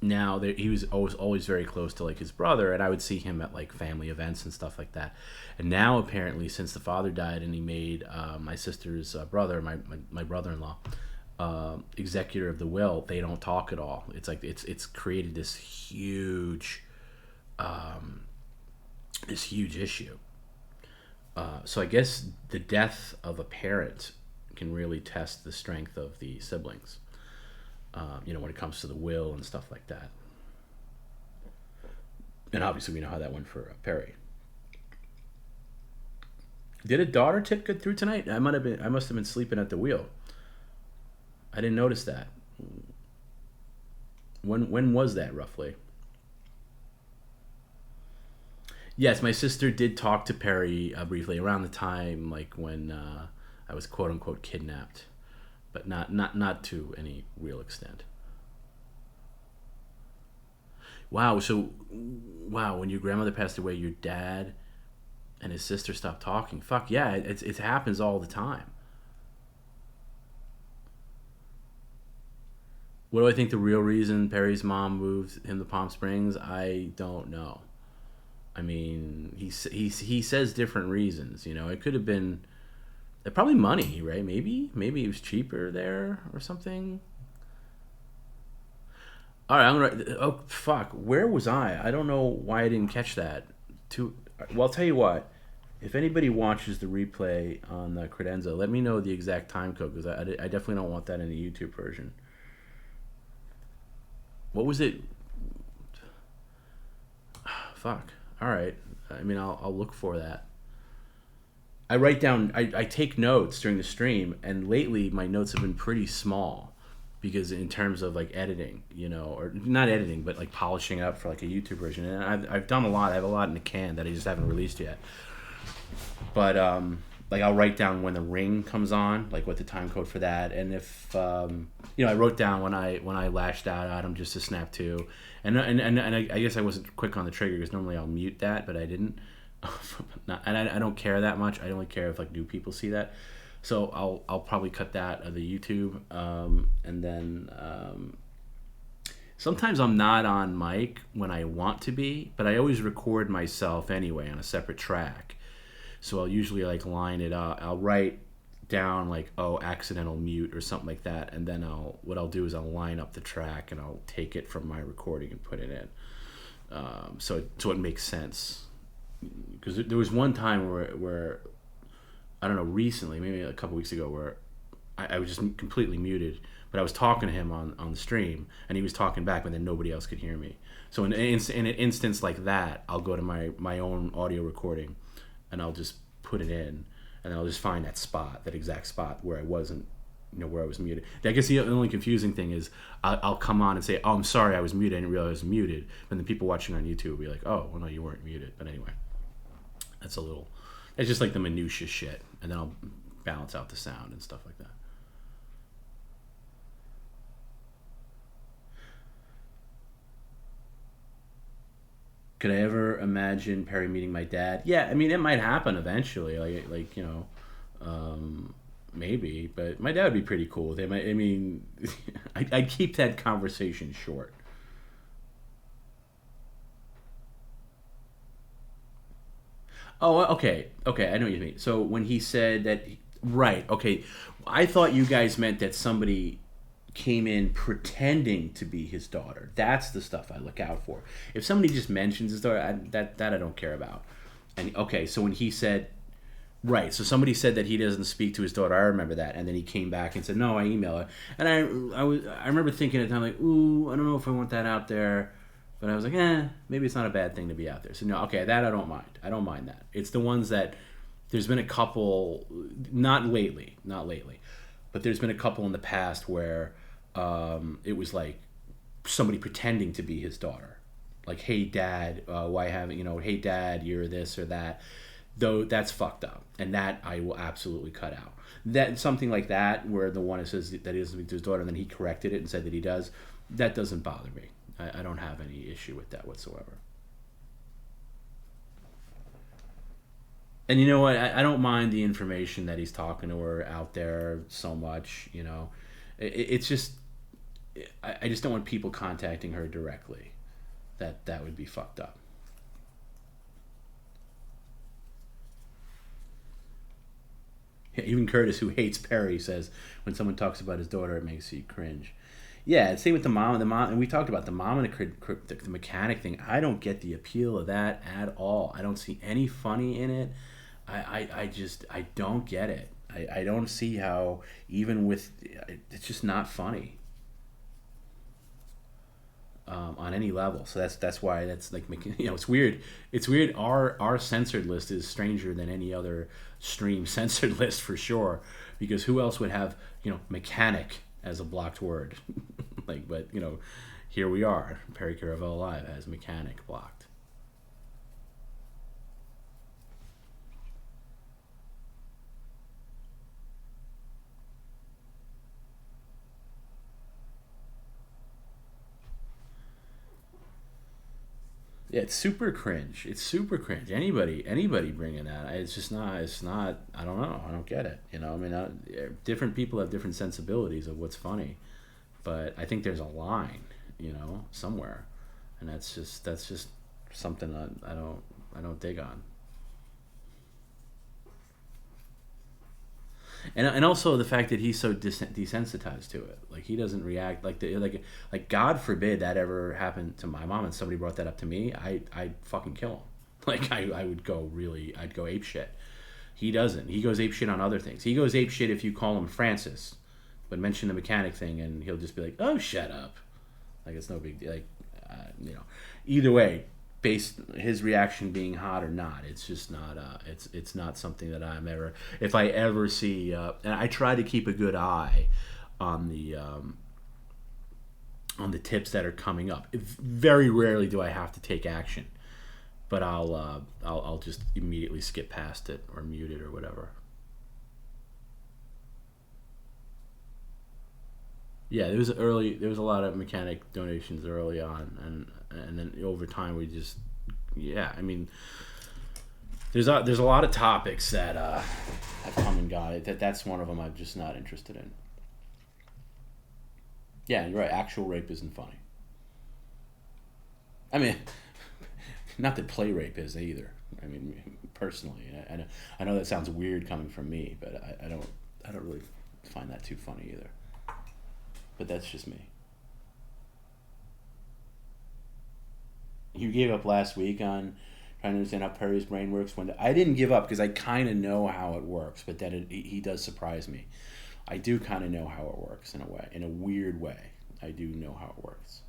now he was always very close to like his brother, and I would see him at like family events and stuff like that. And now apparently, since the father died, and he made my sister's brother, my brother-in-law, executor of the will, they don't talk at all. It's like it's created this huge issue. So I guess the death of a parent can really test the strength of the siblings. When it comes to the will and stuff like that. And obviously we know how that went for Perry. Did a daughter tip get through tonight? I must have been sleeping at the wheel. I didn't notice that. When was that roughly? Yes, my sister did talk to Perry briefly around the time like when I was quote unquote kidnapped. But not to any real extent. Wow, when your grandmother passed away, your dad and his sister stopped talking. Fuck yeah, it happens all the time. What do I think the real reason Perry's mom moved him to Palm Springs? I don't know. I mean, he says different reasons. It could have been. Probably money, right? Maybe it was cheaper there or something. All right, I'm gonna. Oh fuck, where was I? I don't know why I didn't catch that. Well, I'll tell you what. If anybody watches the replay on the credenza, let me know the exact time code, because I definitely don't want that in the YouTube version. What was it? Fuck. All right. I mean, I'll look for that. I write down, I take notes during the stream, and lately my notes have been pretty small, because in terms of like editing, or not editing, but like polishing it up for like a YouTube version. And I've done a lot. I have a lot in the can that I just haven't released yet. But like I'll write down when the ring comes on, like what the time code for that, and if I wrote down when I lashed out at him just to snap to, and I guess I wasn't quick on the trigger because normally I'll mute that, but I didn't. And I don't care that much. I only care if like new people see that, so I'll probably cut that of the YouTube, and then Sometimes I'm not on mic when I want to be, but I always record myself anyway on a separate track. So I'll usually like line it up. I'll write down like, oh, accidental mute or something like that, and then what I'll do is I'll line up the track and I'll take it from my recording and put it in. So it makes sense. Because there was one time where I don't know, recently, maybe a couple weeks ago, where I was just completely muted, but I was talking to him on the stream, and he was talking back, but then nobody else could hear me. So in an instance like that, I'll go to my own audio recording, and I'll just put it in, and I'll just find that exact spot where I wasn't, where I was muted. I guess the only confusing thing is I'll come on and say, oh, I'm sorry, I was muted, I didn't realize I was muted, and then people watching on YouTube will be like, oh, well, no, you weren't muted. But anyway, it's just like the minutia shit, and then I'll balance out the sound and stuff like that. Could I ever imagine Perry meeting my dad? Yeah, I mean, it might happen eventually, maybe, but my dad would be pretty cool with him. I mean, I'd keep that conversation short. Oh, okay, I know what you mean. So when he said that, right, okay, I thought you guys meant that somebody came in pretending to be his daughter. That's the stuff I look out for. If somebody just mentions his daughter, that I don't care about. And okay, so when he said, right, so somebody said that he doesn't speak to his daughter. I remember that, and then he came back and said, "No, I email her." And I remember thinking at the time, like, "Ooh, I don't know if I want that out there," but I was like, maybe it's not a bad thing to be out there. So no, okay, that I don't mind. I don't mind that. It's the ones that there's been a couple, not lately, but there's been a couple in the past where it was like somebody pretending to be his daughter, like, "Hey dad, why haven't hey dad, you're this or that." Though that's fucked up, and that I will absolutely cut out. That something like that, where the one that says that he doesn't speak to his daughter, and then he corrected it and said that he does, that doesn't bother me. I don't have any issue with that whatsoever. And you know what? I don't mind the information that he's talking to her out there so much. It's just I just don't want people contacting her directly. That would be fucked up. Yeah, even Curtis, who hates Perry, says when someone talks about his daughter, it makes you cringe. Yeah, same with the mom, and we talked about the mom and the mechanic thing. I don't get the appeal of that at all. I don't see any funny in it. I don't get it. I don't see how, even with, it's just not funny on any level. So that's why that's like, it's weird. It's weird. Our censored list is stranger than any other stream censored list for sure, because who else would have mechanic as a blocked word? But here we are. Perry Caravello Live has mechanic blocked. Yeah, it's super cringe. Anybody bringing that, it's not. I don't know. I don't get it. Different people have different sensibilities of what's funny, but I think there's a line, somewhere, and that's just something that I don't dig on. And also the fact that he's so desensitized to it, like he doesn't react like God forbid that ever happened to my mom and somebody brought that up to me, I'd fucking kill him. Like I'd go ape shit. He doesn't. He goes ape shit on other things. He goes ape shit if you call him Francis, but mention the mechanic thing and he'll just be like, "Oh, shut up." Like it's no big deal. Like either way, based his reaction being hot or not, it's just not it's not something that I'm ever, if I ever see, and I try to keep a good eye on the tips that are coming up. Very rarely do I have to take action, but I'll just immediately skip past it or mute it or whatever. Yeah, there was a lot of mechanic donations early on, and then over time we just, I mean, there's a lot of topics that have come and gone. That's one of them I'm just not interested in. Yeah, you're right. Actual rape isn't funny. I mean, not that play rape is either. I mean, personally, I know that sounds weird coming from me, but I don't really find that too funny either. But that's just me. You gave up last week on trying to understand how Perry's brain works. When I didn't give up because I kind of know how it works, but then he does surprise me. I do kind of know how it works in a way, in a weird way. I do know how it works.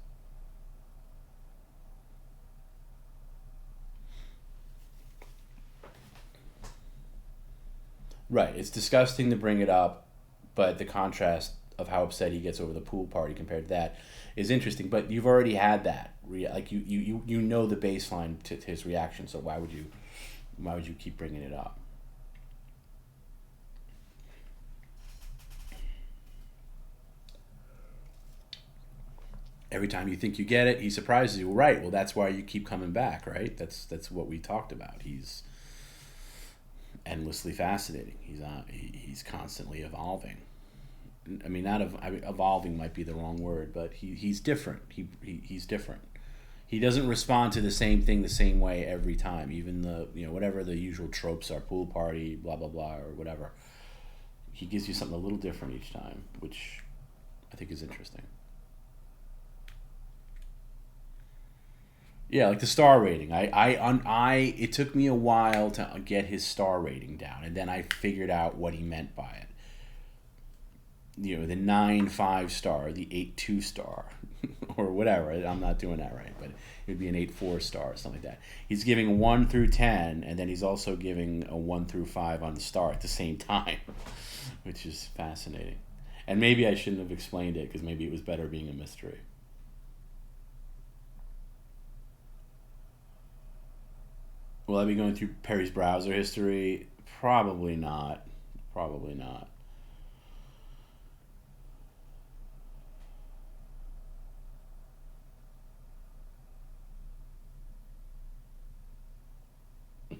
Right, it's disgusting to bring it up, but the contrast of how upset he gets over the pool party compared to that is interesting. But you've already had that, like you know the baseline to his reaction. So why would you keep bringing it up? Every time you think you get it, he surprises you. Right. Well, that's why you keep coming back, right? That's what we talked about. He's endlessly fascinating. He's constantly evolving. I mean, evolving might be the wrong word, but he's different. He's different. He doesn't respond to the same thing the same way every time. Even the whatever the usual tropes are, pool party, blah blah blah, or whatever. He gives you something a little different each time, which I think is interesting. Yeah, like the star rating. It took me a while to get his star rating down, and then I figured out what he meant by it. The 9 5-star, the 8 2-star, or whatever. I'm not doing that right, but it would be an 8 4-star, something like that. He's giving 1 through 10, and then he's also giving a 1 through 5 on the star at the same time, which is fascinating. And maybe I shouldn't have explained it because maybe it was better being a mystery. Will I be going through Perry's browser history? Probably not. Probably not.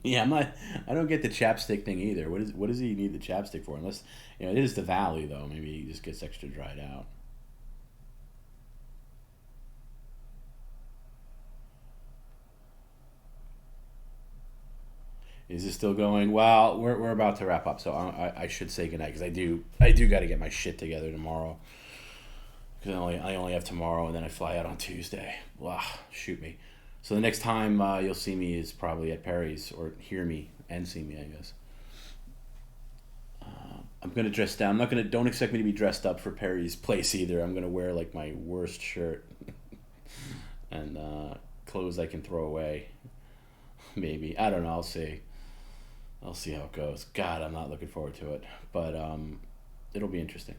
Yeah, I'm not. I don't get the chapstick thing either. What does he need the chapstick for? Unless it is the Valley though. Maybe he just gets extra dried out. Is it still going? Well, we're about to wrap up, so I should say goodnight because I do got to get my shit together tomorrow. Because I only have tomorrow, and then I fly out on Tuesday. Wow, shoot me. So the next time you'll see me is probably at Perry's, or hear me and see me, I guess. I'm gonna dress down. I'm not gonna. Don't expect me to be dressed up for Perry's place either. I'm gonna wear like my worst shirt and clothes I can throw away. Maybe I don't know. I'll see. I'll see how it goes. God, I'm not looking forward to it, but it'll be interesting.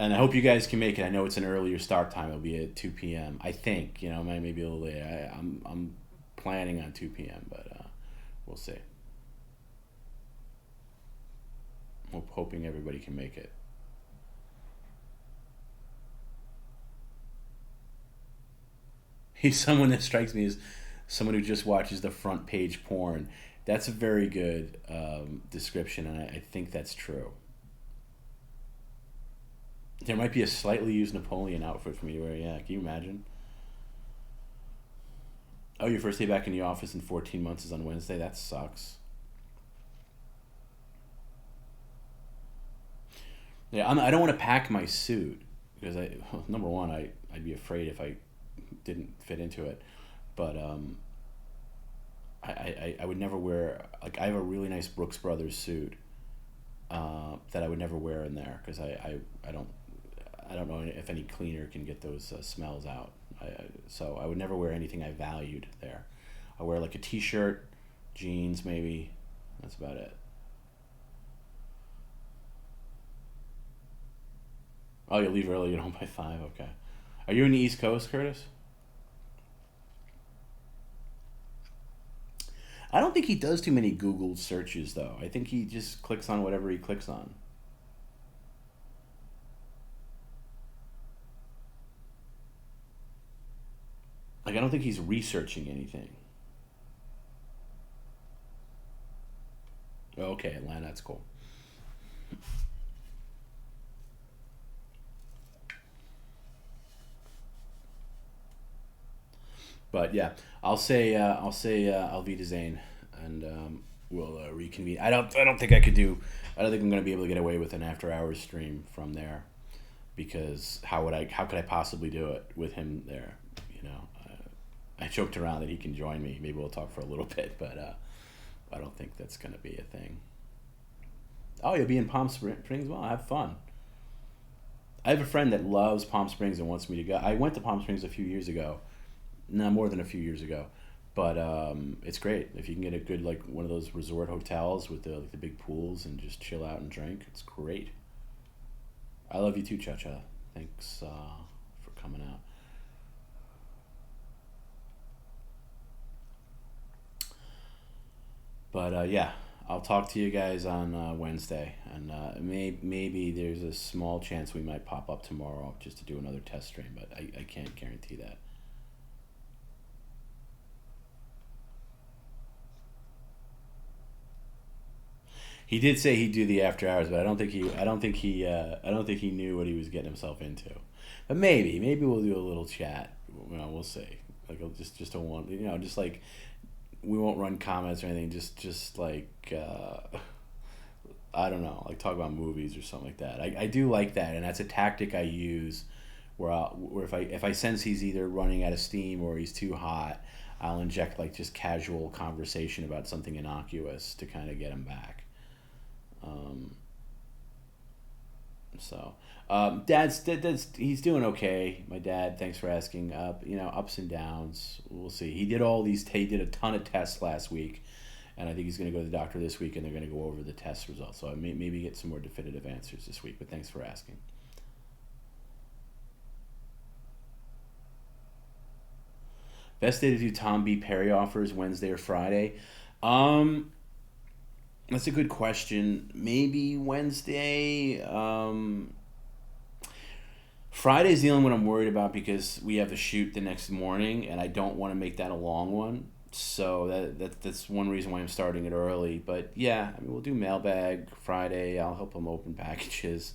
And I hope you guys can make it. I know it's an earlier start time. It'll be at 2 p.m. I think, maybe a little later. I'm planning on 2 p.m., but we'll see. Hoping everybody can make it. He's someone that strikes me as someone who just watches the front page porn. That's a very good description, and I think that's true. There might be a slightly used Napoleon outfit for me to wear. Yeah, can you imagine? Oh, your first day back in the office in 14 months is on Wednesday? That sucks. Yeah, I don't want to pack my suit because number one, I'd be afraid if I didn't fit into it. But I would never wear, like, I have a really nice Brooks Brothers suit that I would never wear in there because I don't know if any cleaner can get those smells out. So I would never wear anything I valued there. I wear like a t-shirt, jeans maybe. That's about it. Oh, you leave early, you're home by 5, okay. Are you in the East Coast, Curtis? I don't think he does too many Google searches, though. I think he just clicks on whatever he clicks on. Like, I don't think he's researching anything. Okay, Atlanta, that's cool. But yeah, I'll say Auf Wiedersehen, and we'll reconvene. I don't think I could do. I don't think I'm going to be able to get away with an after hours stream from there, because how could I possibly do it with him there? You know, I joked around that he can join me. Maybe we'll talk for a little bit, but I don't think that's going to be a thing. Oh, you'll be in Palm Springs? Well, have fun. I have a friend that loves Palm Springs and wants me to go. I went to Palm Springs a few years ago. No, more than a few years ago. But it's great. If you can get a good, like, one of those resort hotels with the big pools and just chill out and drink, it's great. I love you too, Cha-Cha. Thanks for coming out. But yeah, I'll talk to you guys on Wednesday, and maybe there's a small chance we might pop up tomorrow just to do another test stream, but I can't guarantee that. He did say he'd do the after hours, but I don't think he knew what he was getting himself into. But maybe we'll do a little chat. Well, we'll see. Like just a one, just like we won't run comments or anything. Just like I don't know, like talk about movies or something like that. I do like that, and that's a tactic I use where if I sense he's either running out of steam or he's too hot, I'll inject like just casual conversation about something innocuous to kind of get him back. Dad's he's doing okay. My dad, thanks for asking. Ups and downs. We'll see. He did a ton of tests last week, and I think he's going to go to the doctor this week, and they're going to go over the test results. So I maybe get some more definitive answers this week. But thanks for asking. Best day to do TomB Perry offers, Wednesday or Friday? That's a good question. Maybe Wednesday. Friday's the only one I'm worried about because we have a shoot the next morning, and I don't want to make that a long one. So that's one reason why I'm starting it early. But yeah, we'll do mailbag Friday. I'll help them open packages,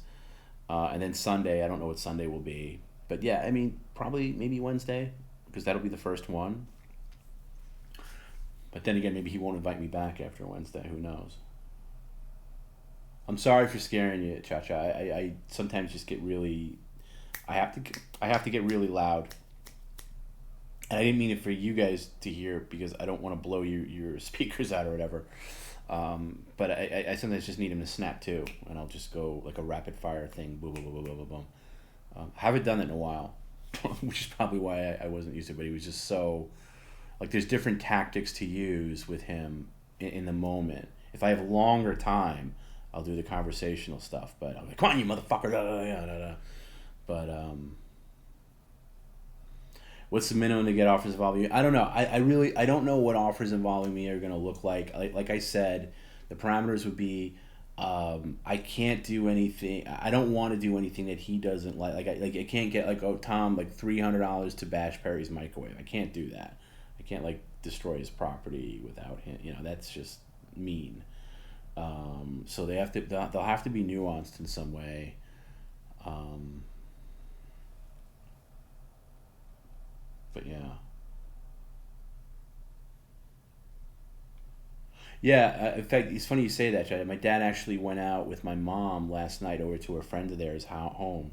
and then Sunday. I don't know what Sunday will be, but yeah, probably maybe Wednesday because that'll be the first one. But then again, maybe he won't invite me back after Wednesday. Who knows? I'm sorry for scaring you, Cha-Cha. I sometimes just get really... I have to get really loud. And I didn't mean it for you guys to hear because I don't want to blow your speakers out or whatever. But I sometimes just need him to snap too. And I'll just go like a rapid fire thing. Boom, boom, boom, boom, boom, boom. I haven't done it in a while. Which is probably why I wasn't used to it. But he was just so... Like there's different tactics to use with him in the moment. If I have longer time... I'll do the conversational stuff, but I'm like, come on, you motherfucker. Da, da, da, da, da. But what's the minimum to get offers involving you? I don't know. I don't know what offers involving me are going to look like. Like I said, the parameters would be I can't do anything. I don't want to do anything that he doesn't like. I can't get like, oh, Tom, like $300 to bash Perry's microwave. I can't do that. I can't like destroy his property without him. That's just mean. So they'll have to be nuanced in some way. But yeah. Yeah, in fact, it's funny you say that, Chad. My dad actually went out with my mom last night over to a friend of theirs' home,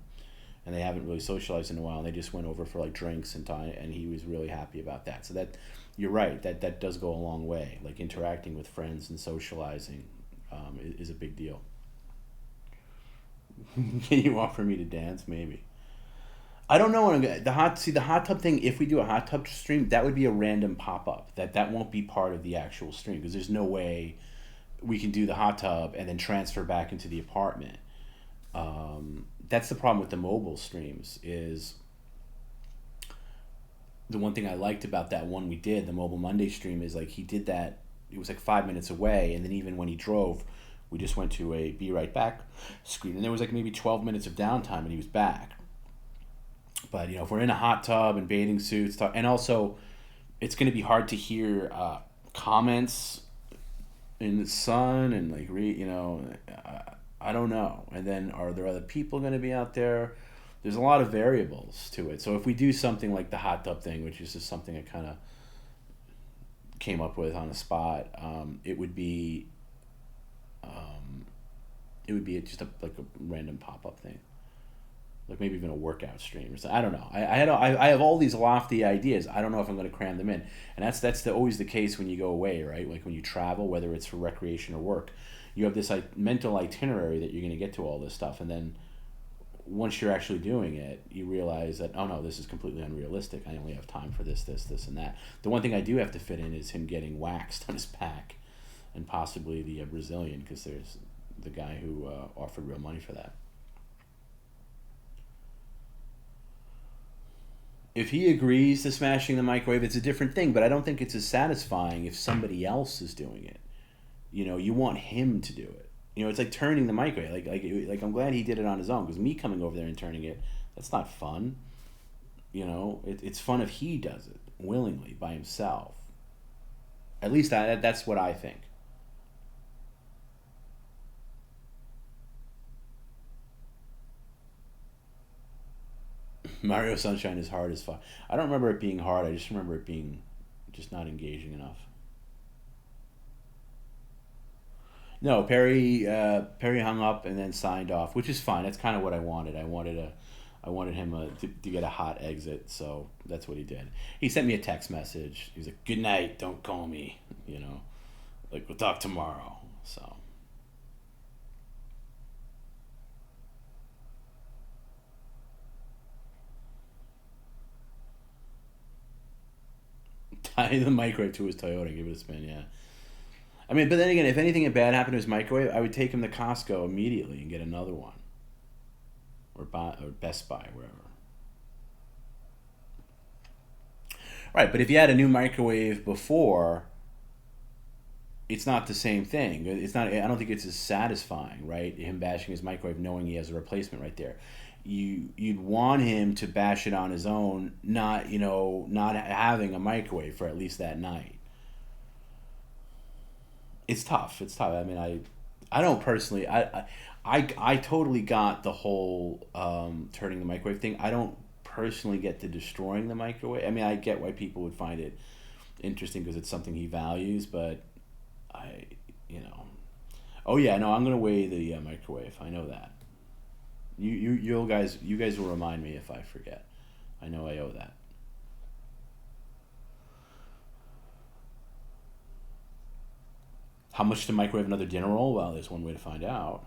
and they haven't really socialized in a while. And they just went over for like drinks and time, and he was really happy about that. So that, you're right, that does go a long way. Like interacting with friends and socializing. Is a big deal. Can you offer me to dance? Maybe. I don't know. The hot tub thing. If we do a hot tub stream, that would be a random pop up. That won't be part of the actual stream because there's no way we can do the hot tub and then transfer back into the apartment. That's the problem with the mobile streams. Is the one thing I liked about that one we did, the Mobile Monday stream, is like he did that. It was like 5 minutes away, and then even when he drove, we just went to a be right back screen, and there was like maybe 12 minutes of downtime, and he was back. But if we're in a hot tub and bathing suits, and also, it's going to be hard to hear comments in the sun and like I don't know. And then are there other people going to be out there? there's a lot of variables to it. So if we do something like the hot tub thing, which is just something I kind of came up with on the spot, it would be just like a random pop up thing, like maybe even a workout stream or something. I don't know. I have all these lofty ideas. I don't know if I'm going to cram them in, and that's always the case when you go away, right? Like when you travel, whether it's for recreation or work, you have this like mental itinerary that you're going to get to all this stuff, and then once you're actually doing it, you realize that, oh no, this is completely unrealistic. I only have time for this, and that. The one thing I do have to fit in is him getting waxed on his back, and possibly the Brazilian, because there's the guy who offered real money for that. If he agrees to smashing the microwave, it's a different thing, but I don't think it's as satisfying if somebody else is doing it. You want him to do it. It's like turning the microwave. Like I'm glad he did it on his own, because me coming over there and turning it, that's not fun. It's fun if he does it willingly by himself. At least that's what I think. Mario Sunshine is hard as fuck. I don't remember it being hard. I just remember it being just not engaging enough. No, Perry hung up and then signed off, which is fine. That's kind of what I wanted. I wanted him to get a hot exit, so that's what he did. He sent me a text message. He's like, "Good night. Don't call me. Like we'll talk tomorrow." So. Tie the microwave to his Toyota and give it a spin, yeah. I mean, but then again, if anything bad happened to his microwave, I would take him to Costco immediately and get another one. Or Best Buy, wherever. Right, but if you had a new microwave before, it's not the same thing. It's not. I don't think it's as satisfying, right? Him bashing his microwave knowing he has a replacement right there. You'd want him to bash it on his own, not having a microwave for at least that night. It's tough. I mean, I don't personally. I totally got the whole turning the microwave thing. I don't personally get to destroying the microwave. I mean, I get why people would find it interesting because it's something he values, but oh yeah, no, I'm gonna weigh the microwave. I know that. You guys will remind me if I forget. I know I owe that. How much to microwave another dinner roll? Well, there's one way to find out.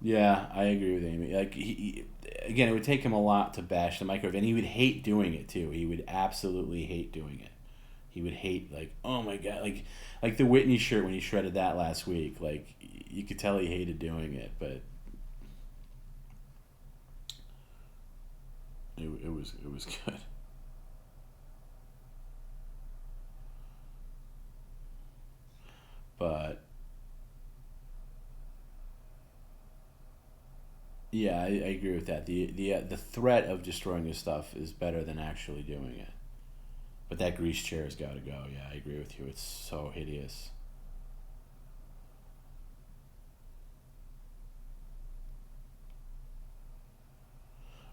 Yeah, I agree with Amy. Like again, it would take him a lot to bash the microwave, and he would hate doing it too. He would absolutely hate doing it. He would hate oh my god, like the Whitney shirt when he shredded that last week. Like you could tell he hated doing it, but it was good. But yeah, I agree with that. The threat of destroying his stuff is better than actually doing it. But that grease chair's got to go. Yeah, I agree with you. It's so hideous.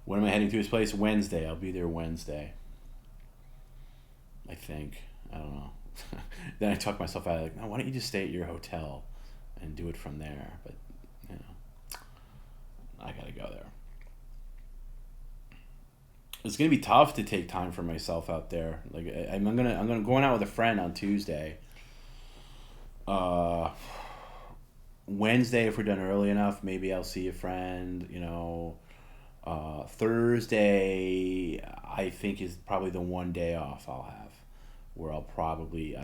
When am I heading to his place? Wednesday. I'll be there Wednesday. I think. I don't know. Then I talk myself out no, why don't you just stay at your hotel and do it from there? But I gotta go there. It's gonna be tough to take time for myself out there. Like I'm going out with a friend on Tuesday. Wednesday, if we're done early enough, maybe I'll see a friend. Thursday, I think is probably the one day off I'll have, where I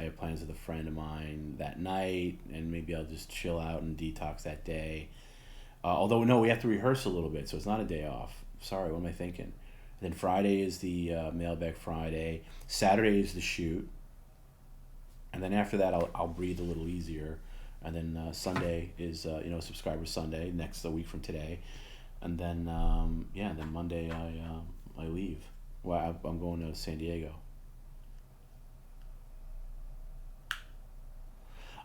have plans with a friend of mine that night, and maybe I'll just chill out and detox that day. Although, no, we have to rehearse a little bit, so it's not a day off. Sorry, what am I thinking? And then Friday is the Mailbag Friday. Saturday is the shoot. And then after that, I'll breathe a little easier. and then Sunday is Subscriber Sunday next a week from today, and then then Monday I leave. Well, I'm going to San Diego.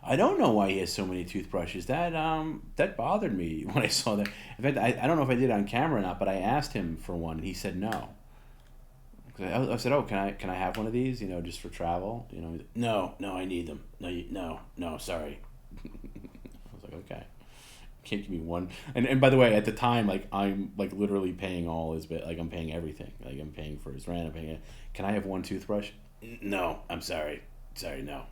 I don't know why he has so many toothbrushes. That bothered me when I saw that. In fact, I don't know if I did it on camera or not, but I asked him for one, and he said no. I said, "Oh, can I have one of these? Just for travel?" No, I need them. No, sorry. I was like, okay, can't give me one. And by the way, at the time, like I'm like literally paying all his bit. Like I'm paying everything. Like I'm paying for his rent. I'm paying it. Can I have one toothbrush? No, I'm sorry. Sorry, no.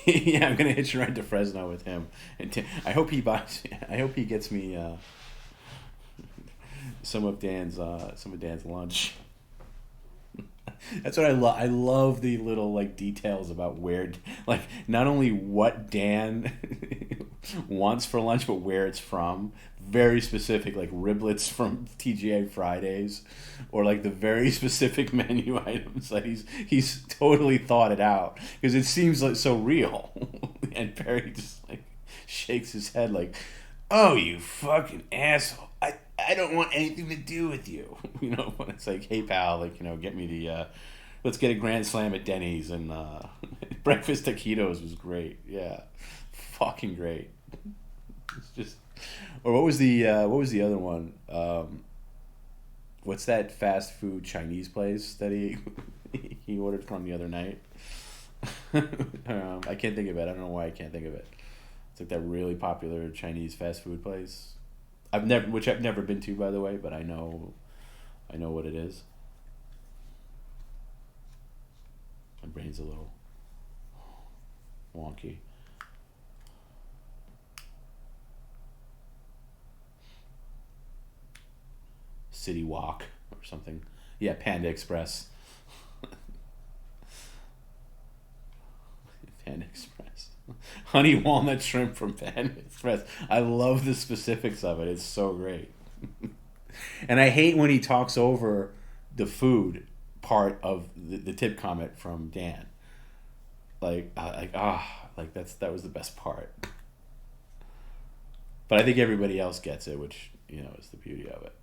Yeah, I'm gonna hitch a ride to Fresno with him, and I hope he buys. I hope he gets me some of Dan's lunch. That's what I love. I love the little like details about where, like, not only what Dan wants for lunch, but where it's from. Very specific, like riblets from TGI Fridays, or like the very specific menu items. Like he's totally thought it out because it seems like so real. And Perry just like shakes his head like, "Oh, you fucking asshole! I don't want anything to do with you." When it's like, "Hey pal, like get me the let's get a Grand Slam at Denny's," and breakfast taquitos was great. Yeah, fucking great. It's just, or what was the other one? What's that fast food Chinese place that he ordered from the other night? I can't think of it. I don't know why I can't think of it. It's like that really popular Chinese fast food place. I've never been to, by the way, but I know what it is. My brain's a little wonky. City Walk or something. Yeah, Panda Express. Panda Express. Honey walnut shrimp from Panda Express. I love the specifics of it. It's so great. And I hate when he talks over the food part of the tip comment from Dan. That was the best part. But I think everybody else gets it, which is the beauty of it.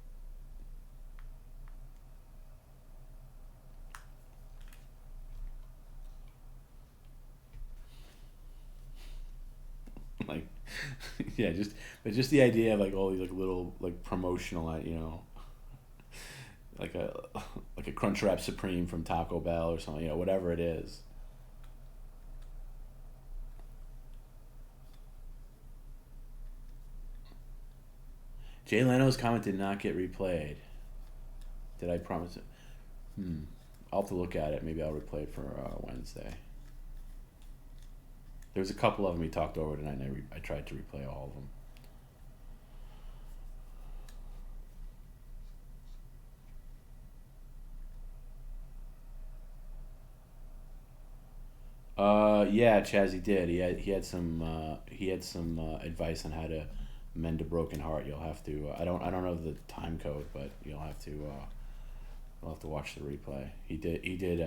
Like, yeah, just the idea of like all these like little like promotional, like a Crunchwrap Supreme from Taco Bell or something, whatever it is. Jay Leno's comment did not get replayed. Did I promise it? I'll have to look at it. Maybe I'll replay it for Wednesday. There was a couple of them he talked over tonight, and I tried to replay all of them. Yeah, Chazzy did. He had some advice on how to mend a broken heart. You'll have to. I don't know the time code, but you'll have to watch the replay. He did. He did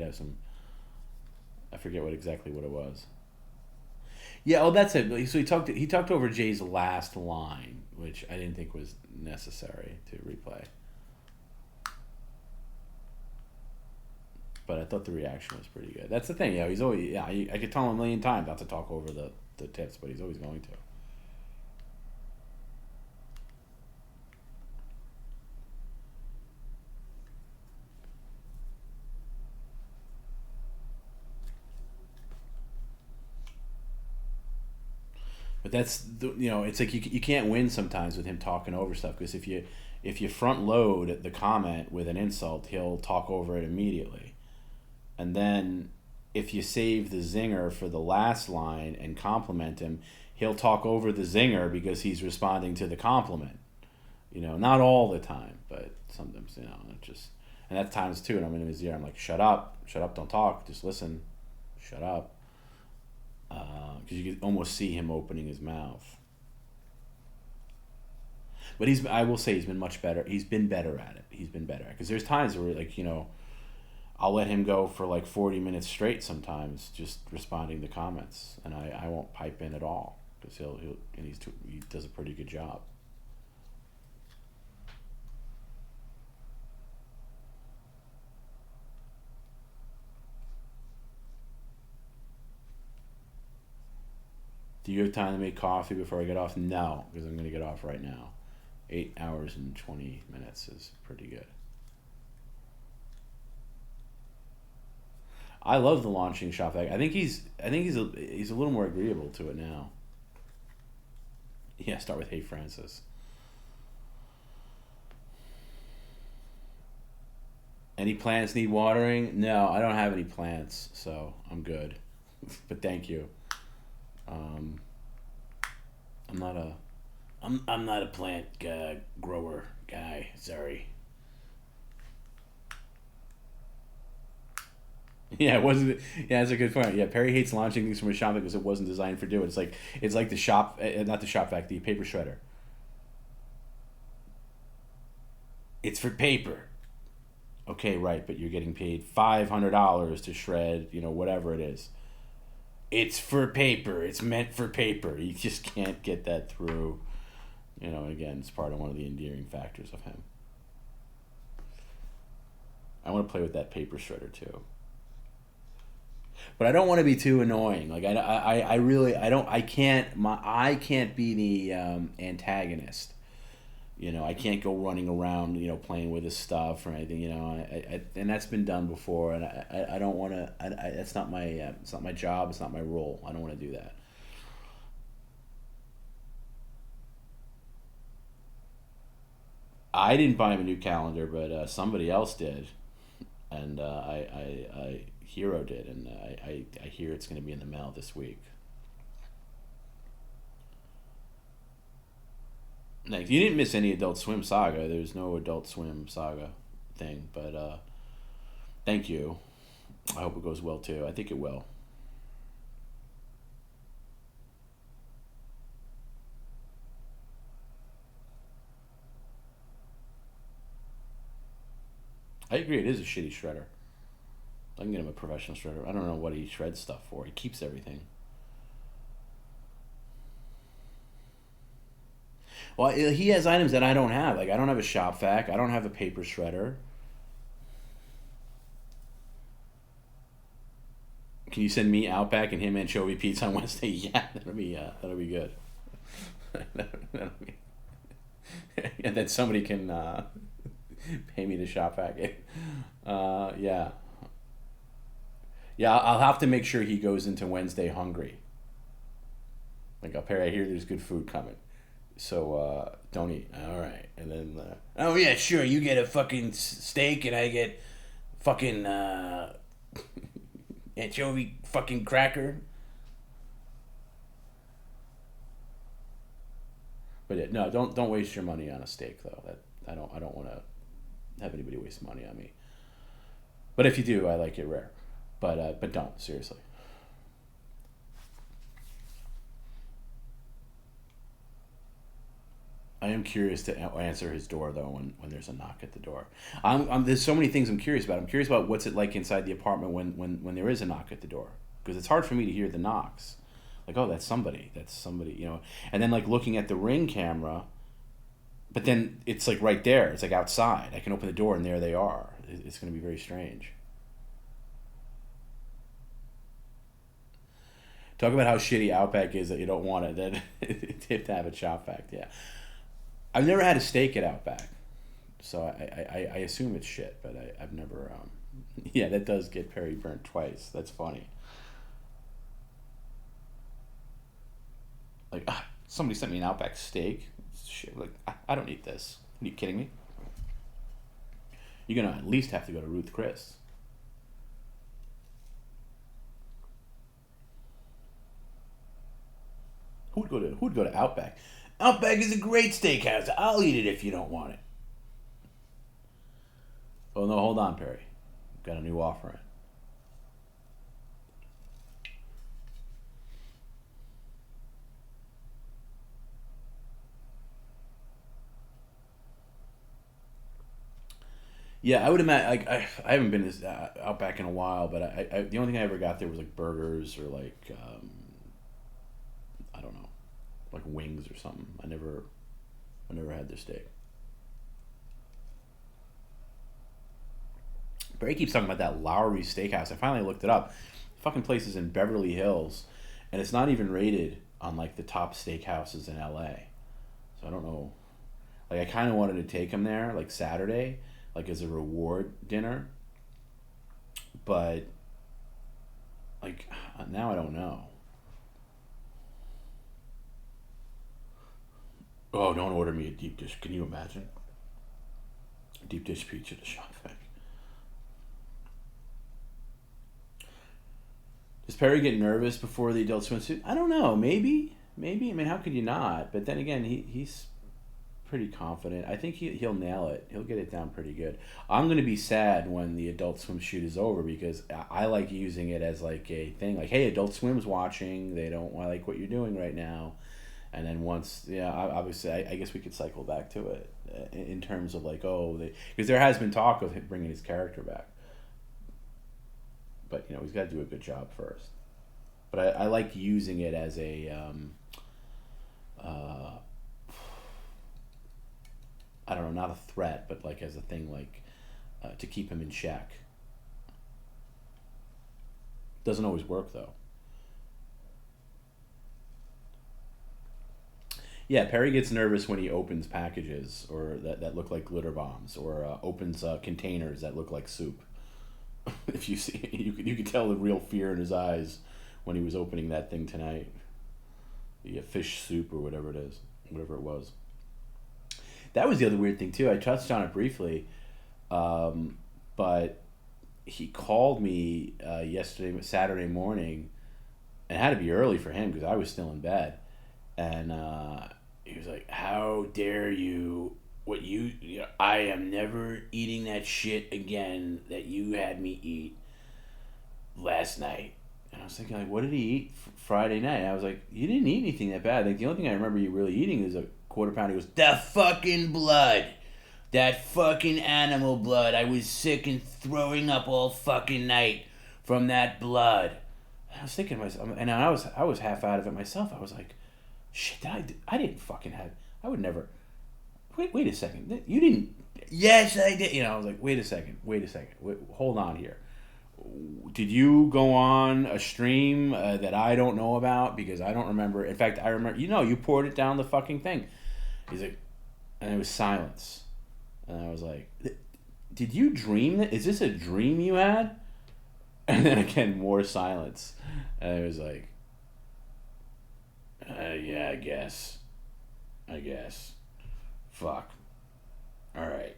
have some. I forget exactly what it was. Yeah, oh, that's it. So he talked over Jay's last line, which I didn't think was necessary to replay. But I thought the reaction was pretty good. That's the thing, he's always, I could tell him a million times not to talk over the tips, but he's always going to. But that's it's like you can't win sometimes with him talking over stuff, because if you front load the comment with an insult, he'll talk over it immediately, and then if you save the zinger for the last line and compliment him, he'll talk over the zinger because he's responding to the compliment. Not all the time, but sometimes it just, and at times too. And I'm in his ear. I'm like, shut up, don't talk, just listen, shut up. Because you can almost see him opening his mouth. But I will say he's been much better. He's been better at it. Because there's times where, like, I'll let him go for like 40 minutes straight sometimes, just responding to comments, and I won't pipe in at all because he does a pretty good job. Do you have time to make coffee before I get off? No, because I'm going to get off right now. 8 hours and 20 minutes is pretty good. I love the launching shop vac. I think he's a little more agreeable to it now. Yeah, start with Hey Francis. Any plants need watering? No, I don't have any plants, so I'm good. But thank you. I'm not a plant grower guy. Sorry. Yeah, it wasn't. Yeah, that's a good point. Yeah, Perry hates launching things from a shop vac because it wasn't designed for do it. It's like the shop, not the shop vac, the paper shredder. It's for paper. Okay, right, but you're getting paid $500 to shred, whatever it is. It's for paper. It's meant for paper. You just can't get that through. Again, it's part of one of the endearing factors of him. I want to play with that paper shredder too. But I don't want to be too annoying. Like I can't be the antagonist. I can't go running around, playing with his stuff or anything. And that's been done before, and I don't want to. That's not my. It's not my job. It's not my role. I don't want to do that. I didn't buy him a new calendar, but somebody else did, and I Hero did, and I hear it's going to be in the mail this week. Nice. You didn't miss any Adult Swim saga. There's no Adult Swim saga thing, but thank you. I hope it goes well too. I think it will. I agree. It is a shitty shredder. I can get him a professional shredder. I don't know what he shreds stuff for. He keeps everything. Well, he has items that I don't have. Like, I don't have a shop vac. I don't have a paper shredder. Can you send me Outback and him anchovy pizza on Wednesday? Yeah, that'll be good. that'll be, and then somebody can pay me the shop vac. Yeah. Yeah, I'll have to make sure he goes into Wednesday hungry. Like, I hear there's good food coming. So, don't eat. All right. And then, oh, yeah, sure, you get a fucking steak and I get fucking anchovy fucking cracker. But yeah, no, don't waste your money on a steak, though. I don't want to have anybody waste money on me. But if you do, I like it rare. But don't, seriously. I am curious to answer his door though when there's a knock at the door. There's so many things I'm curious about. I'm curious about what's it like inside the apartment when there is a knock at the door, because it's hard for me to hear the knocks. Like, oh, that's somebody, and then like looking at the Ring camera, but then it's like right there. It's like outside. I can open the door and there they are. It's going to be very strange. Talk about how shitty Outback is that you don't want it. Then you have to have a shop vac. Yeah. I've never had a steak at Outback, so I assume it's shit, but I've never... yeah, that does get Perry burnt twice. That's funny. Like, somebody sent me an Outback steak. Shit, like, I don't eat this. Are you kidding me? You're going to at least have to go to Ruth Chris. Who'd go to Outback? Outback is a great steakhouse. I'll eat it if you don't want it. Oh, no, hold on, Perry. Got a new offer in. Yeah, I would imagine. Like I haven't been this, out back in a while, but the only thing I ever got there was like burgers or like I don't know, like wings or something. I never had their steak. Barry keeps talking about that Lowry Steakhouse. I finally looked it up. The fucking place is in Beverly Hills, and it's not even rated on like the top steakhouses in LA. So I don't know. Like I kind of wanted to take him there like Saturday, like as a reward dinner, but like now I don't know. Oh, don't order me a deep dish. Can you imagine? Deep dish pizza to shop back. Does Perry get nervous before the Adult Swimsuit? I don't know. Maybe. Maybe. I mean, how could you not? But then again, he's pretty confident. I think he'll nail it. He'll get it down pretty good. I'm going to be sad when the Adult Swim shoot is over because I like using it as like a thing. Like, hey, Adult Swim's watching. They don't like what you're doing right now. And then once, obviously, I guess we could cycle back to it in terms of like, because there has been talk of him bringing his character back. But, he's got to do a good job first. But I like using it as a, I don't know, not a threat, but like as a thing like to keep him in check. Doesn't always work though. Yeah, Perry gets nervous when he opens packages or that look like glitter bombs or opens containers that look like soup. If you see, you could tell the real fear in his eyes when he was opening that thing tonight. The fish soup or whatever it is, whatever it was. That was the other weird thing too. I touched on it briefly, but he called me Saturday morning, and it had to be early for him because I was still in bed, and he was like, "How dare you? I am never eating that shit again that you had me eat last night." And I was thinking, like, what did he eat Friday night? And I was like, you didn't eat anything that bad. Like, the only thing I remember you really eating is a quarter pounder. He goes, the fucking blood. That fucking animal blood. I was sick and throwing up all fucking night from that blood. And I was thinking to myself, and I was half out of it myself. I was like, shit, I didn't fucking have, I would never, wait a second. You didn't, yes, I did. I was like, wait a second. Hold on here. Did you go on a stream that I don't know about? Because I don't remember. In fact, I remember, you poured it down the fucking thing. He's like, and it was silence. And I was like, did you dream that? Is this a dream you had? And then again, more silence. And it was like, yeah, I guess. Fuck. All right,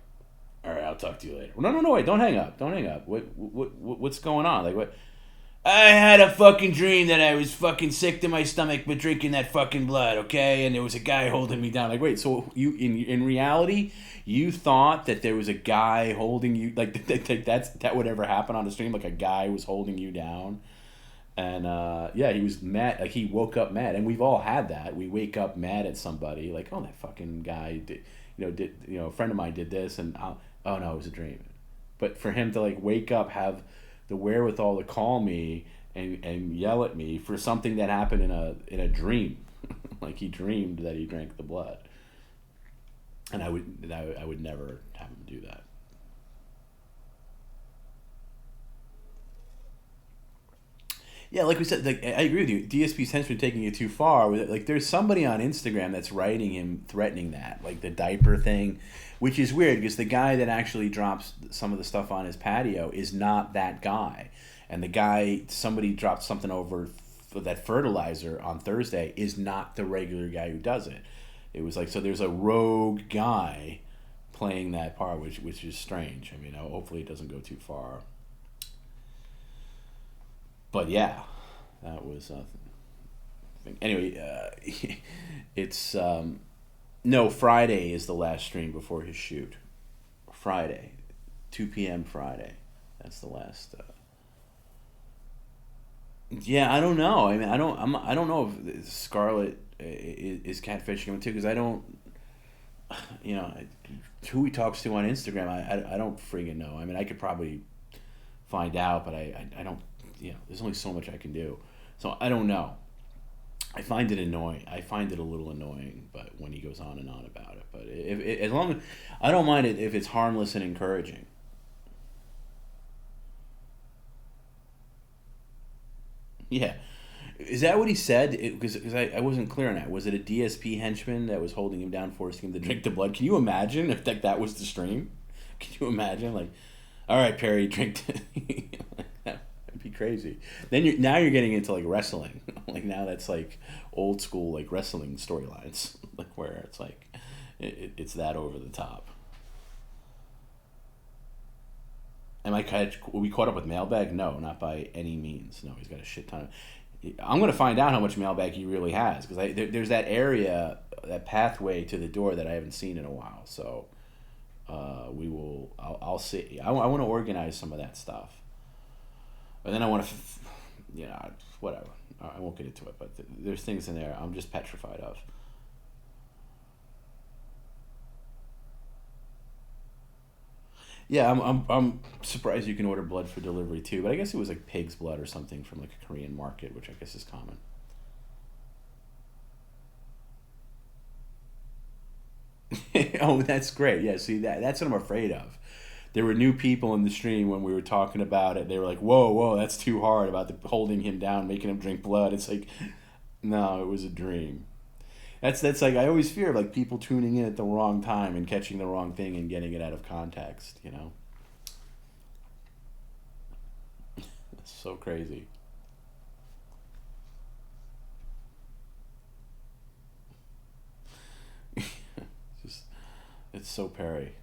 I'll talk to you later. No, wait, don't hang up. What's going on? Like, what? I had a fucking dream that I was fucking sick to my stomach but drinking that fucking blood, okay? And there was a guy holding me down. Like, wait, so you, in reality, you thought that there was a guy holding you, like, that would ever happen on the stream? Like, a guy was holding you down? And, he was mad. Like, he woke up mad. And we've all had that. We wake up mad at somebody. Like, oh, that fucking guy did, a friend of mine did this, and oh no, it was a dream. But for him to like wake up, have the wherewithal to call me and yell at me for something that happened in a dream, like he dreamed that he drank the blood, and I would never have him do that. Yeah, like we said, like I agree with you. DSP's henchman taking it too far. Like, there's somebody on Instagram that's writing him, threatening that, like the diaper thing, which is weird because the guy that actually drops some of the stuff on his patio is not that guy, and the guy somebody dropped something over for that fertilizer on Thursday is not the regular guy who does it. It was like, so there's a rogue guy playing that part, which is strange. I mean, hopefully it doesn't go too far. But yeah, that was thing. Anyway, it's no, Friday is the last stream before his shoot. Friday, 2 p.m. Friday. That's the last. Yeah, I don't know. I mean, I don't know if Scarlett is catfishing him too, because I don't you know, who he talks to on Instagram, I don't friggin' know. I mean, I could probably find out, but I don't, you know, there's only so much I can do. So I don't know. I find it annoying. I find it a little annoying, but when he goes on and on about it. But as long as, I don't mind it if it's harmless and encouraging. Yeah. Is that what he said? Because I wasn't clear on that. Was it a DSP henchman that was holding him down, forcing him to drink the blood? Can you imagine if that was the stream? Can you imagine? Like, all right, Perry, drink. That'd be crazy. Then now you're getting into like wrestling. Like now that's like old school like wrestling storylines, like where it's like it's that over the top. Were we caught up with Mailbag? No, not by any means. No, he's got a shit ton of. I'm going to find out how much mailbag he really has, because there's that area, that pathway to the door that I haven't seen in a while. So I'll see. I want to organize some of that stuff. And then I want to, whatever. I won't get into it, but there's things in there I'm just petrified of. Yeah, I'm surprised you can order blood for delivery too, but I guess it was like pig's blood or something from like a Korean market, which I guess is common. Oh, that's great. Yeah, see that's what I'm afraid of. There were new people in the stream when we were talking about it. They were like, "Whoa, that's too hard about holding him down, making him drink blood." It's like, no, it was a dream. That's like I always fear of like people tuning in at the wrong time and catching the wrong thing and getting it out of context. You know, it's so crazy. Just it's so Perry.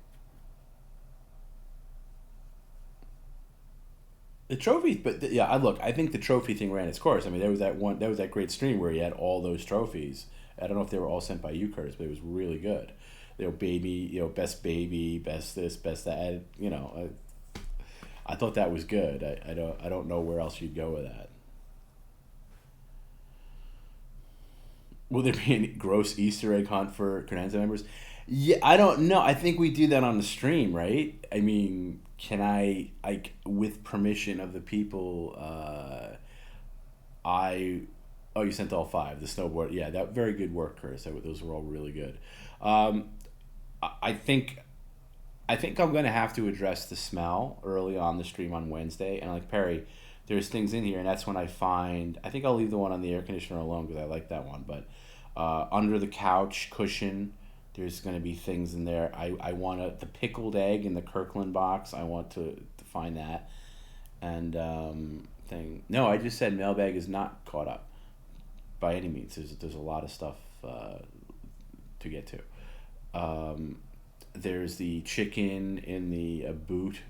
The trophy, but yeah, I think the trophy thing ran its course. I mean, there was that great stream where he had all those trophies. I don't know if they were all sent by you, Curtis, but it was really good. Best baby, best this, best that. I thought that was good. I don't know where else you'd go with that. Will there be a gross Easter egg hunt for Credenza members? Yeah, I don't know. I think we do that on the stream, right? I mean, can I, like, with permission of the people, oh, you sent all five. The snowboard, yeah, that very good work, Chris. Those were all really good. Um, I think I'm gonna have to address the smell early on the stream on Wednesday, and like Perry, there's things in here, and that's when I find. I think I'll leave the one on the air conditioner alone because I like that one, but under the couch cushion, there's gonna be things in there. I want the pickled egg in the Kirkland box. I want to find that, and thing. No, I just said mailbag is not caught up by any means. There's a lot of stuff to get to. There's the chicken in the boot,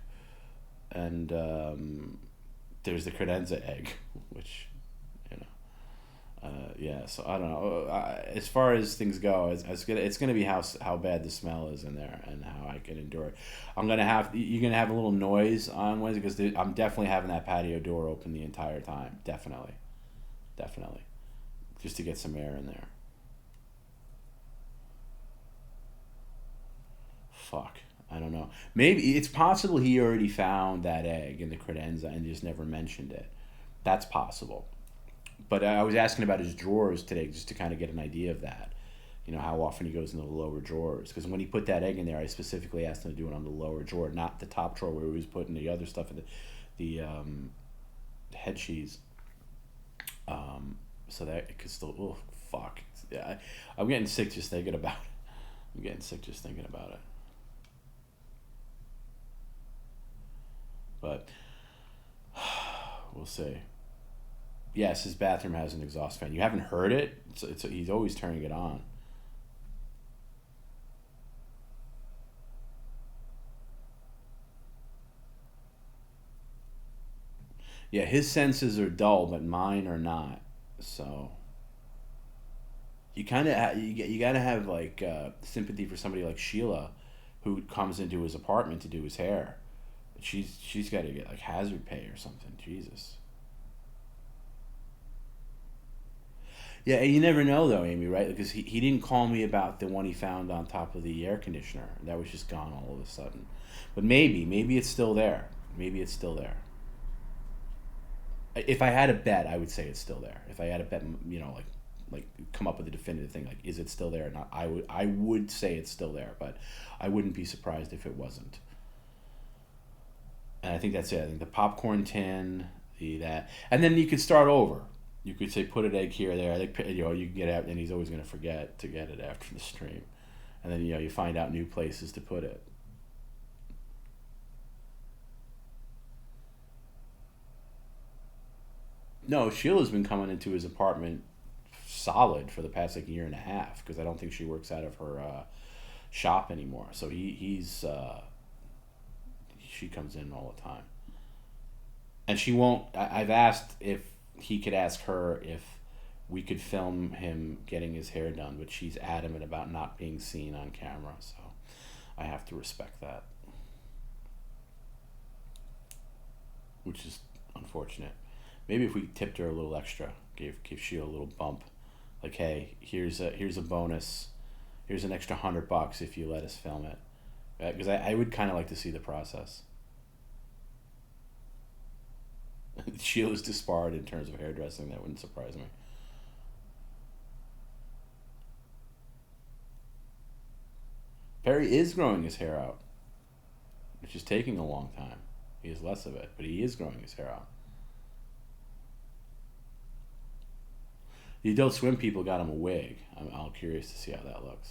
and there's the credenza egg, which, yeah. So I don't know. As far as things go, it's gonna be how bad the smell is in there and how I can endure it. You're gonna have a little noise on Wednesday because I'm definitely having that patio door open the entire time. Definitely, just to get some air in there. Fuck. I don't know. Maybe it's possible he already found that egg in the credenza and just never mentioned it. That's possible. But I was asking about his drawers today just to kind of get an idea of that. How often he goes into the lower drawers. Because when he put that egg in there, I specifically asked him to do it on the lower drawer, not the top drawer where he was putting the other stuff in the head cheese. So that it could still. Oh, fuck. Yeah, I'm getting sick just thinking about it. But we'll see. Yes, his bathroom has an exhaust fan. You haven't heard it? He's always turning it on. Yeah, his senses are dull, but mine are not. So you kind of you got to have like sympathy for somebody like Sheila, who comes into his apartment to do his hair. She's got to get like hazard pay or something. Jesus. Yeah, and you never know though, Amy, right? Because he didn't call me about the one he found on top of the air conditioner. That was just gone all of a sudden. But maybe it's still there. Maybe it's still there. If I had a bet, I would say it's still there. If I had a bet, like come up with a definitive thing, like is it still there or not? I would say it's still there, but I wouldn't be surprised if it wasn't. And I think that's it. I think the popcorn tin, and then you could start over. You could say put an egg here or there. I think you can get out, and he's always going to forget to get it after the stream, and then you find out new places to put it. No, Sheila's been coming into his apartment solid for the past year and a half because I don't think she works out of her shop anymore. So she comes in all the time, and she won't. I've asked if he could ask her if we could film him getting his hair done, but she's adamant about not being seen on camera. So I have to respect that, which is unfortunate. Maybe if we tipped her a little extra, give Sheila a little bump, like, hey, here's a bonus, here's an extra $100 if you let us film it, because I would kind of like to see the process. Sheila's disbarred in terms of hairdressing. That wouldn't surprise me. Perry is growing his hair out, which is taking a long time. He has less of it, but he is growing his hair out. The Adult Swim people got him a wig. I'm all curious to see how that looks.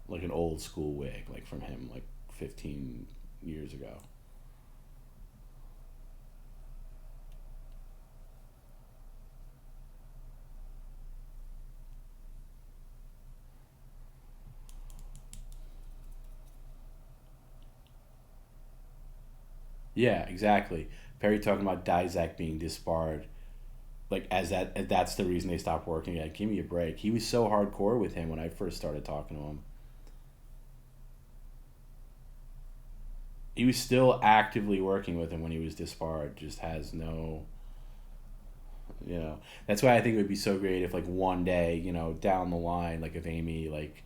Like an old school wig, like from him, like 15 years ago. Yeah, exactly. Perry talking about Dizak being disbarred, like that's the reason they stopped working. Like, give me a break. He was so hardcore with him when I first started talking to him. He was still actively working with him when he was disbarred. Just has no, That's why I think it would be so great if, like, one day, down the line, like if Amy, like,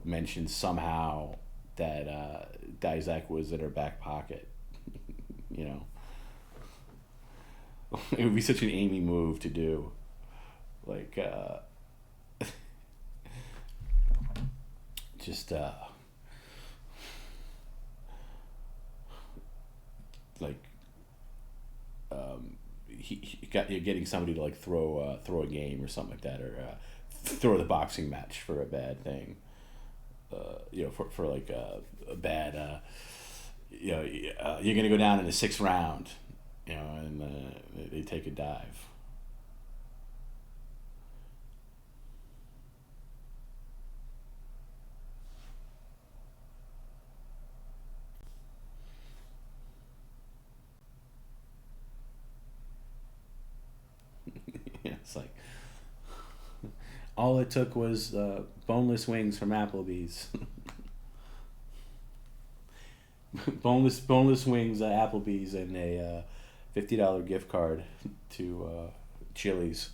mentioned somehow that Dizak was in her back pocket. It would be such an Amy move to do. Like, just, like, you're getting somebody to, like, throw a game or something like that, or throw the boxing match for a bad thing. For like a bad, you're gonna go down in the 6th round, and they take a dive. It's like all it took was boneless wings from Applebee's. boneless wings at Applebee's and a $50 gift card to Chili's.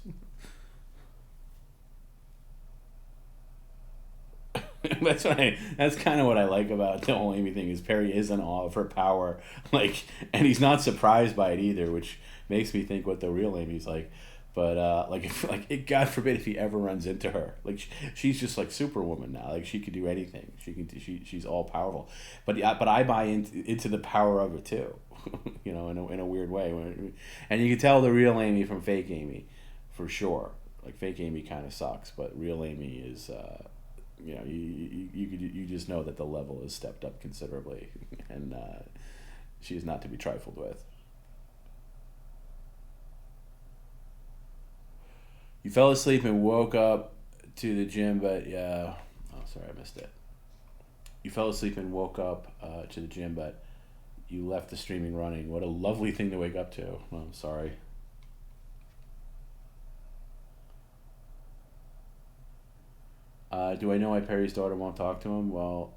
That's kind of what I like about the whole Amy thing, is Perry is in awe of her power, like, and he's not surprised by it either, which makes me think what the real Amy's like. But God forbid if he ever runs into her, like, she's just like Superwoman now. Like, she could do anything. She's all powerful. But I buy into the power of it too, in a weird way. And you can tell the real Amy from fake Amy, for sure. Like, fake Amy kind of sucks, but real Amy is, you just know that the level has stepped up considerably, and she is not to be trifled with. You fell asleep and woke up to the gym, but yeah. Oh, sorry, I missed it. You fell asleep and woke up to the gym, but you left the streaming running. What a lovely thing to wake up to. Oh, I'm sorry. Do I know why Perry's daughter won't talk to him? Well,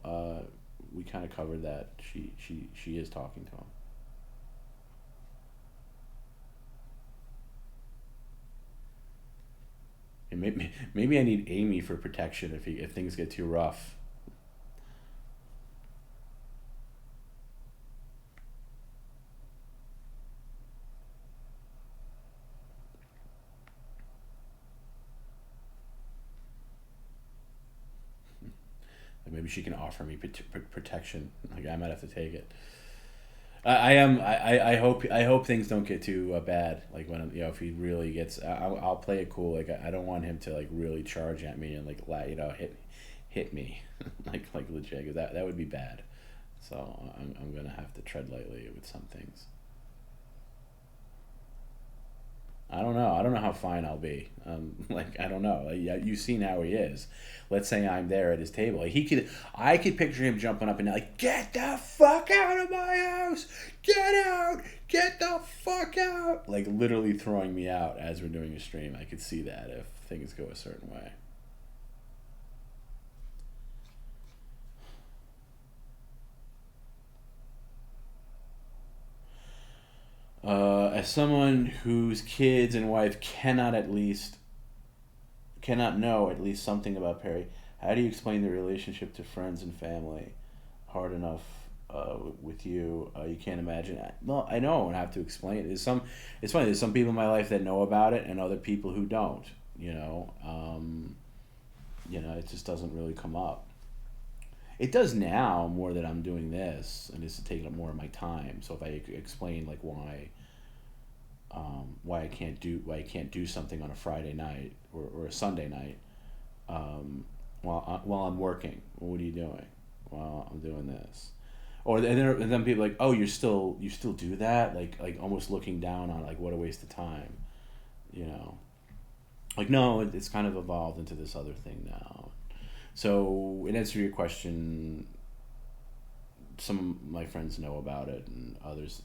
we kind of covered that. She is talking to him. And maybe I need Amy for protection if things get too rough. Maybe she can offer me protection. Like I might have to take it. I hope things don't get too bad. Like when if he really gets, I'll play it cool. Like I don't want him to like really charge at me and like hit me, like legit. 'Cause that would be bad. So I'm gonna have to tread lightly with some things. I don't know. I don't know how fine I'll be. Like I don't know. Like, yeah, you've seen how he is. Let's say I'm there at his table. Like, I could picture him jumping up and down, like, "Get the fuck out of my house! Get out! Get the fuck out!" Like literally throwing me out as we're doing a stream. I could see that if things go a certain way. As someone whose kids and wife cannot know at least something about Perry, how do you explain the relationship to friends and family? Hard enough with you. You can't imagine. Well, I know I don't have to explain it. It's funny. There's some people in my life that know about it, and other people who don't. It just doesn't really come up. It does now more that I'm doing this, and this is taking up more of my time. So if I explain like why I can't do something on a Friday night or a Sunday night, while I'm working. Well, what are you doing? Well, I'm doing this. And then people are like, oh, you still do that? Like almost looking down on like what a waste of time, Like no, it's kind of evolved into this other thing now. So in answer to your question, some of my friends know about it, and others.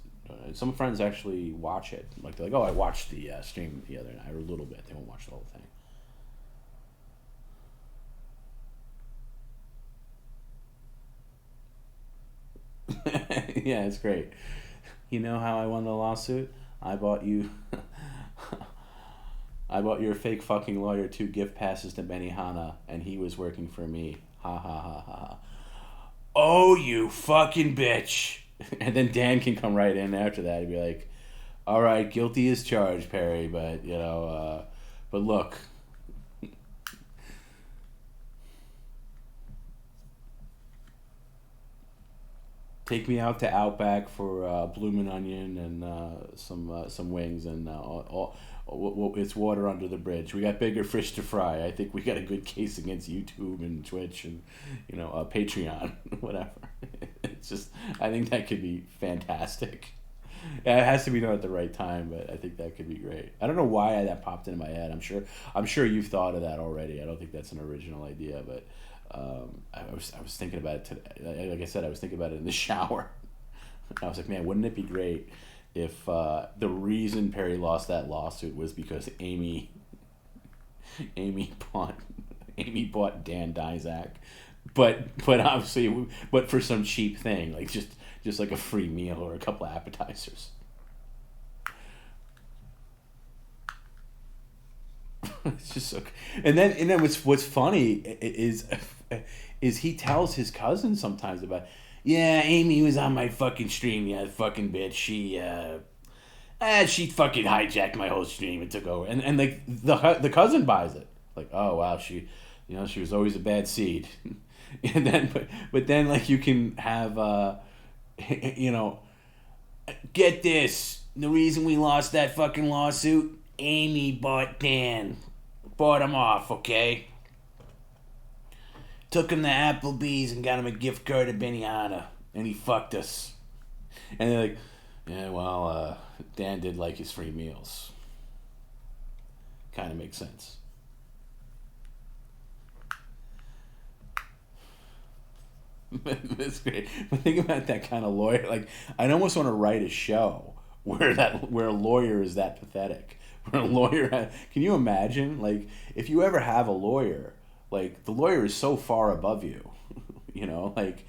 Some friends actually watch it. Like they're like, "Oh, I watched the stream the other night, or a little bit." They won't watch the whole thing. Yeah, it's great. You know how I won the lawsuit? I bought you. I bought your fake fucking lawyer 2 gift passes to Benihana, and he was working for me. Ha ha ha ha. Oh, you fucking bitch. And then Dan can come right in after that and be like, all right, guilty as charged, Perry, but, but look. Take me out to Outback for bloomin' onion and some wings and it's water under the bridge. We got bigger fish to fry. I think we got a good case against YouTube and Twitch and Patreon, whatever. It's just I think that could be fantastic. Yeah, it has to be done at the right time, but I think that could be great. I don't know why that popped into my head. I'm sure you've thought of that already. I don't think that's an original idea, but I was thinking about it today. Like I said, I was thinking about it in the shower. I was like, man, wouldn't it be great if the reason Perry lost that lawsuit was because Amy bought Dan Dizak, but obviously, but for some cheap thing, like just like a free meal or a couple of appetizers. It's just so, and then what's funny is he tells his cousin sometimes about, yeah, Amy was on my fucking stream, yeah, fucking bitch, she fucking hijacked my whole stream and took over, and like the cousin buys it, like, oh wow, she was always a bad seed. And then but then like you can have get this, the reason we lost that fucking lawsuit, Amy bought Dan. Bought him off, okay? Took him to Applebee's and got him a gift card to Benihana. And he fucked us. And they're like, yeah, well, Dan did like his free meals. Kind of makes sense. That's great. But think about that kind of lawyer. Like, I'd almost want to write a show where a lawyer is that pathetic. Where a lawyer can you imagine, like, if you ever have a lawyer, Like the lawyer is so far above you, you know, like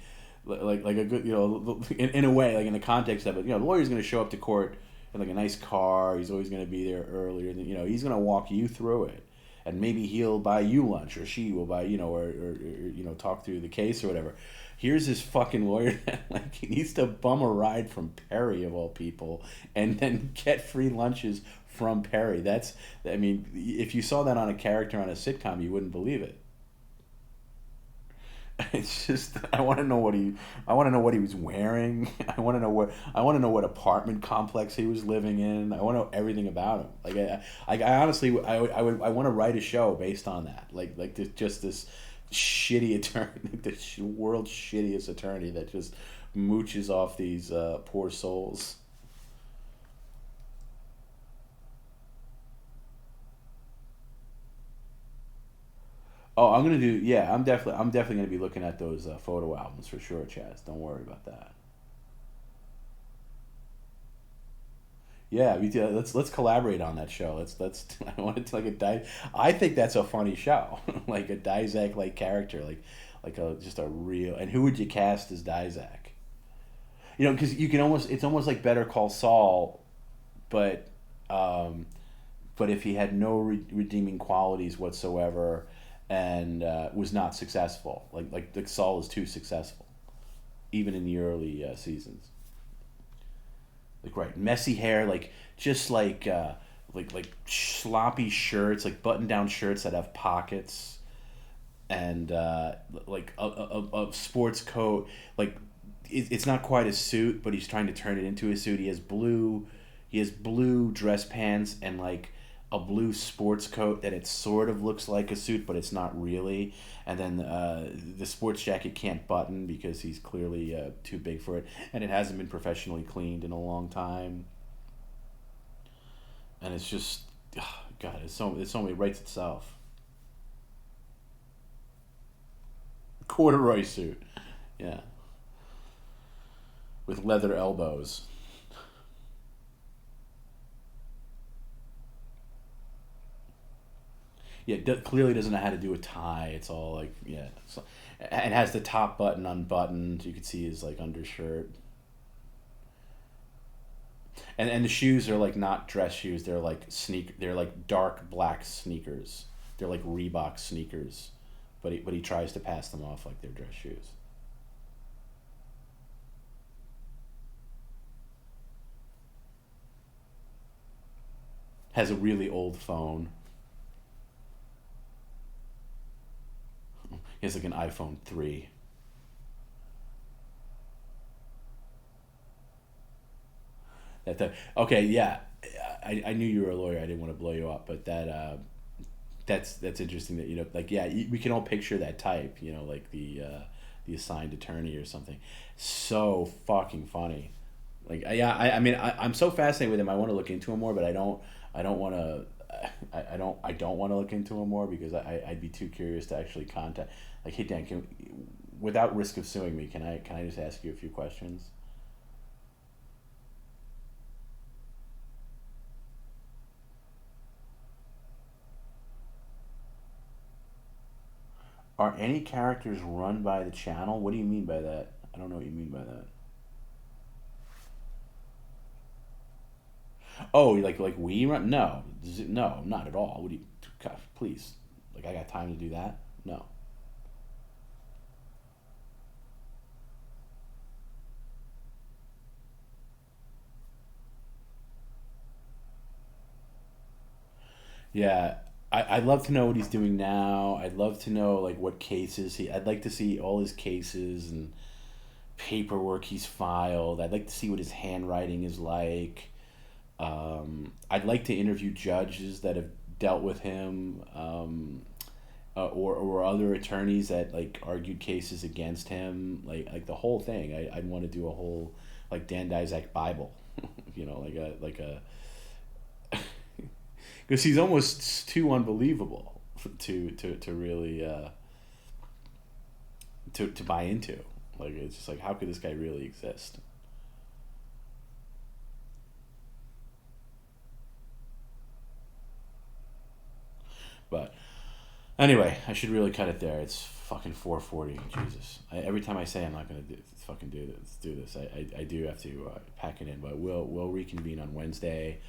a good, you know, in a way, like in the context of it, you know, the lawyer's going to show up to court in like a nice car. He's always going to be there earlier. You know, he's going to walk you through it, and maybe he'll buy you lunch, or she will buy, you know, or you know, talk through the case or whatever. Here's this fucking lawyer that like he needs to bum a ride from Perry of all people, and then get free lunches from Perry. That's, I mean, if you saw that on a character on a sitcom, you wouldn't believe it. It's just I want to know what he was wearing. I want to know what apartment complex he was living in. I want to know everything about him. I honestly I want to write a show based on that. Like this shitty attorney, the world's shittiest attorney that just mooches off these poor souls. Oh, I'm gonna do. Yeah, I'm definitely gonna be looking at those photo albums for sure, Chaz. Don't worry about that. Yeah, let's collaborate on that show. Let's I want it to like a die. I think that's a funny show, like a Dizak like character, like a just a real. And who would you cast as Dizak? You know, because you can almost it's almost like Better Call Saul, but um, but if he had no redeeming qualities whatsoever, and was not successful, like Saul is too successful, even in the early seasons. Like right, messy hair, like just like sloppy shirts, like button down shirts that have pockets, and like a sports coat, like it's not quite a suit, but he's trying to turn it into a suit. He has blue dress pants and like a blue sports coat that it sort of looks like a suit, but it's not really. And then the sports jacket can't button because he's clearly too big for it, and it hasn't been professionally cleaned in a long time. And it's just, God, it's so many writes itself. Corduroy suit, yeah, with leather elbows. Yeah, clearly doesn't know how to do a tie. It's all like, yeah, so, and has the top button unbuttoned. You can see his like undershirt, and the shoes are like not dress shoes. They're like They're like dark black sneakers. They're like Reebok sneakers, but he tries to pass them off like they're dress shoes. Has a really old phone. He has like an iPhone 3. Okay, yeah. I knew you were a lawyer. I didn't want to blow you up, but that's interesting that, you know, like, yeah, we can all picture that type, you know, like the assigned attorney or something. So fucking funny. Like, yeah, I mean, I'm so fascinated with him. I want to look into him more, but I don't want to. I don't want to look into him more because I'd be too curious to actually contact. Like, hey Dan, without risk of suing me, can I just ask you a few questions? Are any characters run by the channel? What do you mean by that? I don't know what you mean by that. Oh, like we run? No, no, not at all. What do you? God, please, like I got time to do that? No. Yeah, I'd love to know what he's doing now. I'd love to know like what cases he. I'd like to see all his cases and paperwork he's filed. I'd like to see what his handwriting is like. I'd like to interview judges that have dealt with him, or other attorneys that like argued cases against him. Like the whole thing. I'd want to do a whole like Dan Dizak Bible, you know, like a because he's almost too unbelievable to really to buy into. Like it's just like, how could this guy really exist? But Anyway, I should really cut it there. It's fucking 4:40. Jesus. Every time I say I'm not gonna do this, I do have to pack it in. But we'll reconvene on Wednesday.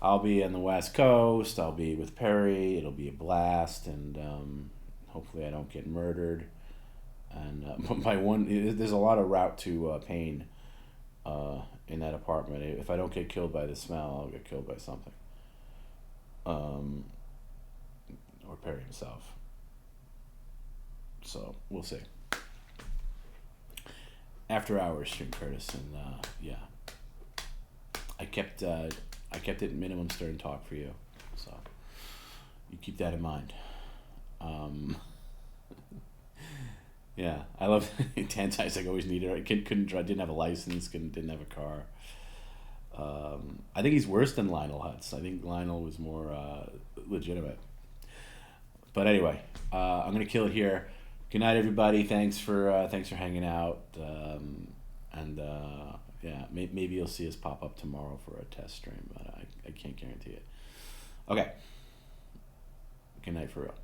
I'll be on the West Coast. I'll be with Perry. It'll be a blast, and hopefully I don't get murdered. And there's a lot of route to pain in that apartment. If I don't get killed by the smell, I'll get killed by something. Or Perry himself. So we'll see. After hours stream, Curtis, and yeah, I kept it minimum stern talk for you, so you keep that in mind. Yeah, I love Tanti's like always needed. A kid couldn't drive, didn't have a license, didn't have a car. I think he's worse than Lionel Hutz. I think Lionel was more legitimate. But anyway, I'm gonna kill it here. Good night, everybody. Thanks for hanging out. Yeah, maybe you'll see us pop up tomorrow for a test stream, but I can't guarantee it. Okay. Good night for real.